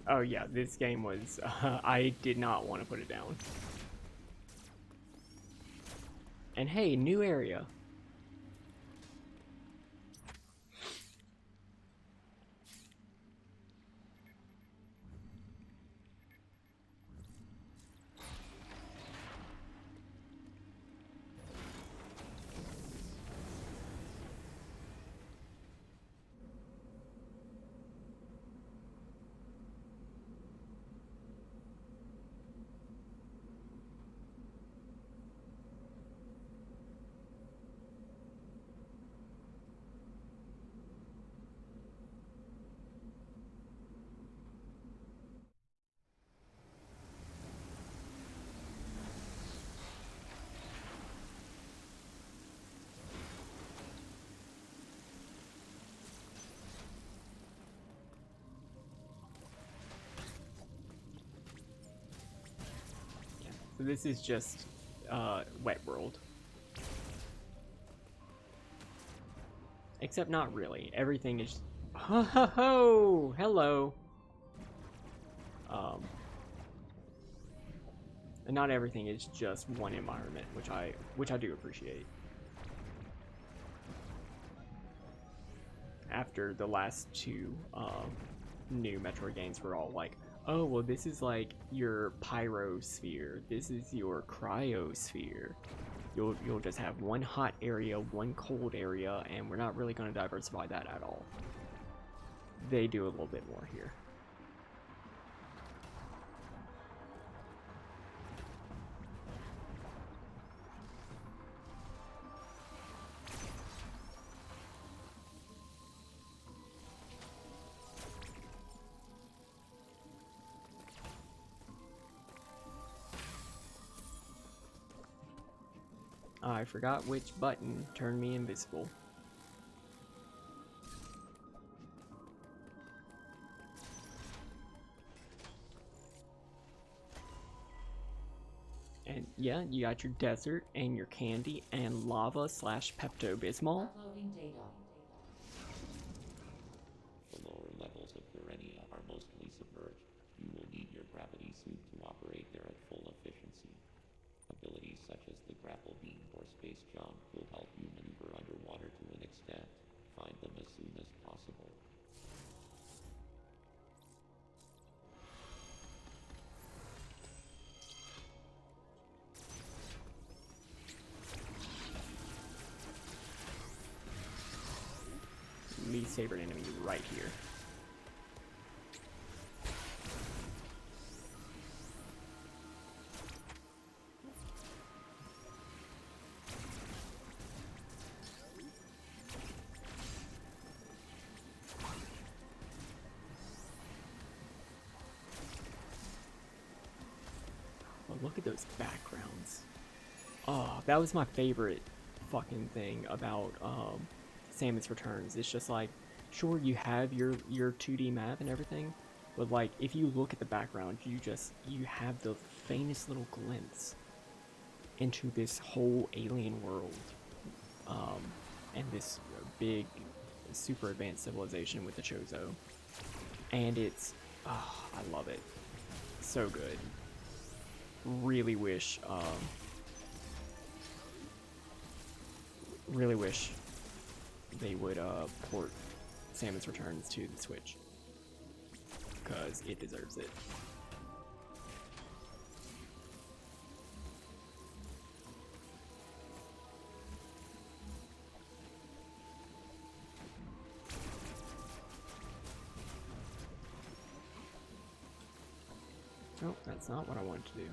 Oh yeah, this game was, I did not want to put it down. And hey, new area. So this is just Wet World. Except not really. Everything is... Ho ho ho! Hello! And not everything is just one environment, which I do appreciate. After the last two new Metroid games were all like, oh, well, this is like your pyrosphere. This is your cryosphere. You'll just have one hot area, one cold area, and we're not really going to diversify that at all. they do a little bit more here. I forgot which button turned me invisible. And yeah, you got your desert and your candy and lava slash Pepto-Bismol. Uploading data. The lower levels of Garenia are mostly submerged. You will need your gravity suit to operate there at full efficiency. Abilities such as the grapple beam or space jump will help you maneuver underwater to an extent. Find them as soon as possible. Least favorite enemy right here. But look at those backgrounds. Oh, that was my favorite fucking thing about Samus Returns. It's just like, sure, you have your 2D map and everything, but like if you look at the background, you have the faintest little glimpse into this whole alien world, and this big, super advanced civilization with the Chozo, and it's, oh, I love it, so good. Really wish they would port Samus Returns to the Switch, because it deserves it. Oh, that's not what I wanted to do.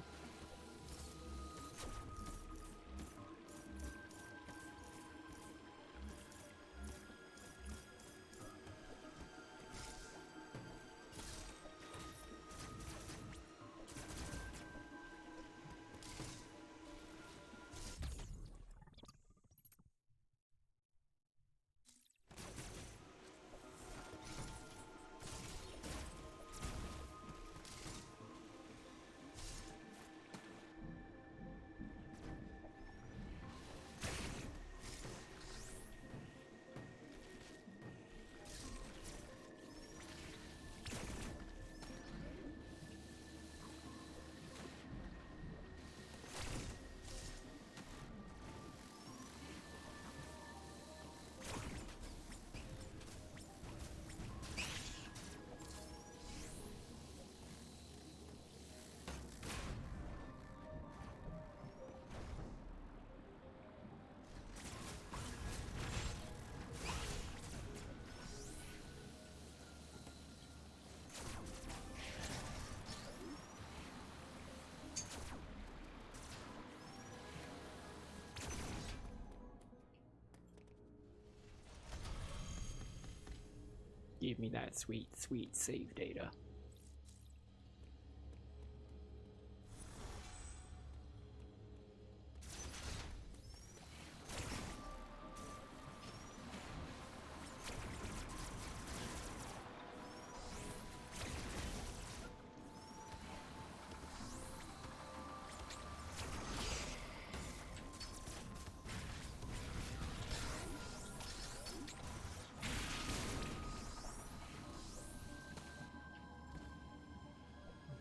Give me that sweet, sweet save data.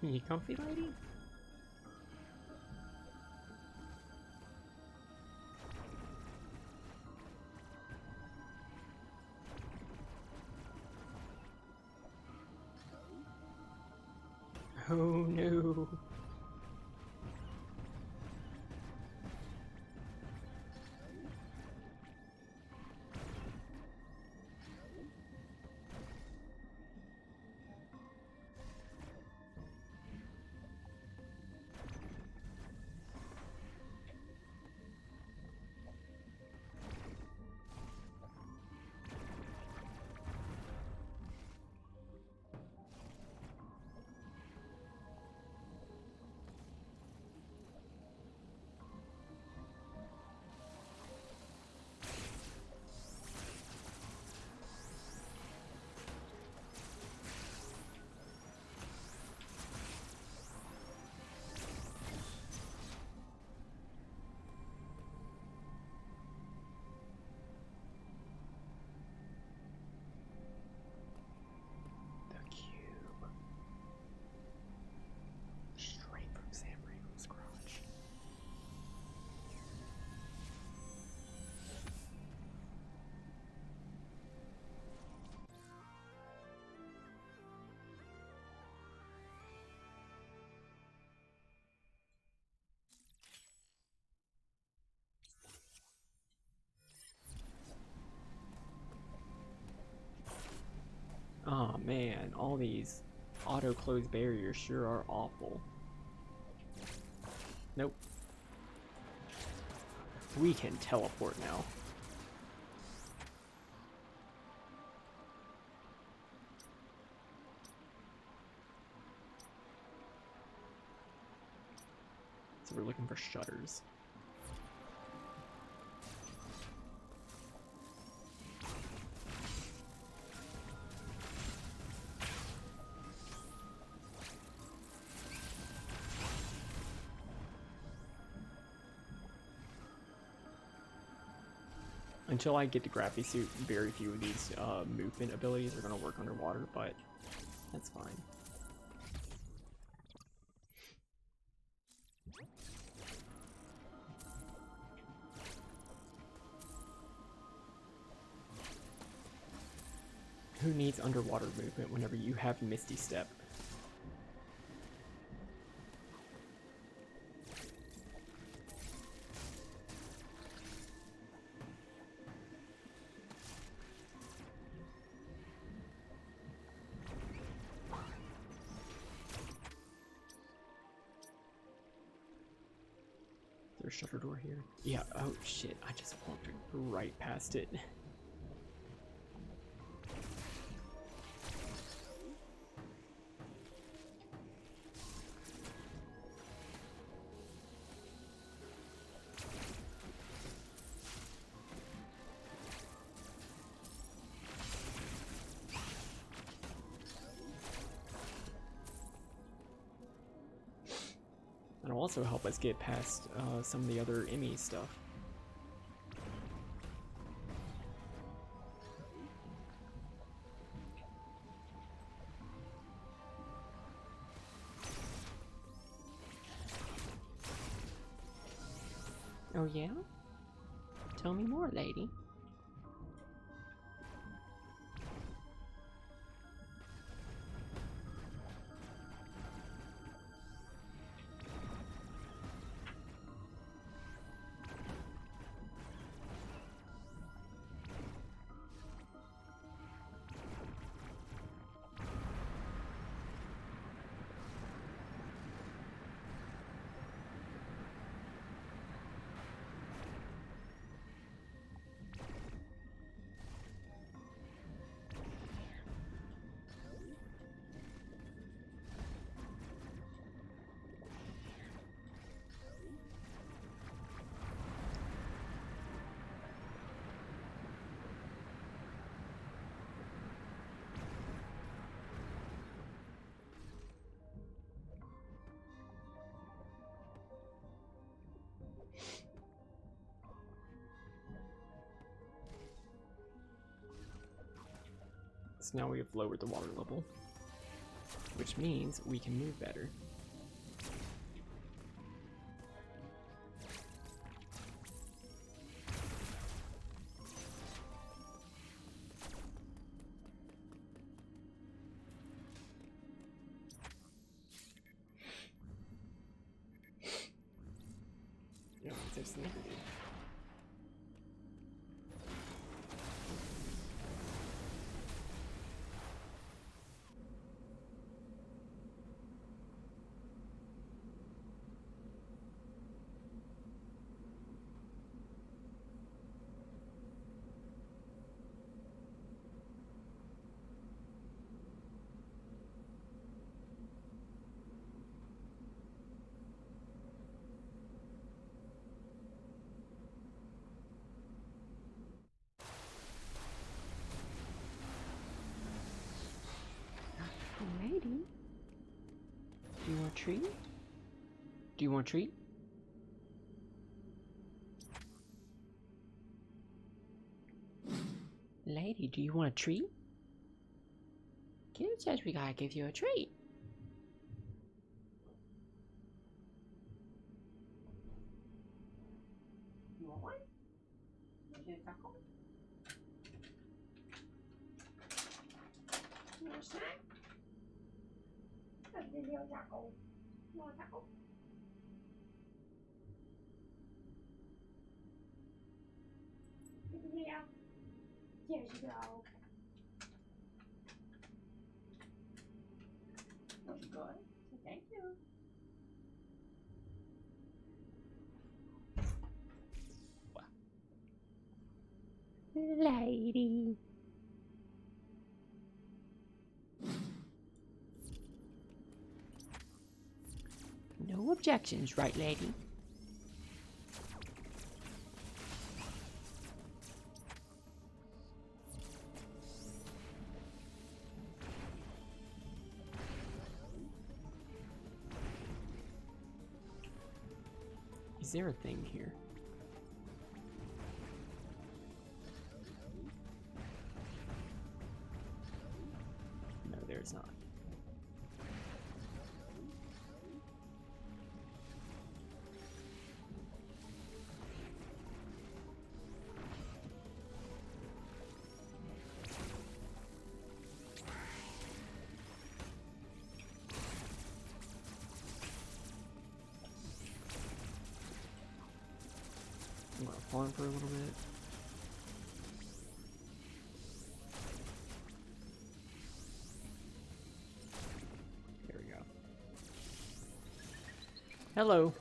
You comfy, lady? Oh no. Man, all these auto-close barriers sure are awful. Nope. We can teleport now. So we're looking for shutters. Until I get to Grappy Suit, very few of these movement abilities are going to work underwater, but that's fine. Who needs underwater movement whenever you have Misty Step? There's a shutter door here. Yeah, oh shit, I just walked right past it. That'll also help us get past some of the other Emmy stuff. Oh yeah? Tell me more, lady. So now we have lowered the water level, which means we can move better. Yeah, there's the negative. Lady, do you want a treat? Do you want a treat? Lady, do you want a treat? Kid says we gotta give you a treat. You want one? You want a taco? You want a snack? I'll give you a taco. You want a taco? Yeah. Yes, you go. good. Thank you. Lady. No objections, right, lady? Is there a thing here? No, there's not. I'm gonna farm for a little bit. There we go. Hello.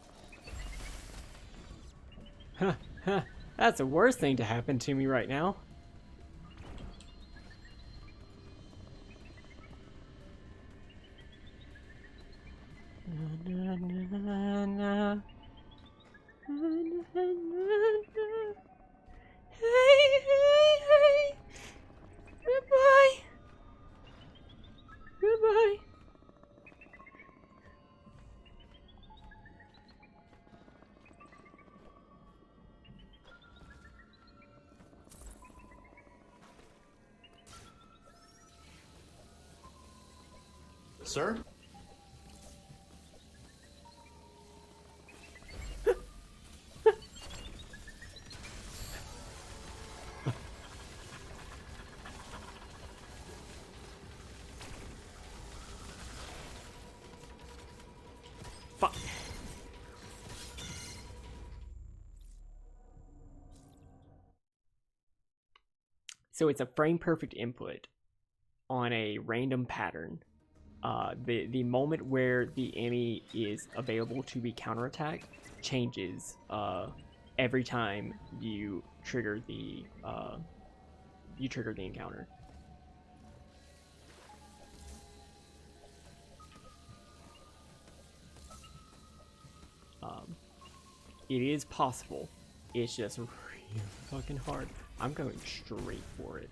Huh, huh. That's the worst thing to happen to me right now. Na, na, na, na. Hey, hey, hey. Goodbye. Goodbye. Sir? Fuck. So it's a frame perfect input on a random pattern. The moment where the enemy is available to be counterattacked changes every time you trigger the encounter. It is possible. It's just really fucking hard. I'm going straight for it.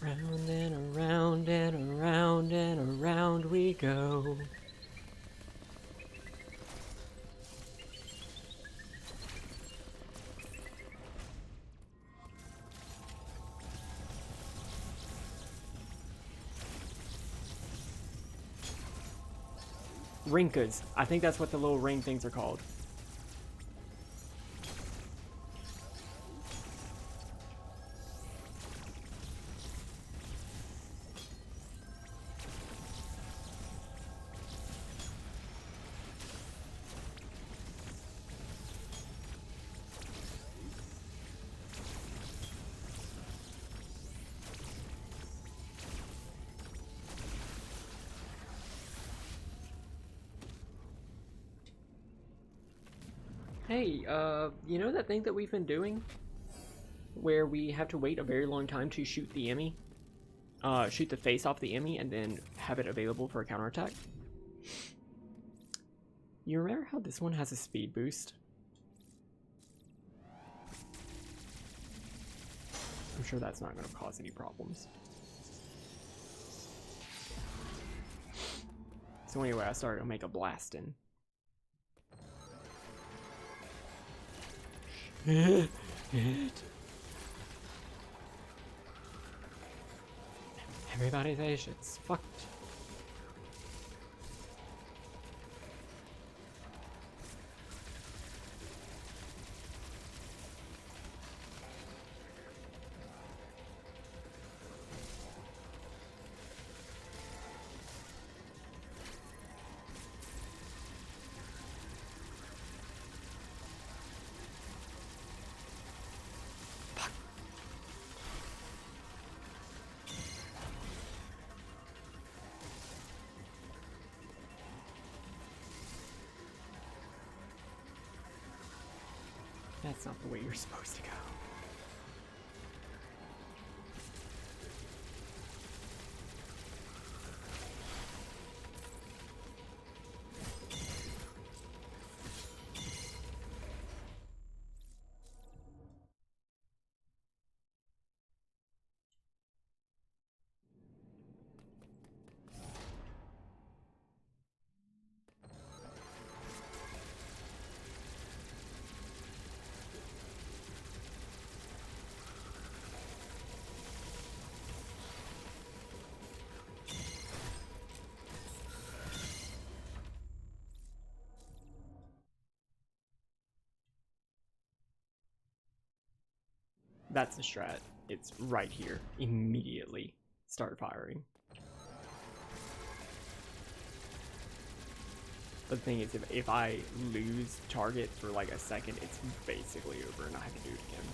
Round and around and around and around we go. Rinkas. I think that's what the little ring things are called. Hey, you know that thing that we've been doing? Where we have to wait a very long time to shoot the Emmy? Shoot the face off the Emmy and then have it available for a counterattack? You remember how this one has a speed boost? I'm sure that's not going to cause any problems. So anyway, I started to make a blastin'. Everybody's Asians. Fuck. That's not the way you're supposed to go. That's the strat. It's right here. Immediately start firing. But the thing is, if I lose target for like a second, it's basically over and I have to do it again.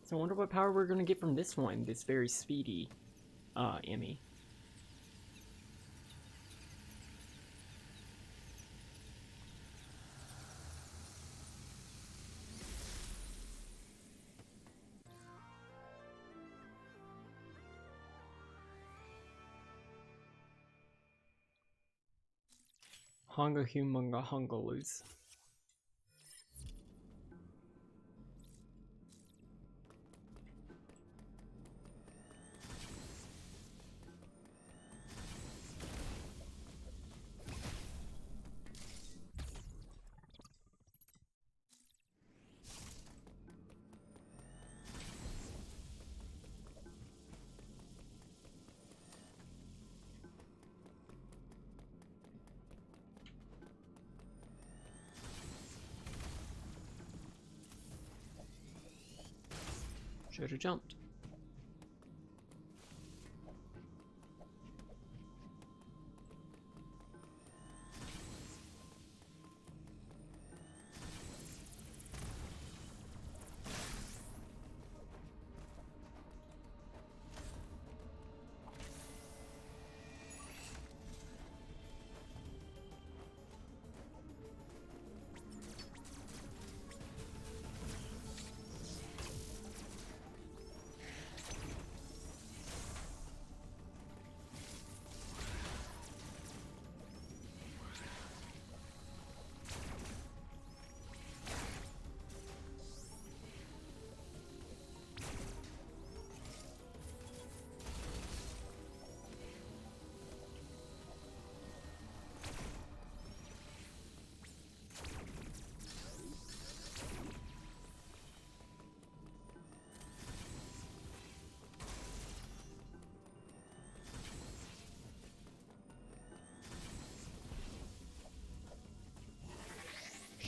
So I wonder what power we're gonna get from this one, this very speedy Emmy. Honga humunga hungalus. Should have jumped.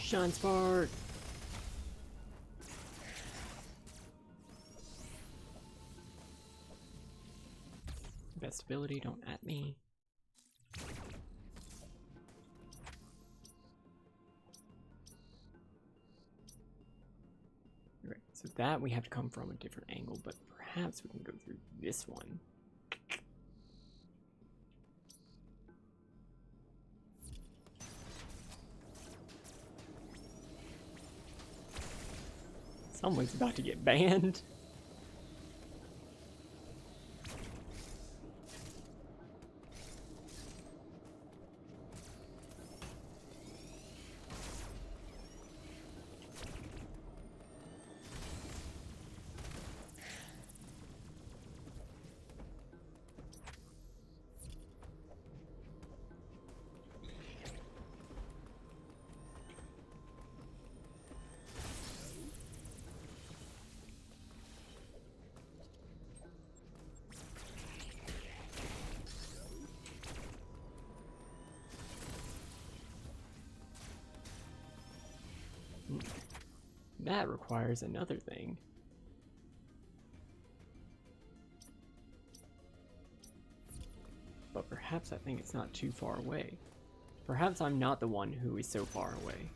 Shine Spark! Best ability, don't at me. Right, so that we have to come from a different angle, but perhaps we can go through this one. Someone's about to get banned. That requires another thing. But perhaps I think it's not too far away. Perhaps I'm not the one who is so far away.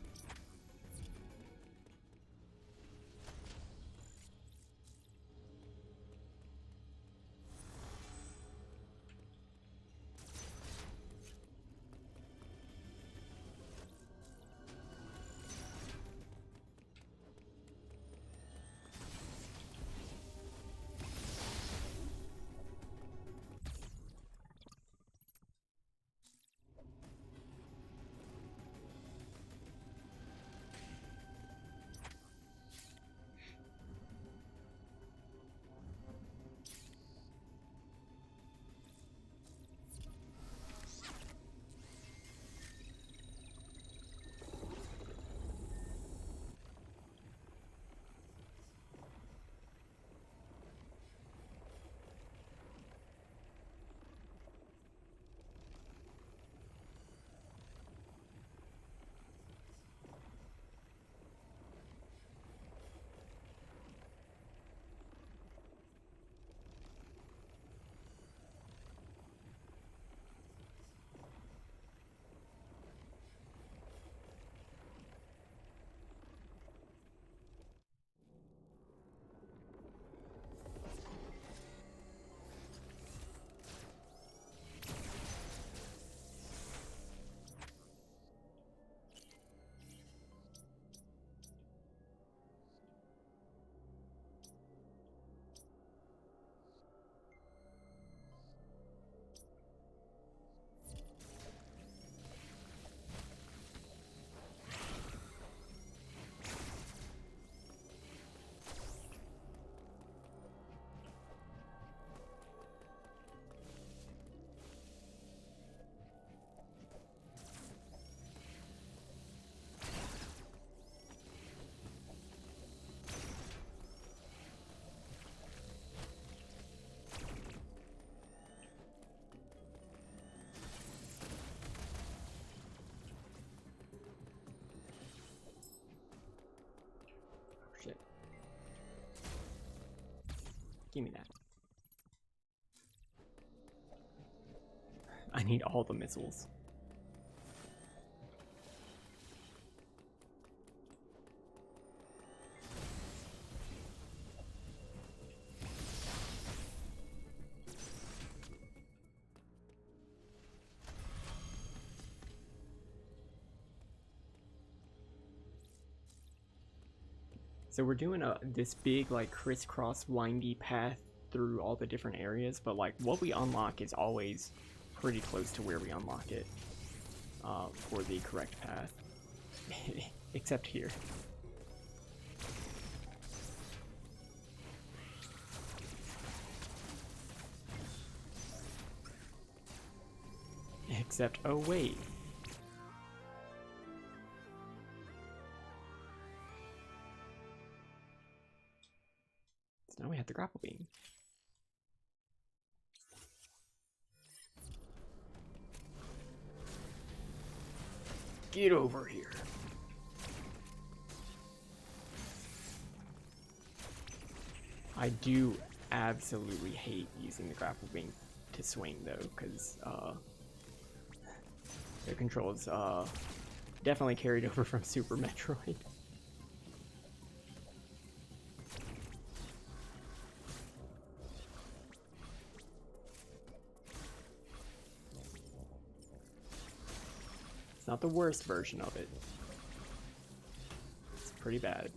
Shit. Give me that. I need all the missiles. So we're doing this big like crisscross windy path through all the different areas, but like what we unlock is always pretty close to where we unlock it for the correct path, except here. Except, oh wait. So now we have the grapple beam. Get over here. I do absolutely hate using the grapple beam to swing though, because the controls definitely carried over from Super Metroid. It's not the worst version of it. It's pretty bad.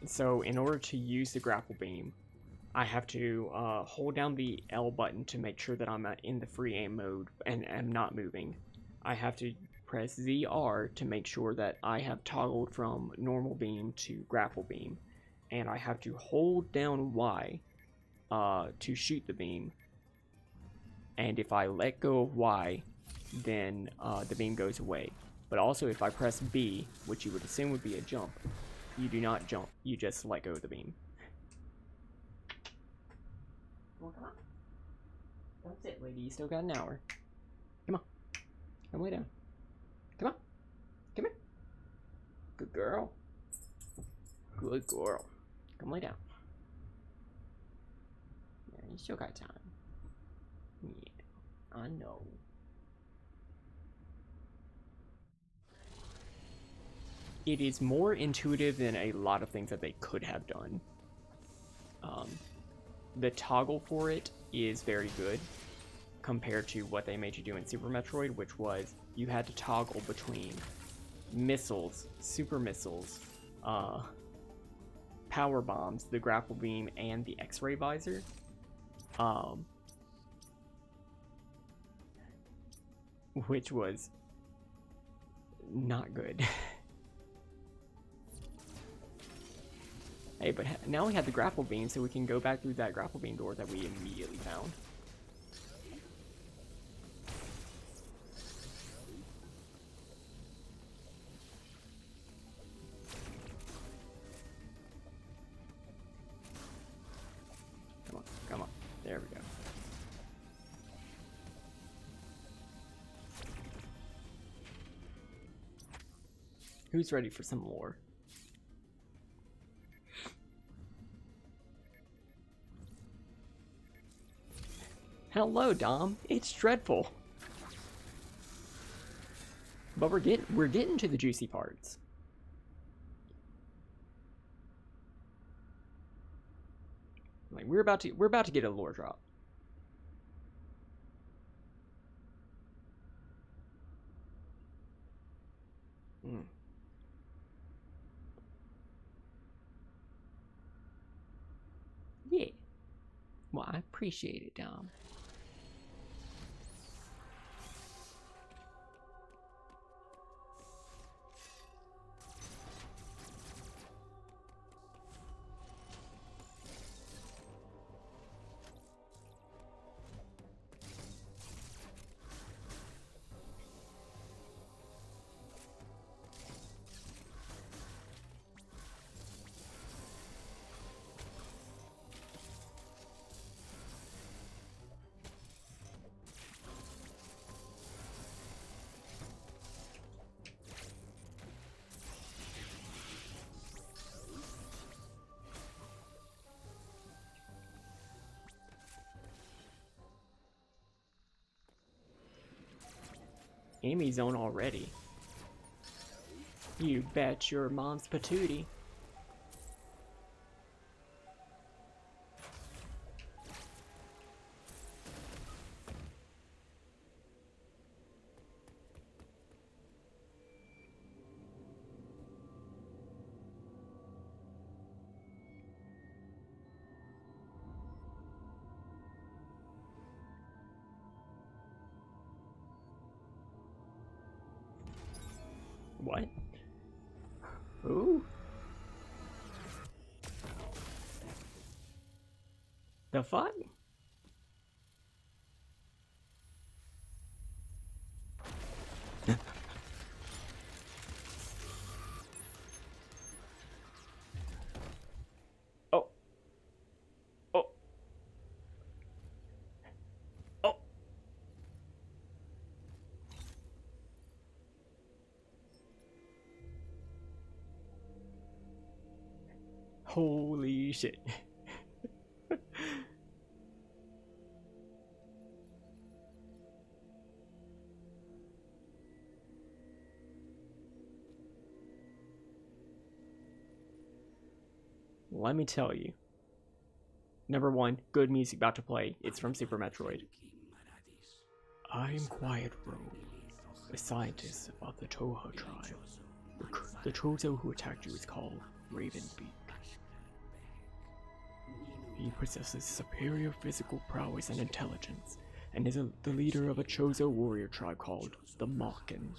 So in order to use the grapple beam, I have to hold down the L button to make sure that I'm in the free aim mode and am not moving. I have to press ZR to make sure that I have toggled from normal beam to grapple beam. And I have to hold down Y to shoot the beam. And if I let go of Y, then the beam goes away. But also if I press B, which you would assume would be a jump, you do not jump, you just let go of the beam. Well, come on. Don't sit, lady, you still got an hour. Come on. Come lay down. Come on. Come here. Good girl. Good girl. Come lay down. Yeah, you still got time. Yeah, I know. It is more intuitive than a lot of things that they could have done. The toggle for it is very good compared to what they made you do in Super Metroid, which was you had to toggle between missiles, super missiles, power bombs, the grapple beam, and the X-ray visor. Which was not good. Hey, but now we have the grapple beam, so we can go back through that grapple beam door that we immediately found. Come on, come on. There we go. Who's ready for some more? Hello, Dom. It's dreadful. But we're getting to the juicy parts. Like we're about to get a lore drop. Yeah. Well, I appreciate it, Dom. Amy's on already. You bet your mom's patootie. What? Who? The fuck? Oh. Oh. Oh. Holy shit. Let me tell you. Number one, good music about to play. It's from Super Metroid. I am Quiet Rogue, a scientist of the Toha tribe. The Chozo who attacked you is called Ravenbeak. He possesses superior physical prowess and intelligence, and is the leader of a Chozo warrior tribe called the Mawkin.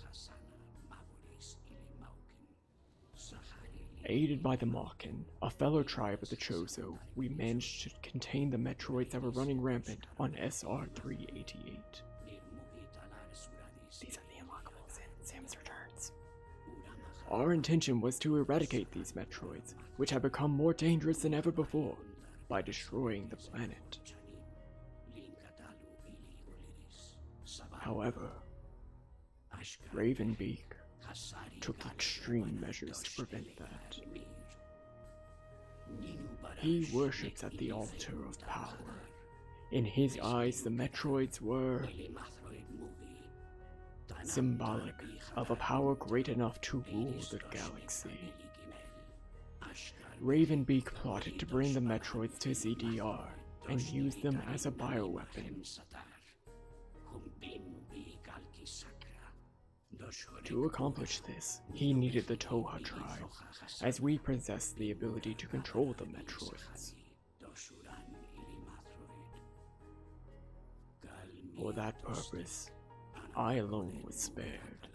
Aided by the Mawkin, a fellow tribe of the Chozo, we managed to contain the Metroids that were running rampant on SR-388. These are the unlockables in Samus Returns. Our intention was to eradicate these Metroids, which have become more dangerous than ever before, by destroying the planet. However, Ravenbeak took extreme measures to prevent that. He worships at the altar of power. In his eyes, the Metroids were symbolic of a power great enough to rule the galaxy. Ravenbeak plotted to bring the Metroids to ZDR and use them as a bioweapon. To accomplish this, he needed the Toha tribe, as we possess the ability to control the Metroids. For that purpose, I alone was spared.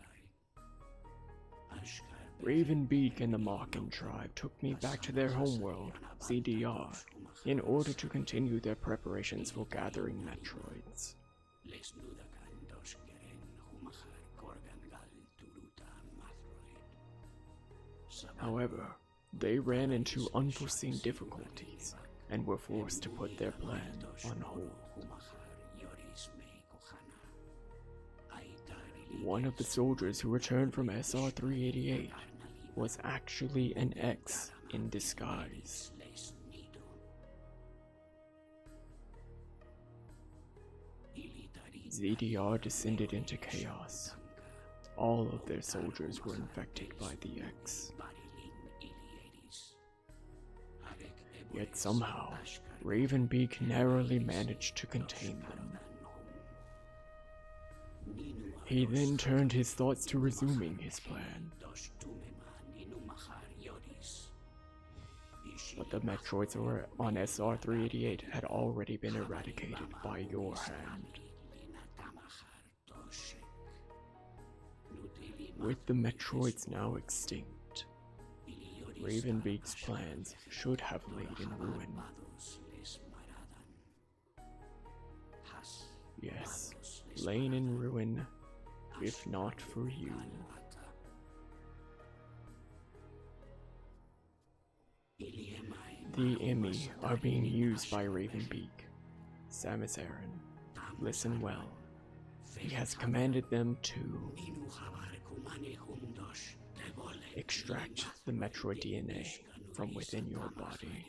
Ravenbeak and the Mockin tribe took me back to their homeworld, ZDR, in order to continue their preparations for gathering Metroids. However, they ran into unforeseen difficulties and were forced to put their plan on hold. One of the soldiers who returned from SR-388 was actually an X in disguise. ZDR descended into chaos. All of their soldiers were infected by the X. Yet somehow, Ravenbeak narrowly managed to contain them. He then turned his thoughts to resuming his plan. But the Metroids on SR-388 had already been eradicated by your hand. With the Metroids now extinct, Ravenbeak's plans should have laid in ruin. Yes, lain in ruin, if not for you. The Emmy are being used by Ravenbeak. Samus Aran, listen well. He has commanded them to extract the Metroid DNA from within your body.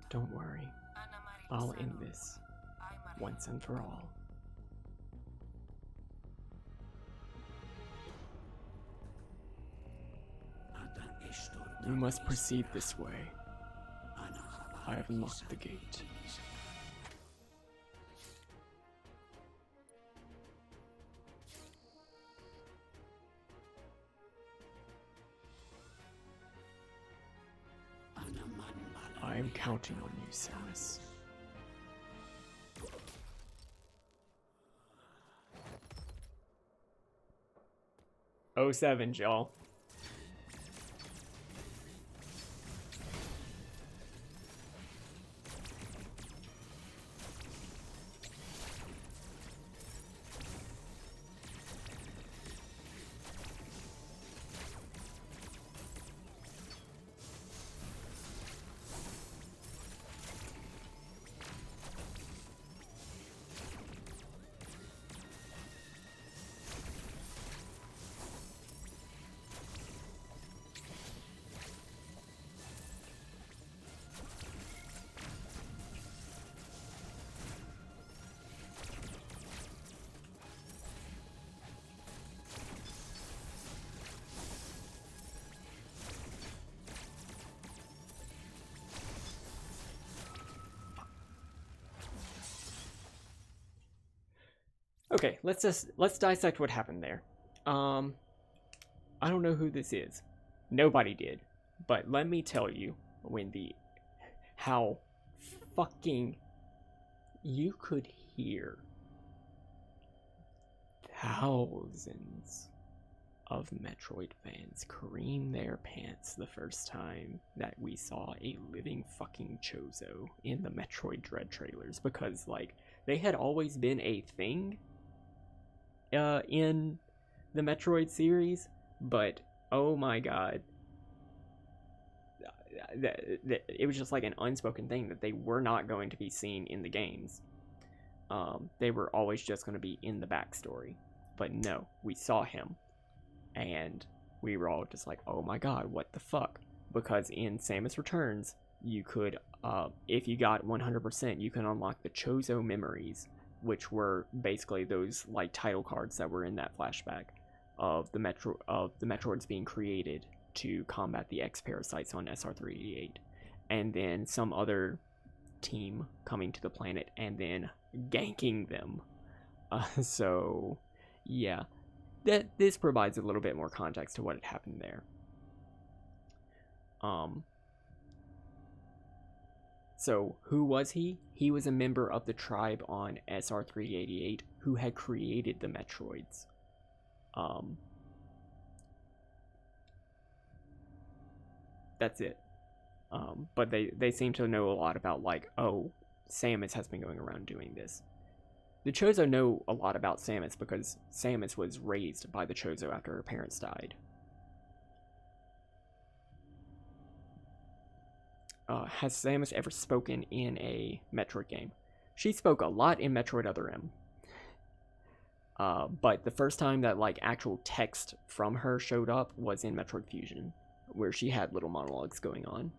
Don't worry, I'll end this once and for all. You must proceed this way. I have unlocked the gate. I am counting on you, Samus. Oh, 07, y'all. Okay, let's dissect what happened there. I don't know who this is. Nobody did. But let me tell you how fucking you could hear thousands of Metroid fans cream their pants the first time that we saw a living fucking Chozo in the Metroid Dread trailers, because like they had always been a thing in the Metroid series, but oh my god, it was just like an unspoken thing that they were not going to be seen in the games. They were always just going to be in the backstory. But no, we saw him, and we were all just like, oh my god, what the fuck? Because in Samus Returns, you could, if you got 100%, you can unlock the Chozo memories, which were basically those like title cards that were in that flashback of the Metroids being created to combat the X parasites on SR388, and then some other team coming to the planet and then ganking them. So yeah, this provides a little bit more context to what had happened there. So who was he? He was a member of the tribe on SR388 who had created the Metroids. That's it. But they seem to know a lot about, like, oh, Samus has been going around doing this. The Chozo know a lot about Samus because Samus was raised by the Chozo after her parents died. Has Samus ever spoken in a Metroid game? She spoke a lot in Metroid Other M. But the first time that like actual text from her showed up was in Metroid Fusion, where she had little monologues going on.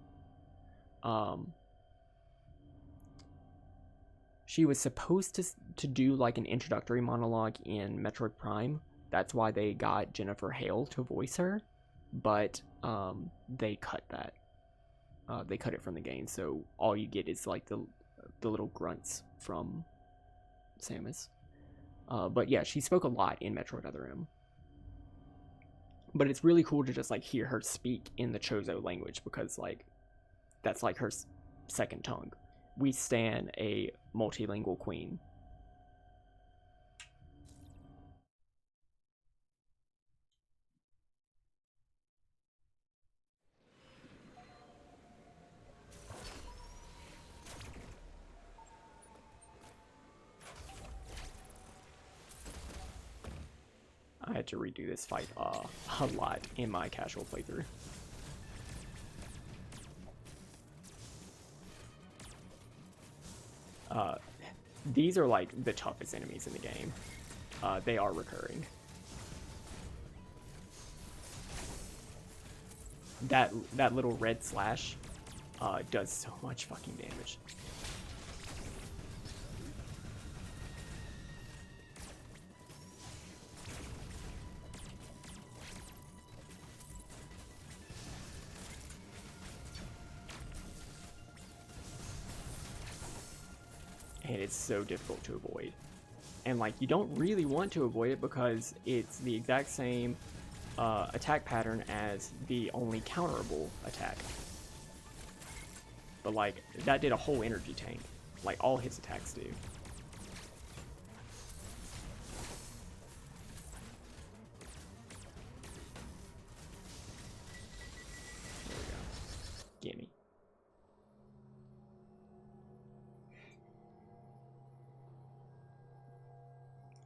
She was supposed to do like an introductory monologue in Metroid Prime. That's why they got Jennifer Hale to voice her, but they cut that. They cut it from the game, so all you get is like the little grunts from Samus. But yeah, she spoke a lot in Metroid Other M. But it's really cool to just like hear her speak in the Chozo language, because like that's like her second tongue. We stan a multilingual queen. I had to redo this fight a lot in my casual playthrough. These are like the toughest enemies in the game. They are recurring. That little red slash does so much fucking damage. And it's so difficult to avoid. And like, you don't really want to avoid it because it's the exact same attack pattern as the only counterable attack. But like, that did a whole energy tank, like all his attacks do. There we go. Gimme.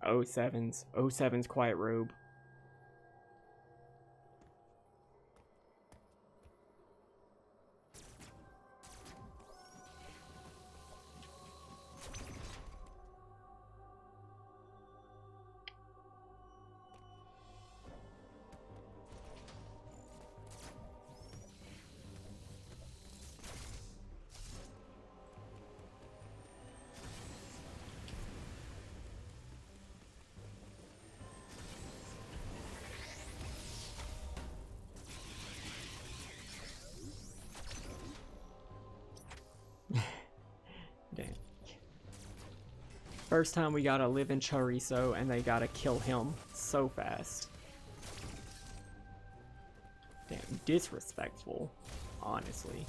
O7's Quiet Robe. Damn. First time we gotta live in Chorizo and they gotta kill him so fast. Damn, disrespectful, honestly.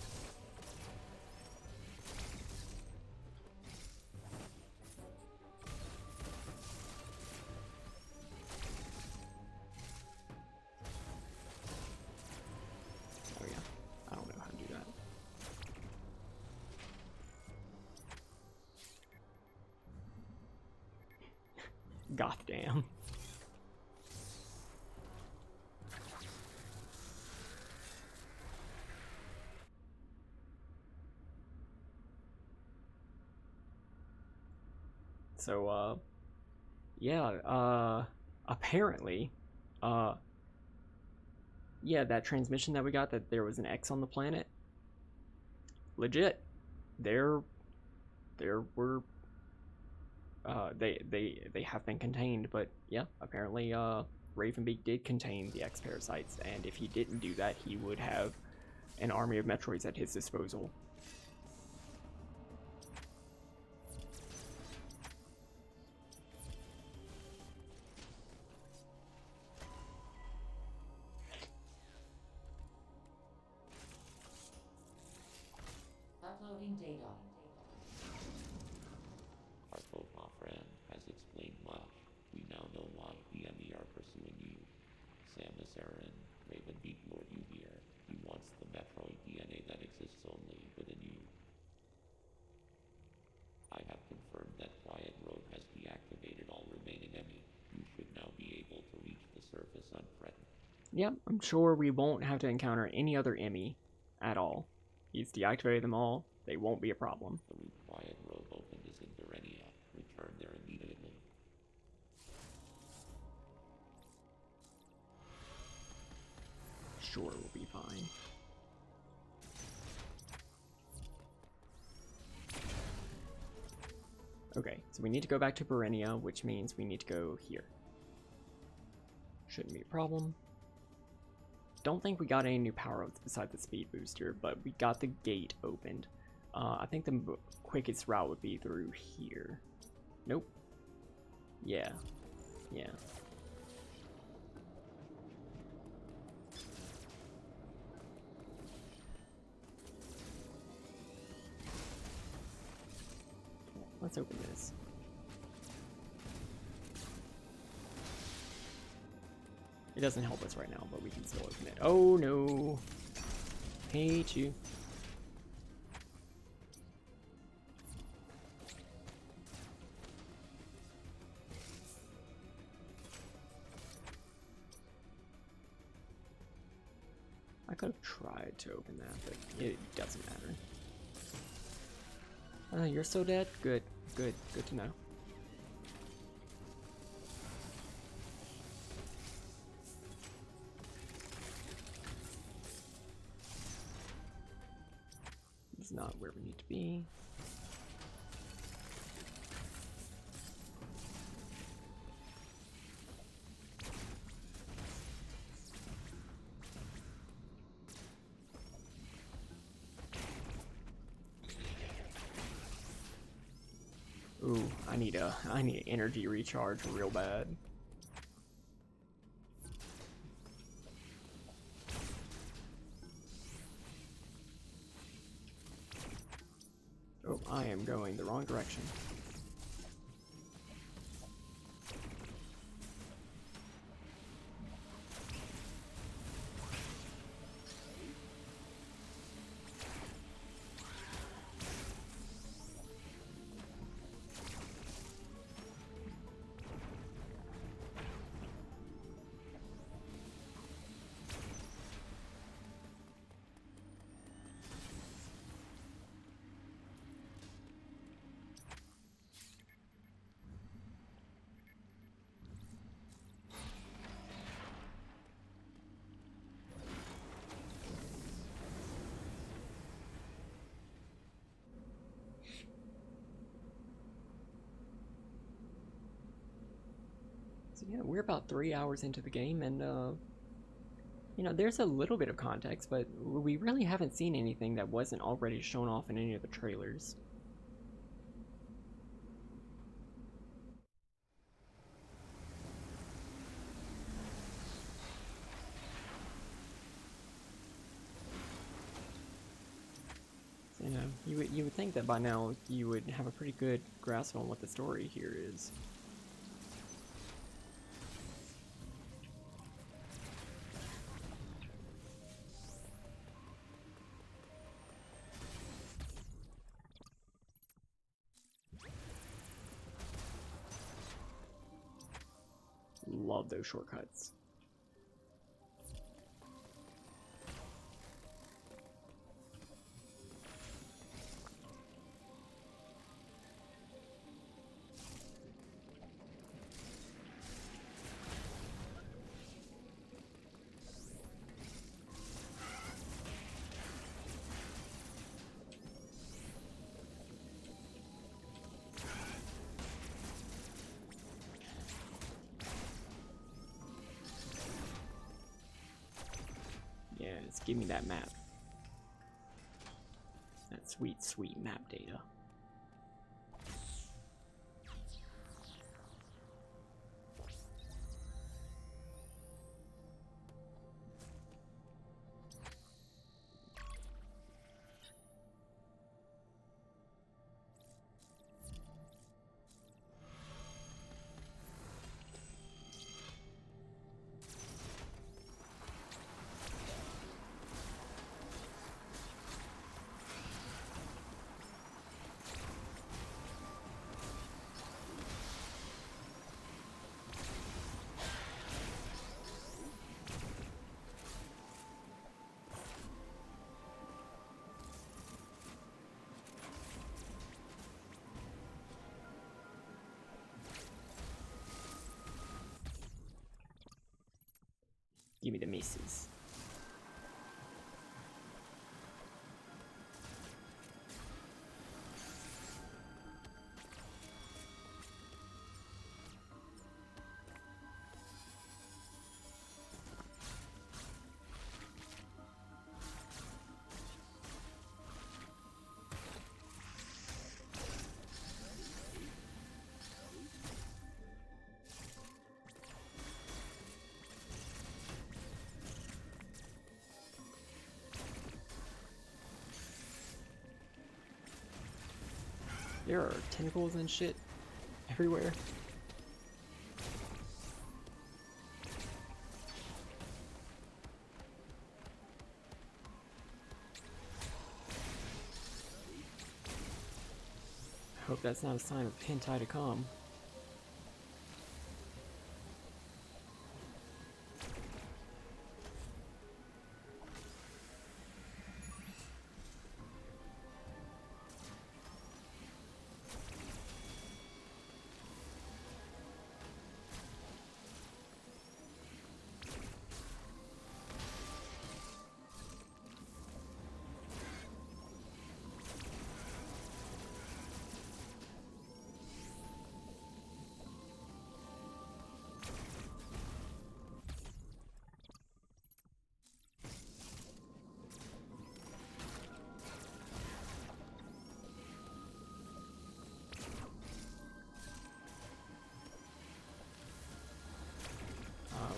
Oh yeah, I don't know how to do that. Goth damn. So, yeah, apparently, uh, yeah, that transmission that we got that there was an X on the planet, legit. There were they have been contained, but yeah, apparently Ravenbeak did contain the X parasites, and if he didn't do that, he would have an army of Metroids at his disposal. Uploading data. Our Fopop friend has explained much. We now know why the enemy are pursuing you. Samus Aran, Ravenbeak lured you here. He wants the Metroid DNA that exists only within you. I have confirmed that Quiet Road has deactivated all remaining enemies. You should now be able to reach the surface unthreatened. Yep, I'm sure we won't have to encounter any other Emmy at all. He's deactivated them all. They won't be a problem. The route Quiet Road opened is in Durenia. Return there immediately. Sure, we'll be fine. Okay, so we need to go back to Berenia, which means we need to go here. Shouldn't be a problem. Don't think we got any new power-ups besides the speed booster, but we got the gate opened. I think the quickest route would be through here. Nope. Yeah. Yeah. Let's open this. It doesn't help us right now, but we can still open it. Oh no. Hate you. I could have tried to open that, but it doesn't matter. You're so dead? Good. Good. Good to know. This is not where we need to be. Ooh, I need an energy recharge real bad. Oh, I am going the wrong direction. So yeah, we're about 3 hours into the game, and you know, there's a little bit of context, but we really haven't seen anything that wasn't already shown off in any of the trailers. So, you know, you would think that by now you would have a pretty good grasp on what the story here is. Love those shortcuts. Give me that map. That sweet, sweet map data. Give me the misses. There are tentacles and shit everywhere. I hope that's not a sign of hentai to come.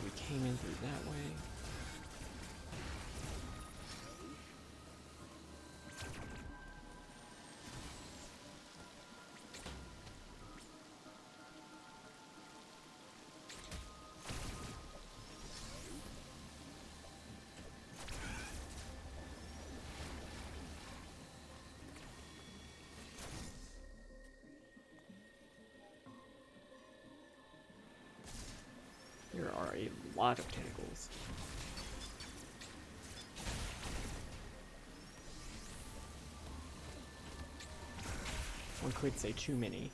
We came in through that way. There are a lot of tentacles. One could say too many.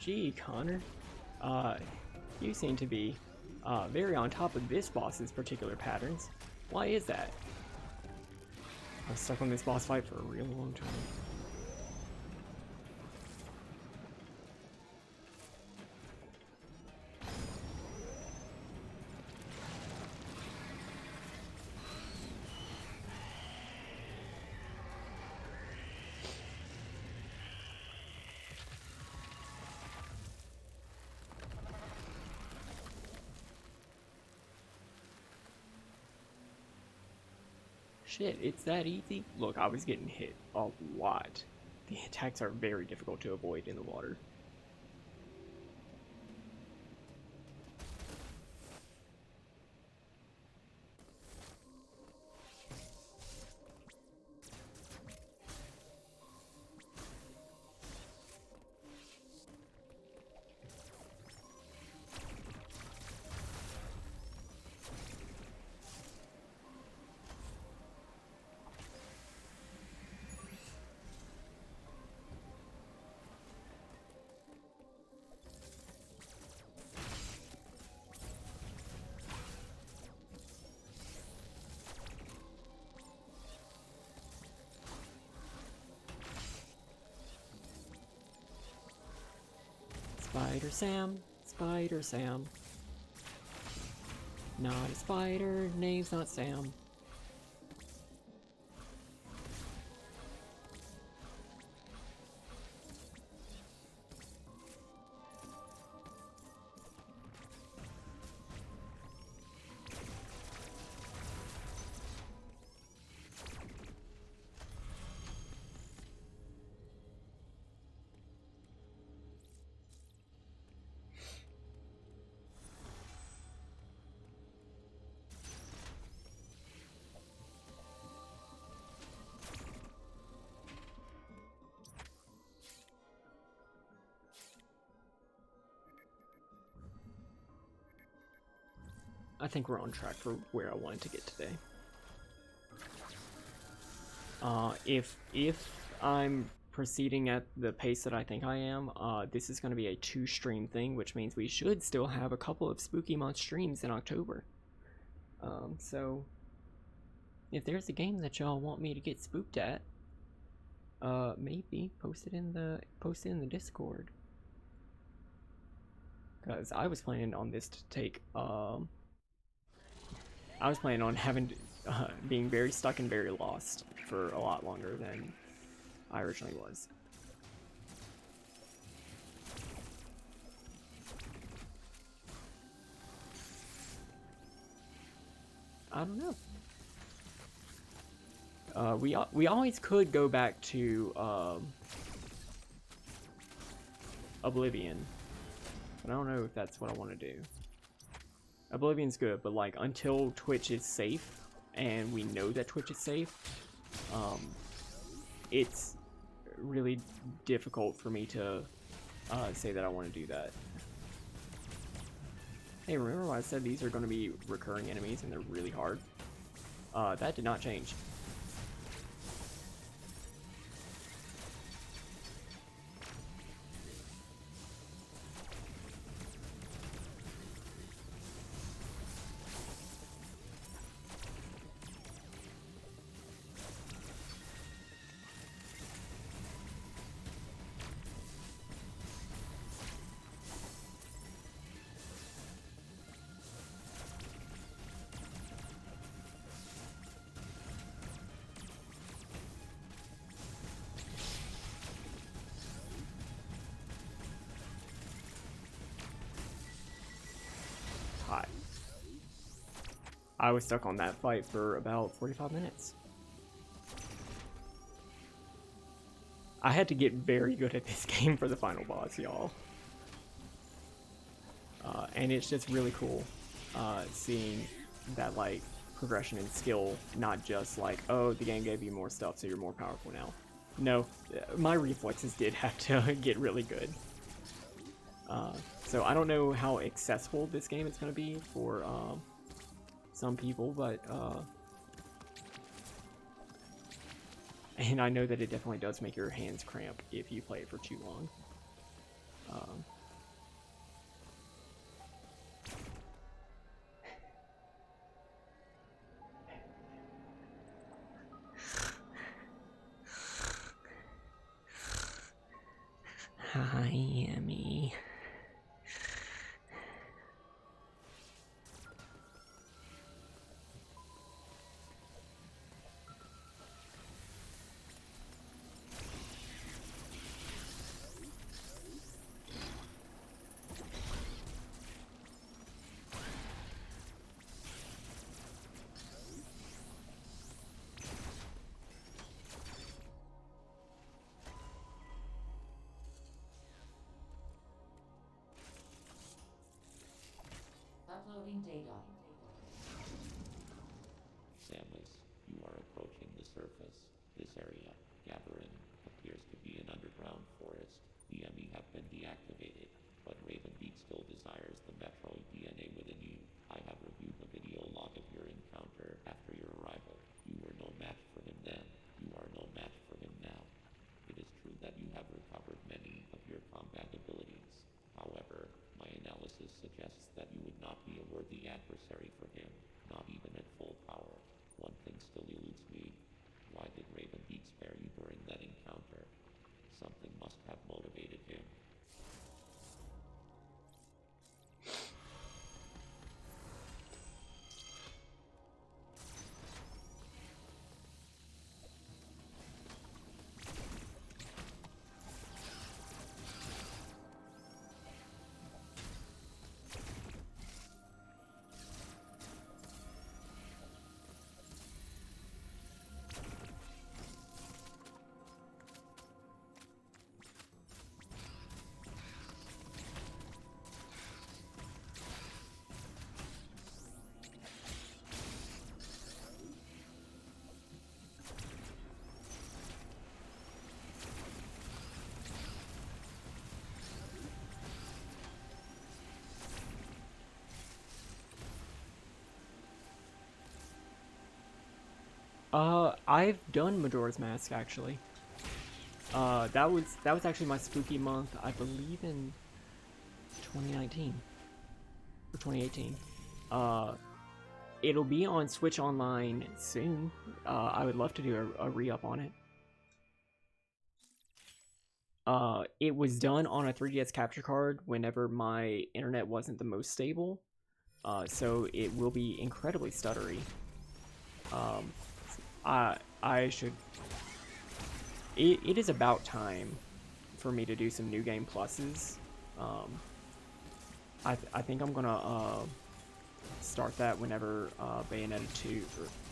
Gee, Connor, you seem to be very on top of this boss's particular patterns. Why is that? I was stuck on this boss fight for a real long time. Shit, it's that easy? Look, I was getting hit a lot. The attacks are very difficult to avoid in the water. Spider Sam, Spider Sam. Not a spider, name's not Sam. I think we're on track for where I wanted to get today. If I'm proceeding at the pace that I think I am, this is going to be a 2-stream thing, which means we should still have a couple of Spooky Month streams in October. So if there's a game that y'all want me to get spooked at, maybe post it in the Discord. Because I was planning on this to take I was planning on having being very stuck and very lost for a lot longer than I originally was. I don't know. We always could go back to Oblivion, but I don't know if that's what I want to do. Oblivion's good, but like until Twitch is safe, and we know that Twitch is safe, it's really difficult for me to say that I want to do that. Hey, remember when I said these are going to be recurring enemies and they're really hard? That did not change. Hot. I was stuck on that fight for about 45 minutes. I had to get very good at this game for the final boss, y'all. And it's just really cool seeing that like progression in skill, not just like, oh, the game gave you more stuff so you're more powerful now. No, my reflexes did have to get really good. So I don't know how accessible this game is going to be for some people, but and I know that it definitely does make your hands cramp if you play it for too long. Hi, Emmy. Uploading data. Samus, you are approaching the surface. This area, Gathering, appears to be an underground forest. The enemy have been deactivated, but Ravenbeak still desires the Metroid DNA within you. I have reviewed the video log of your encounter after your arrival. You were no match for him then. You are no match for him now. It is true that you have recovered many of your combat abilities. However, my analysis suggests that you would not be a worthy adversary for him, not even at full power. One thing still eludes me. Why did Ravenbeak spare you during that encounter? Something must have motivated him. I've done Majora's Mask actually. That was actually my spooky month, I believe in 2019 or 2018. It'll be on Switch Online soon. I would love to do a re-up on it. It was done on a 3DS capture card whenever my internet wasn't the most stable. So it will be incredibly stuttery. I should. It is about time for me to do some new game pluses. I think I'm gonna start that whenever Bayonetta 2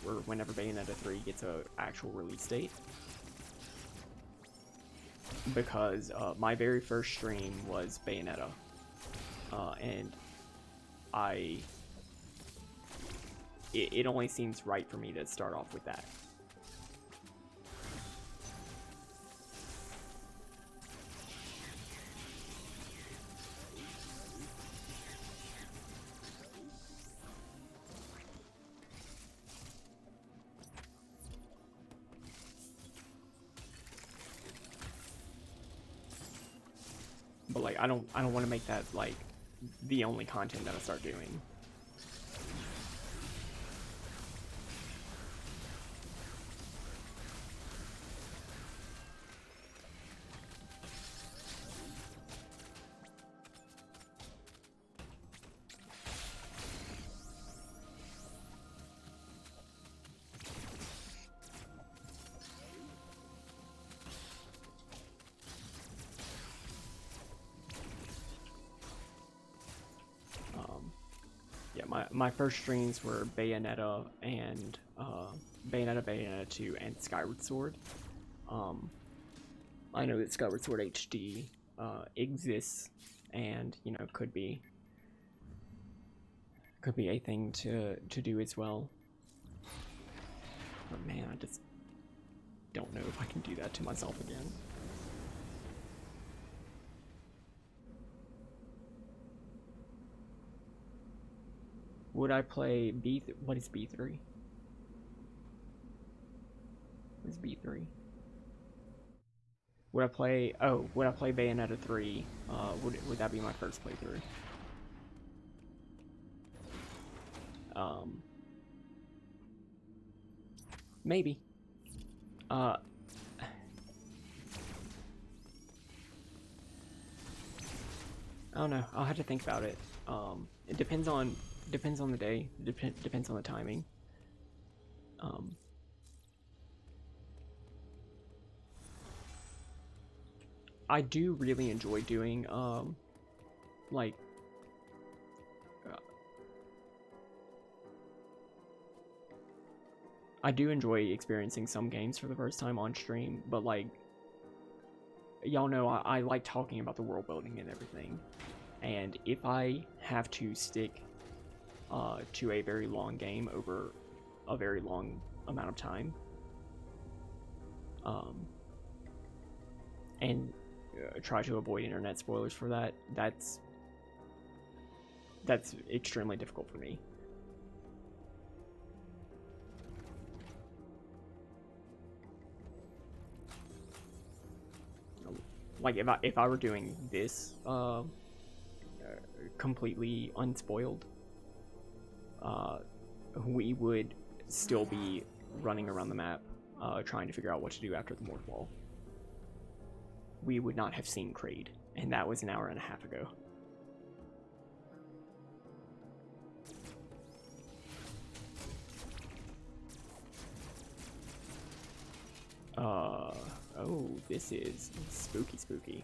or whenever Bayonetta 3 gets a actual release date. Because my very first stream was Bayonetta, and it only seems right for me to start off with that. But like I don't want to make that like the only content that I start doing. Yeah, my first streams were Bayonetta and Bayonetta 2, and Skyward Sword. I know that Skyward Sword HD exists, and you know could be a thing to do as well. But man, I just don't know if I can do that to myself again. Would I play B? What is B3? What is B3? Would I play? Oh, would I play Bayonetta 3? Would that be my first playthrough? Maybe. I don't know. I'll have to think about it. It depends on the day. Depends on the timing. I do really enjoy doing like I do enjoy experiencing some games for the first time on stream, but like y'all know I like talking about the world building and everything. And if I have to stick to a very long game over a very long amount of time, and try to avoid internet spoilers for that, that's extremely difficult for me. Like if I were doing this completely unspoiled, we would still be running around the map trying to figure out what to do after the morph wall. We would not have seen Kraid, and that was an hour and a half ago. Oh, this is spooky.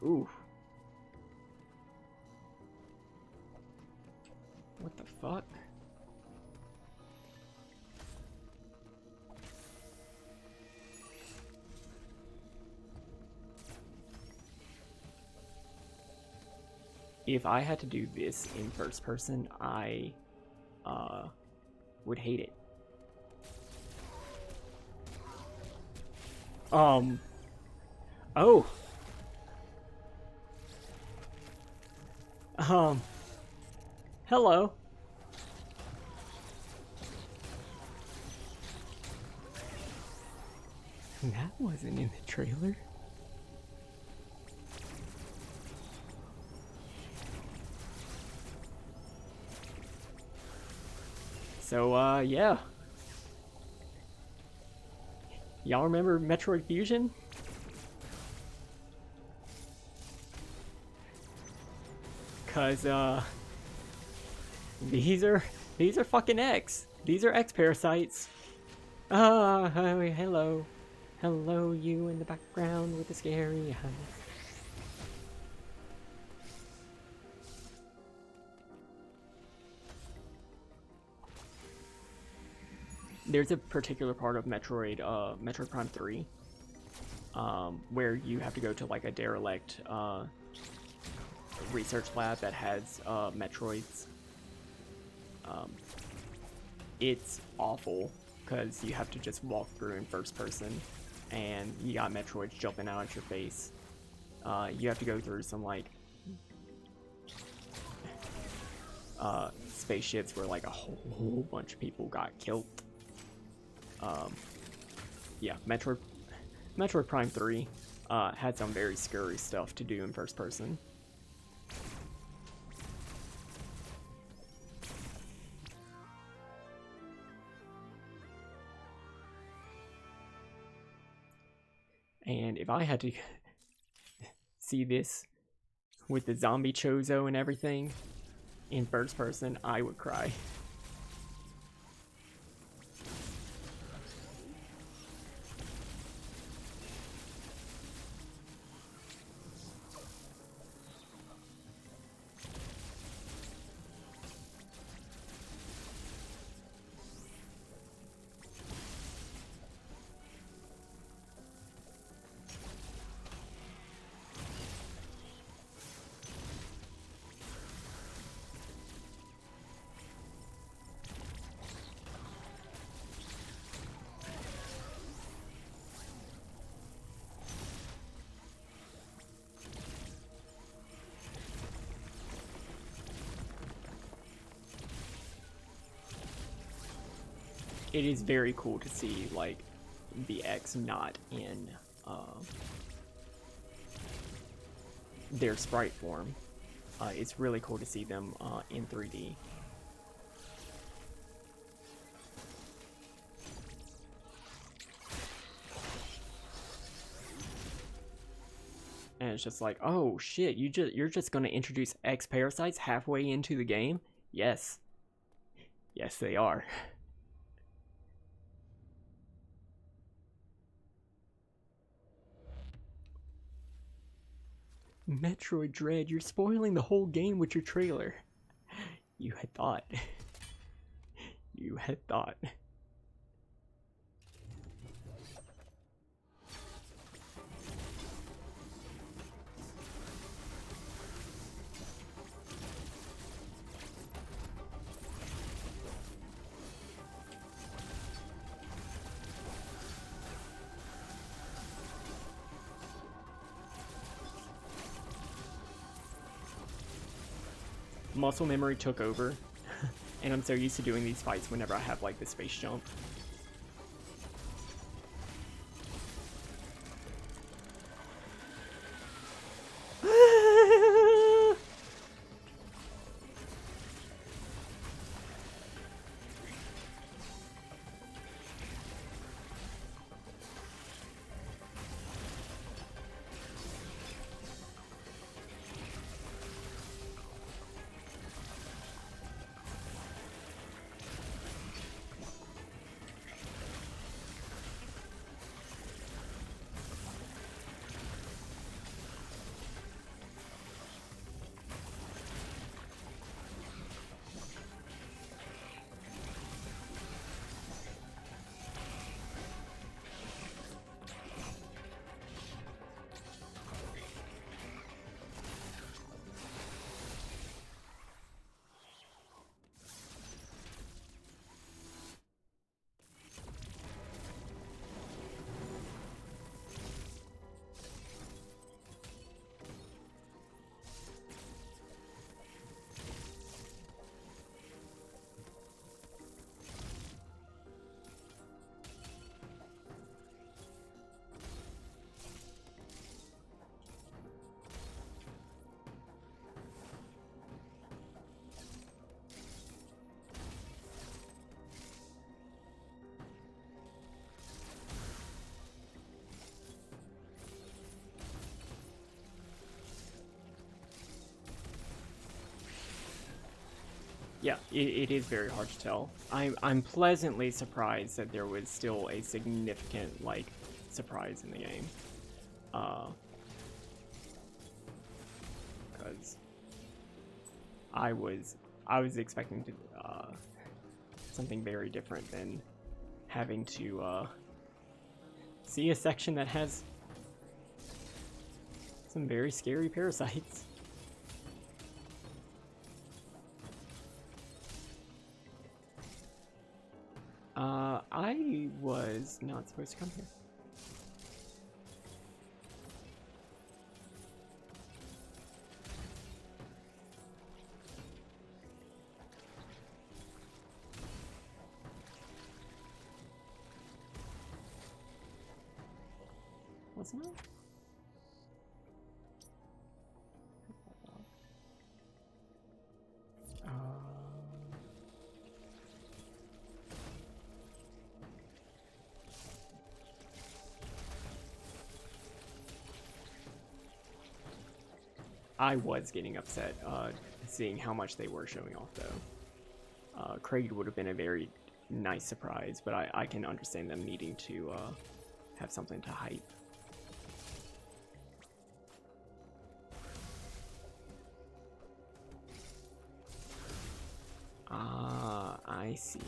Ooh. What the fuck? If I had to do this in first person, I would hate it. Oh. Hello. That wasn't in the trailer. So, yeah. Y'all remember Metroid Fusion? Cause, these are fucking X. These are X parasites. Hello. Hello, you in the background with the scary eyes. There's a particular part of Metroid, Metroid Prime 3, where you have to go to like a derelict research lab that has Metroids. It's awful because you have to just walk through in first person, and you got Metroids jumping out at your face. You have to go through some like spaceships where like a whole bunch of people got killed. Yeah, Metroid Prime 3 had some very scary stuff to do in first person. And if I had to see this with the zombie Chozo and everything in first person, I would cry. It is very cool to see like the X not in their sprite form. It's really cool to see them in 3D. And it's just like, oh shit, you're just gonna introduce X parasites halfway into the game? Yes. Yes, they are. Metroid Dread, you're spoiling the whole game with your trailer. You had thought. You had thought. Muscle memory took over, and I'm so used to doing these fights whenever I have like the space jump. Yeah, it is very hard to tell. I'm pleasantly surprised that there was still a significant like surprise in the game. Because I was expecting to something very different than having to see a section that has some very scary parasites. I was not supposed to come here. Wasn't I? I was getting upset seeing how much they were showing off, though. Craig would have been a very nice surprise, but I can understand them needing to have something to hype. Ah, I see.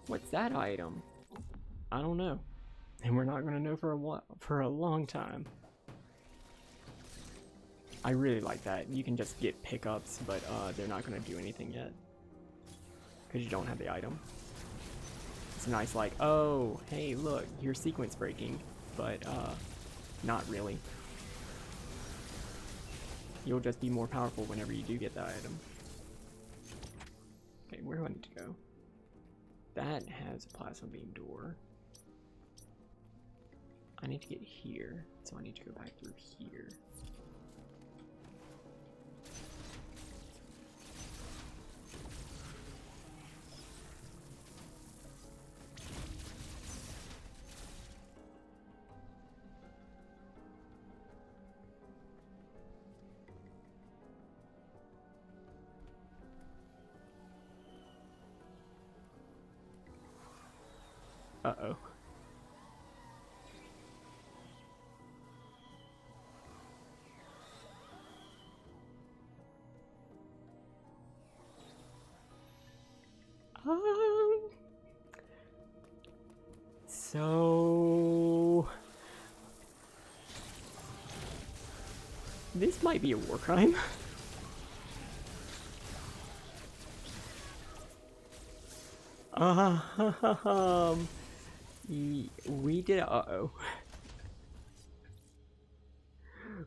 What's that item? I don't know. And we're not gonna know for a long time. I really like that. You can just get pickups, but they're not gonna do anything yet. Because you don't have the item. It's nice like, oh, hey, look, you're sequence breaking, but not really. You'll just be more powerful whenever you do get that item. Okay, where do I need to go? That has a plasma beam door. I need to get here, so I need to go back through here. Uh-oh. So this might be a war crime. We did. Uh-oh.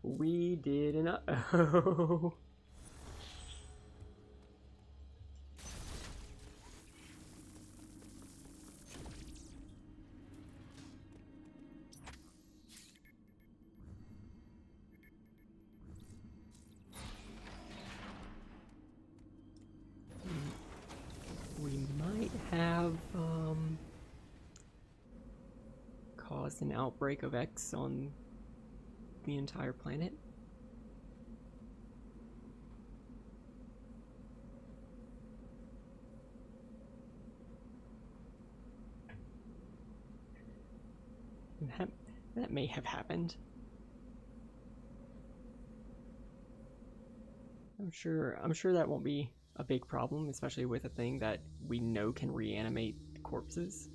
We did an uh-oh. We might have caused an outbreak of X on the entire planet. That may have happened. I'm sure that won't be a big problem, especially with a thing that we know can reanimate corpses.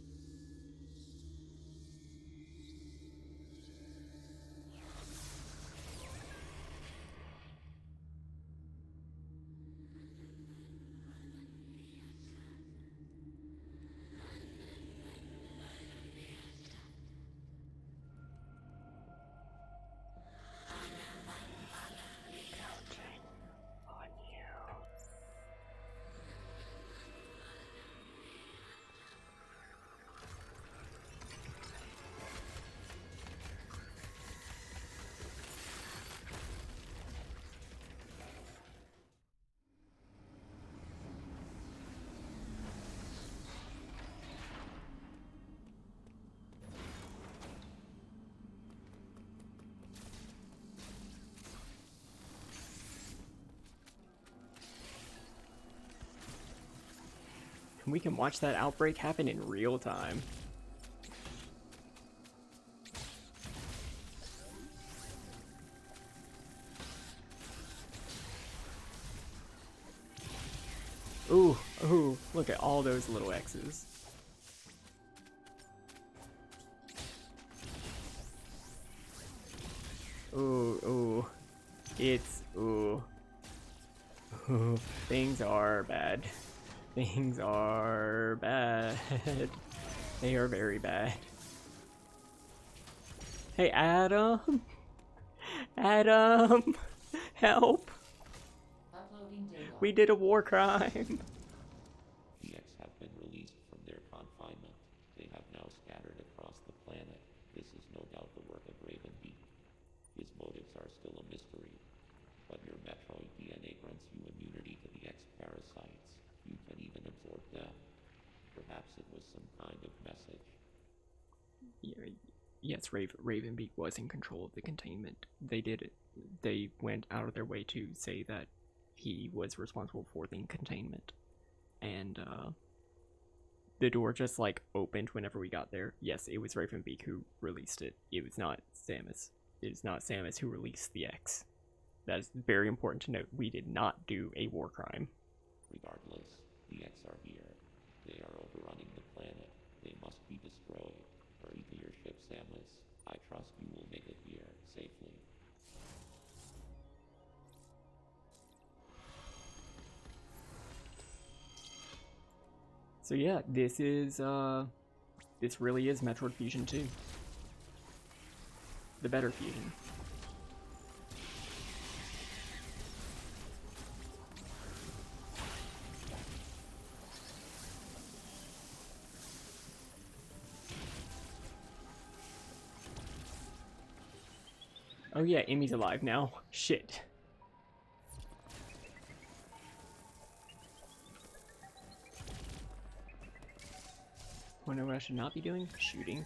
We can watch that outbreak happen in real time. Ooh, ooh, look at all those little X's. Ooh, ooh. It's, ooh. Ooh, things are bad. Things are bad. They are very bad. Hey, Adam! Adam! Help! Uploading data. We did a war crime! The X have been released from their confinement. They have now scattered across the planet. This is no doubt the work of Ravenbeak. His motives are still a mystery. But your Metroid DNA grants you immunity to the X parasites. You can even absorb them. Perhaps it was some kind of message. Yes, Ravenbeak was in control of the containment. They did it. They went out of their way to say that he was responsible for the containment. And the door just like opened whenever we got there. Yes, it was Ravenbeak who released it. It was not Samus. It is not Samus who released the X. That is very important to note. We did not do a war crime. Regardless, the X are here. They are overrunning the planet. So yeah, this really is Metroid Fusion 2. The better Fusion. Oh yeah, Emmy's alive now. Shit. Wanna know what I should not be doing? Shooting.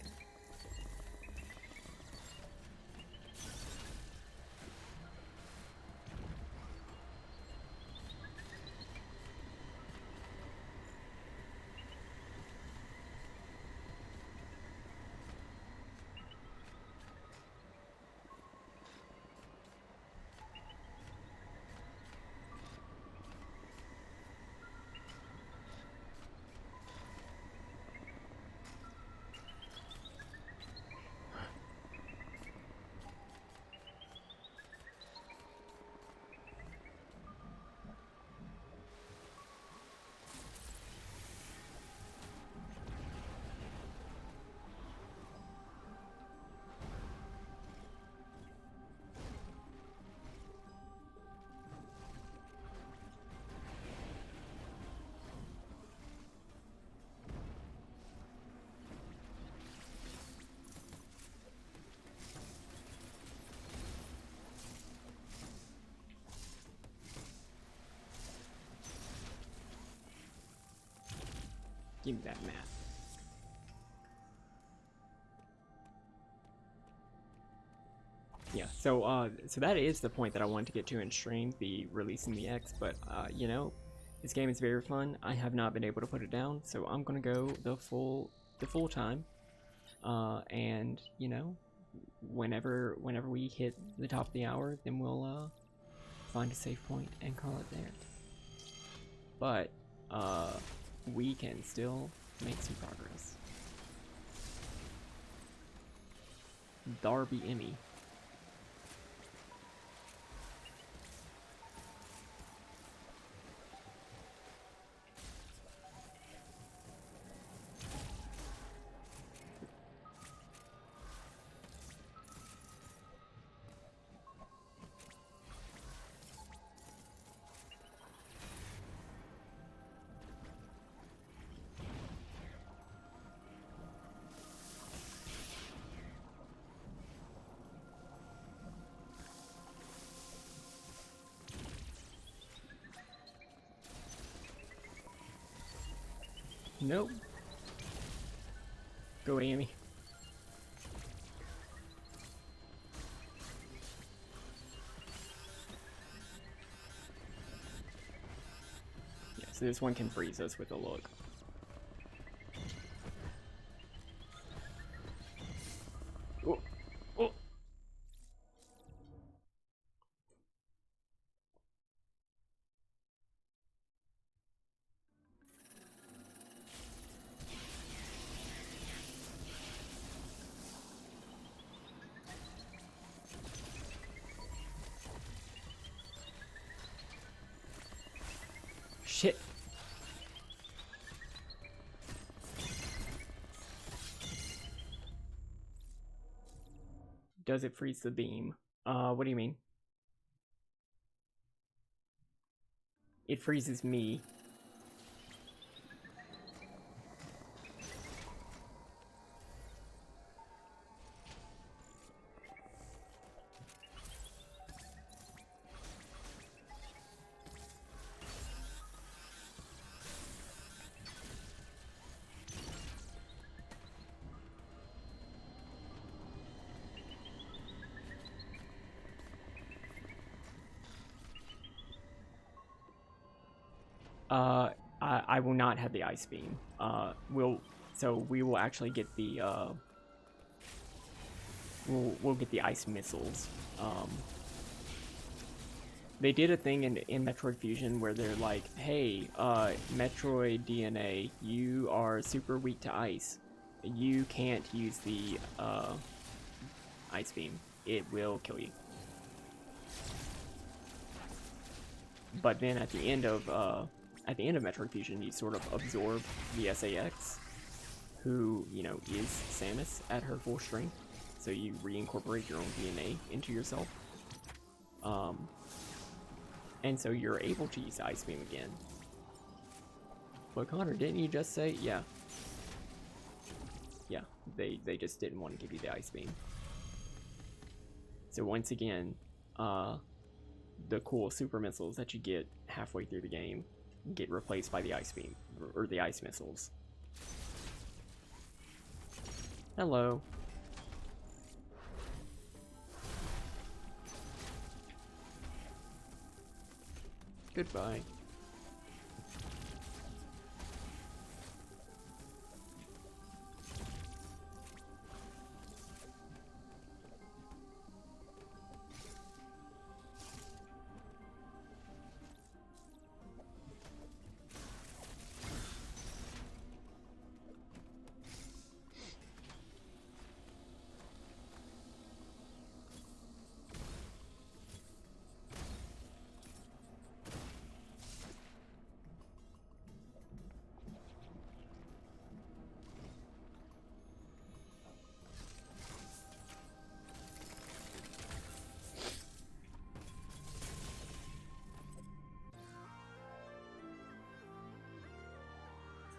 Give me that map. Yeah, so that is the point that I wanted to get to in stream, the releasing the X, but you know, this game is very fun. I have not been able to put it down, so I'm gonna go the full time. And you know, whenever we hit the top of the hour, then we'll find a safe point and call it there. But we can still make some progress. Darby Emmy. Nope. Go Amy. Yeah, so this one can freeze us with a look. Oh, oh. Shit. Does it freeze the beam? What do you mean? It freezes me. I will not have the ice beam. We will actually get the we'll get the ice missiles. They did a thing in Metroid Fusion where they're like, hey, Metroid DNA, you are super weak to ice. You can't use the ice beam. It will kill you. But then at the end of at the end of Metroid Fusion, you sort of absorb the SAX, who, you know, is Samus at her full strength. So you reincorporate your own DNA into yourself. And so you're able to use Ice Beam again. But Connor, didn't you just say, yeah. Yeah, they just didn't want to give you the Ice Beam. So once again, the cool super missiles that you get halfway through the game get replaced by the Ice Beam, or the Ice Missiles. Hello. Goodbye.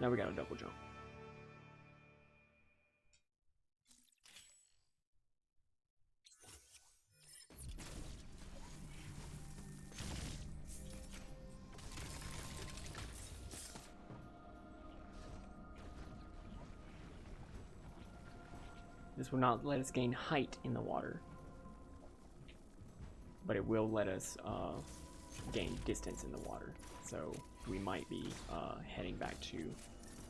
Now we got a double jump. This will not let us gain height in the water, but it will let us gain distance in the water. So we might be heading back to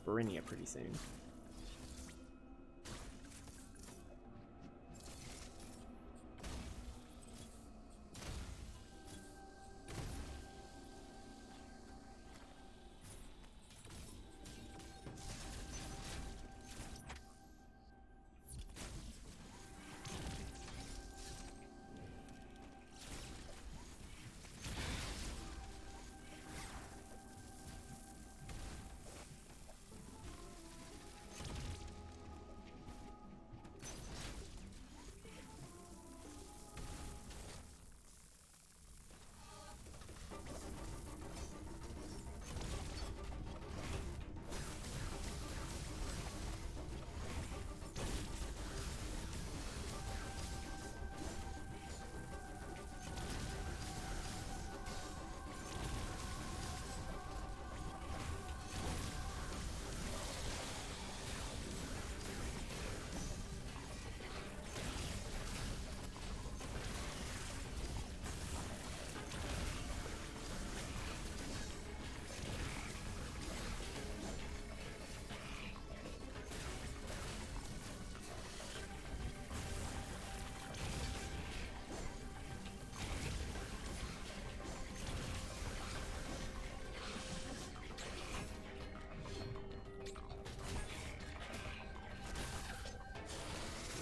Barinia pretty soon.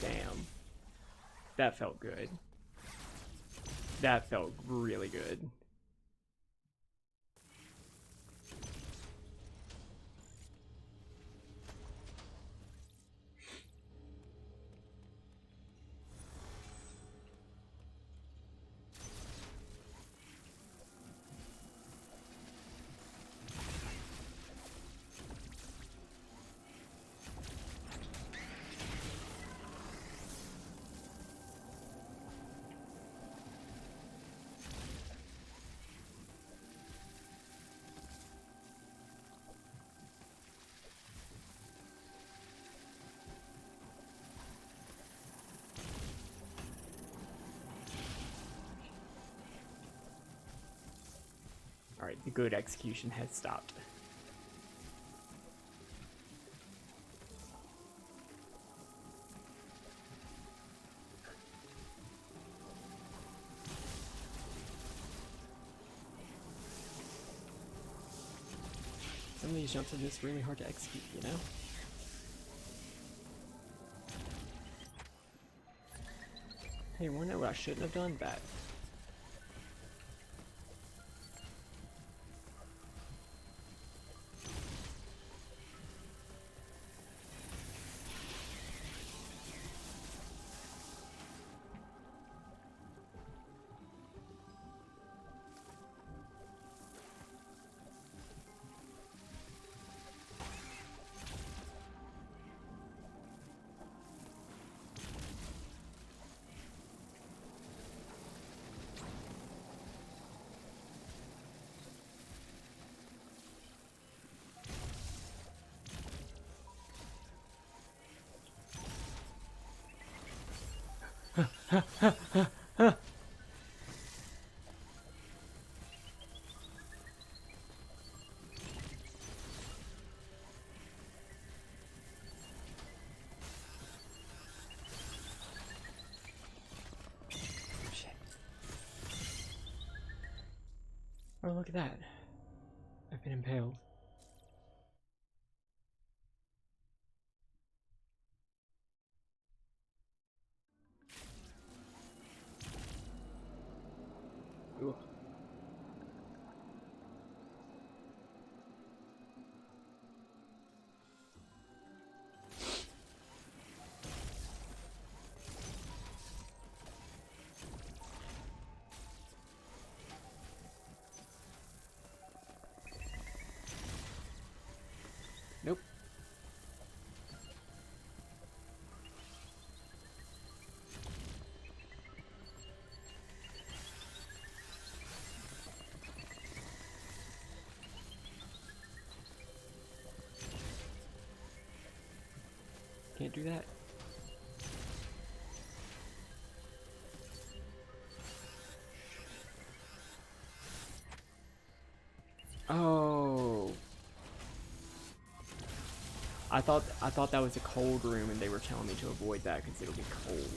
Damn. That felt good. That felt really good. Alright, the good execution has stopped. Some of these jumps are just really hard to execute, you know? Hey, wanna know what I shouldn't have done? That. Shit. Oh, look at that. I've been impaled. Ugh. Nope. Can't do that. Oh. I thought that was a cold room and they were telling me to avoid that because it'll be cold.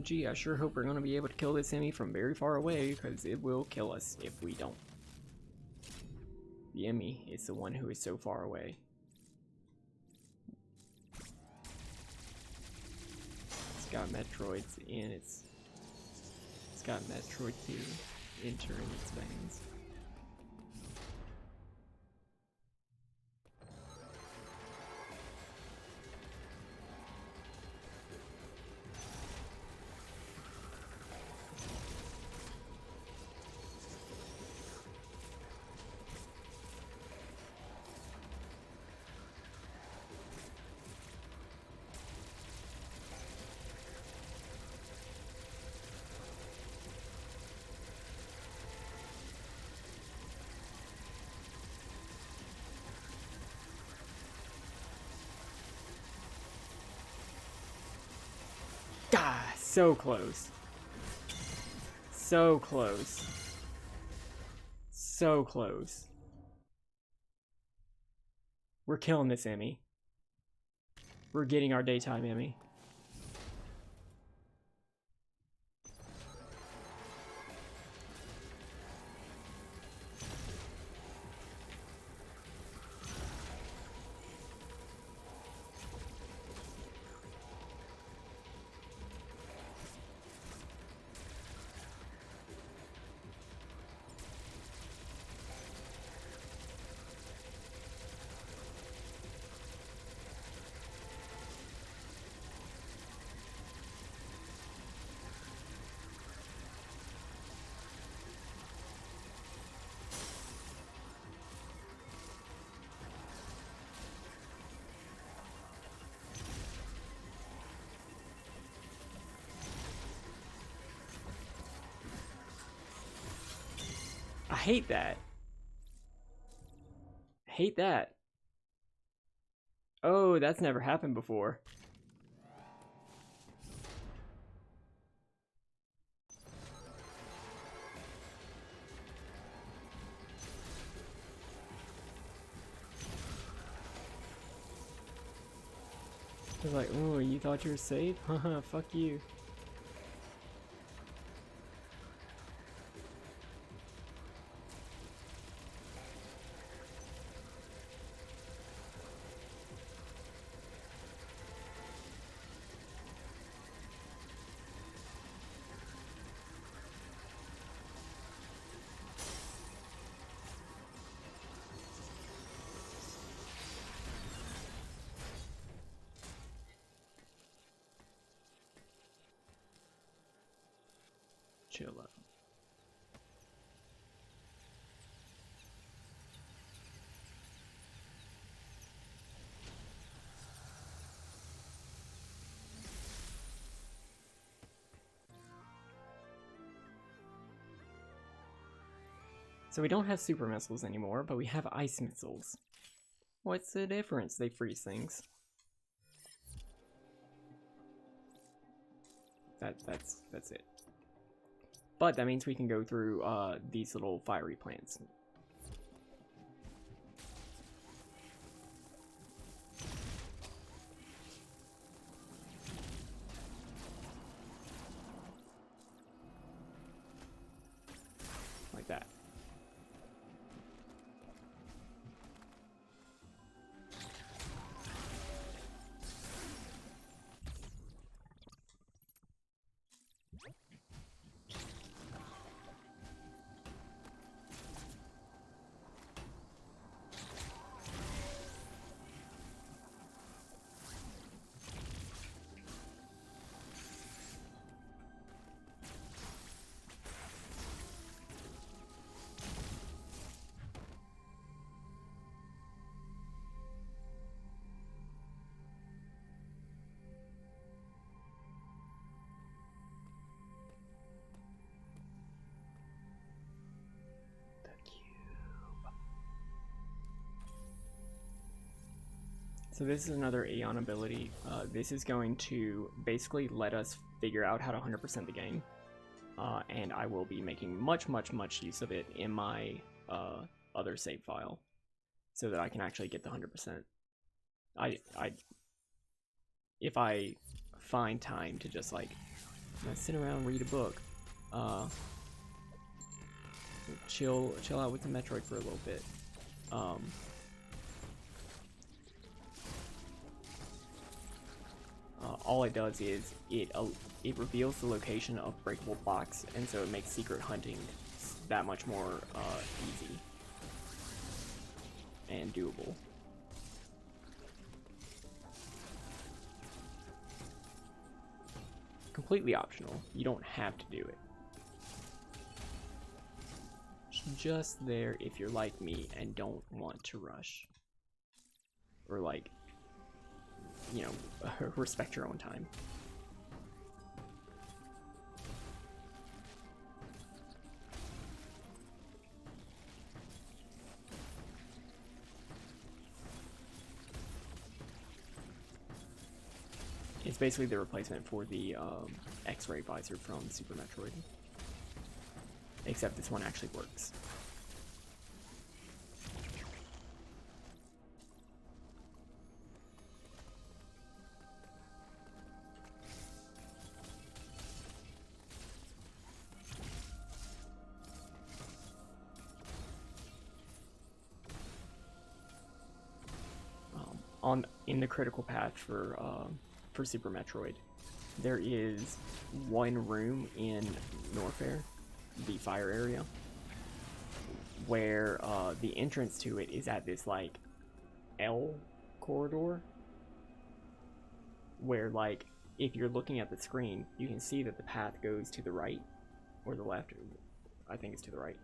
Gee, I sure hope we're gonna be able to kill this enemy from very far away, because it will kill us if we don't. The enemy is the one who is so far away. It's got Metroids in its... It's got Metroid 2 entering its veins. Ah, so close. So close. So close. We're killing this Emmy. We're getting our daytime Emmy. I hate that. I hate that. Oh, that's never happened before. They're like, oh, you thought you were safe? Haha, fuck you. Chill out. So we don't have super missiles anymore, but we have ice missiles. What's the difference? They freeze things. That's it. But that means we can go through these little fiery plants. Like that. So this is another Aeon ability. This is going to basically let us figure out how to 100% the game. And I will be making much use of it in my other save file, so that I can actually get the 100%. If I find time to just like sit around, read a book, chill out with the Metroid for a little bit. All it does is it reveals the location of breakable blocks, and so it makes secret hunting that much more easy and doable. Completely optional. You don't have to do it. It's just there if you're like me and don't want to rush. Or like, you know, respect your own time. It's basically the replacement for the X-ray visor from Super Metroid. Except this one actually works. In the critical path for Super Metroid, there is one room in Norfair, the fire area, where the entrance to it is at this like L corridor, where like if you're looking at the screen, you can see that the path goes to the right or the left. I think it's to the right,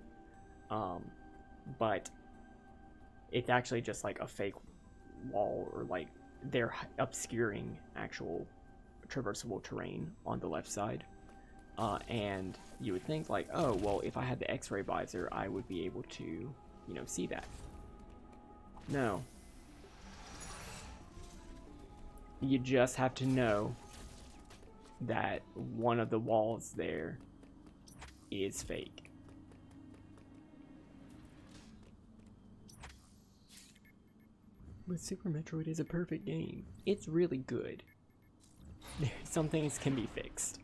but it's actually just like a fake wall, or like they're obscuring actual traversable terrain on the left side. And you would think like, oh, well, if I had the X-ray visor, I would be able to, you know, see that. No. You just have to know that one of the walls there is fake. But Super Metroid is a perfect game. It's really good. Some things can be fixed.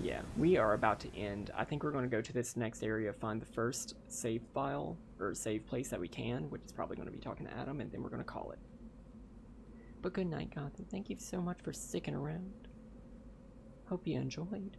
Yeah, we are about to end. I think we're going to go to this next area, find the first save file, or save place that we can, which is probably going to be talking to Adam, and then we're going to call it. But good night, Gotham. Thank you so much for sticking around. Hope you enjoyed.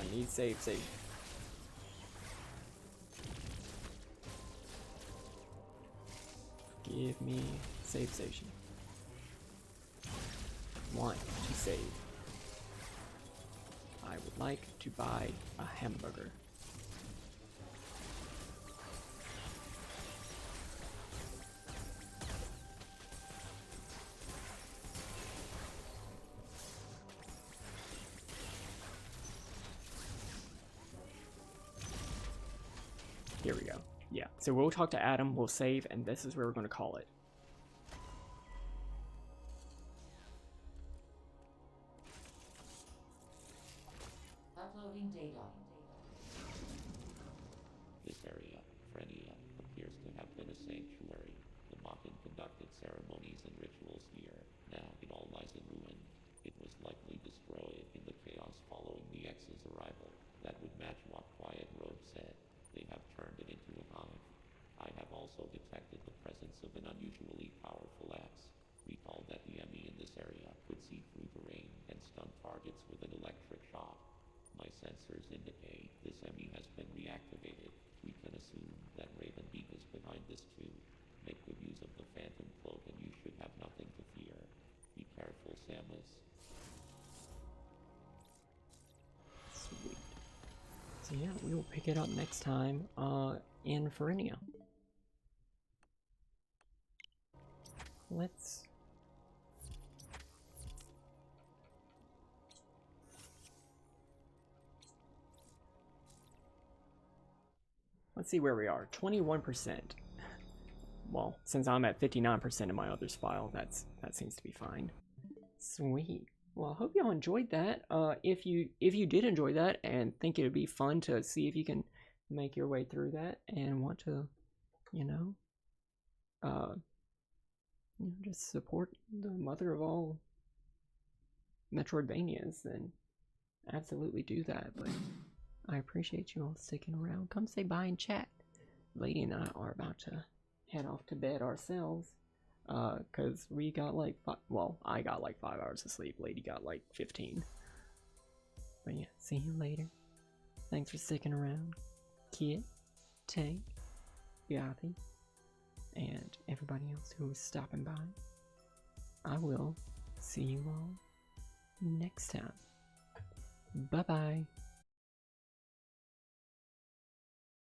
I need save. Give me save station. Want to save. I would like to buy a hamburger. Here we go. Yeah, so we'll talk to Adam, we'll save, and this is where we're going to call it. Uploading data. This area, Frenia, appears to have been a sanctuary. The Makan conducted ceremonies and rituals here. Now it all lies in ruin. It was likely destroyed in the chaos following the X's arrival. That would match what Quiet Road said. They have turned it into a hive. I have also detected the presence of an unusually powerful axe. Recall that the enemy in this area could see through terrain and stun targets with an electric shock. My sensors indicate this enemy has been reactivated. We can assume that Ravenbeak is behind this too. Make good use of the Phantom Cloak and you should have nothing to fear. Be careful, Samus. Sweet. So yeah, we will pick it up next time in Ferenia. Let's see where we are. 21%. Well, since I'm at 59% in my others file, that seems to be fine. Sweet. Well, I hope y'all enjoyed that. If you did enjoy that and think it would be fun to see if you can make your way through that and want to, just support the mother of all Metroidvanias, then absolutely do that. But I appreciate you all sticking around. Come say bye and chat. Lady and I are about to head off to bed ourselves. Cause we got like I got like 5 hours of sleep. Lady got like 15. But yeah, see you later. Thanks for sticking around. Kit, Tank, Yati, and everybody else who is stopping by. I will see you all next time. Bye bye.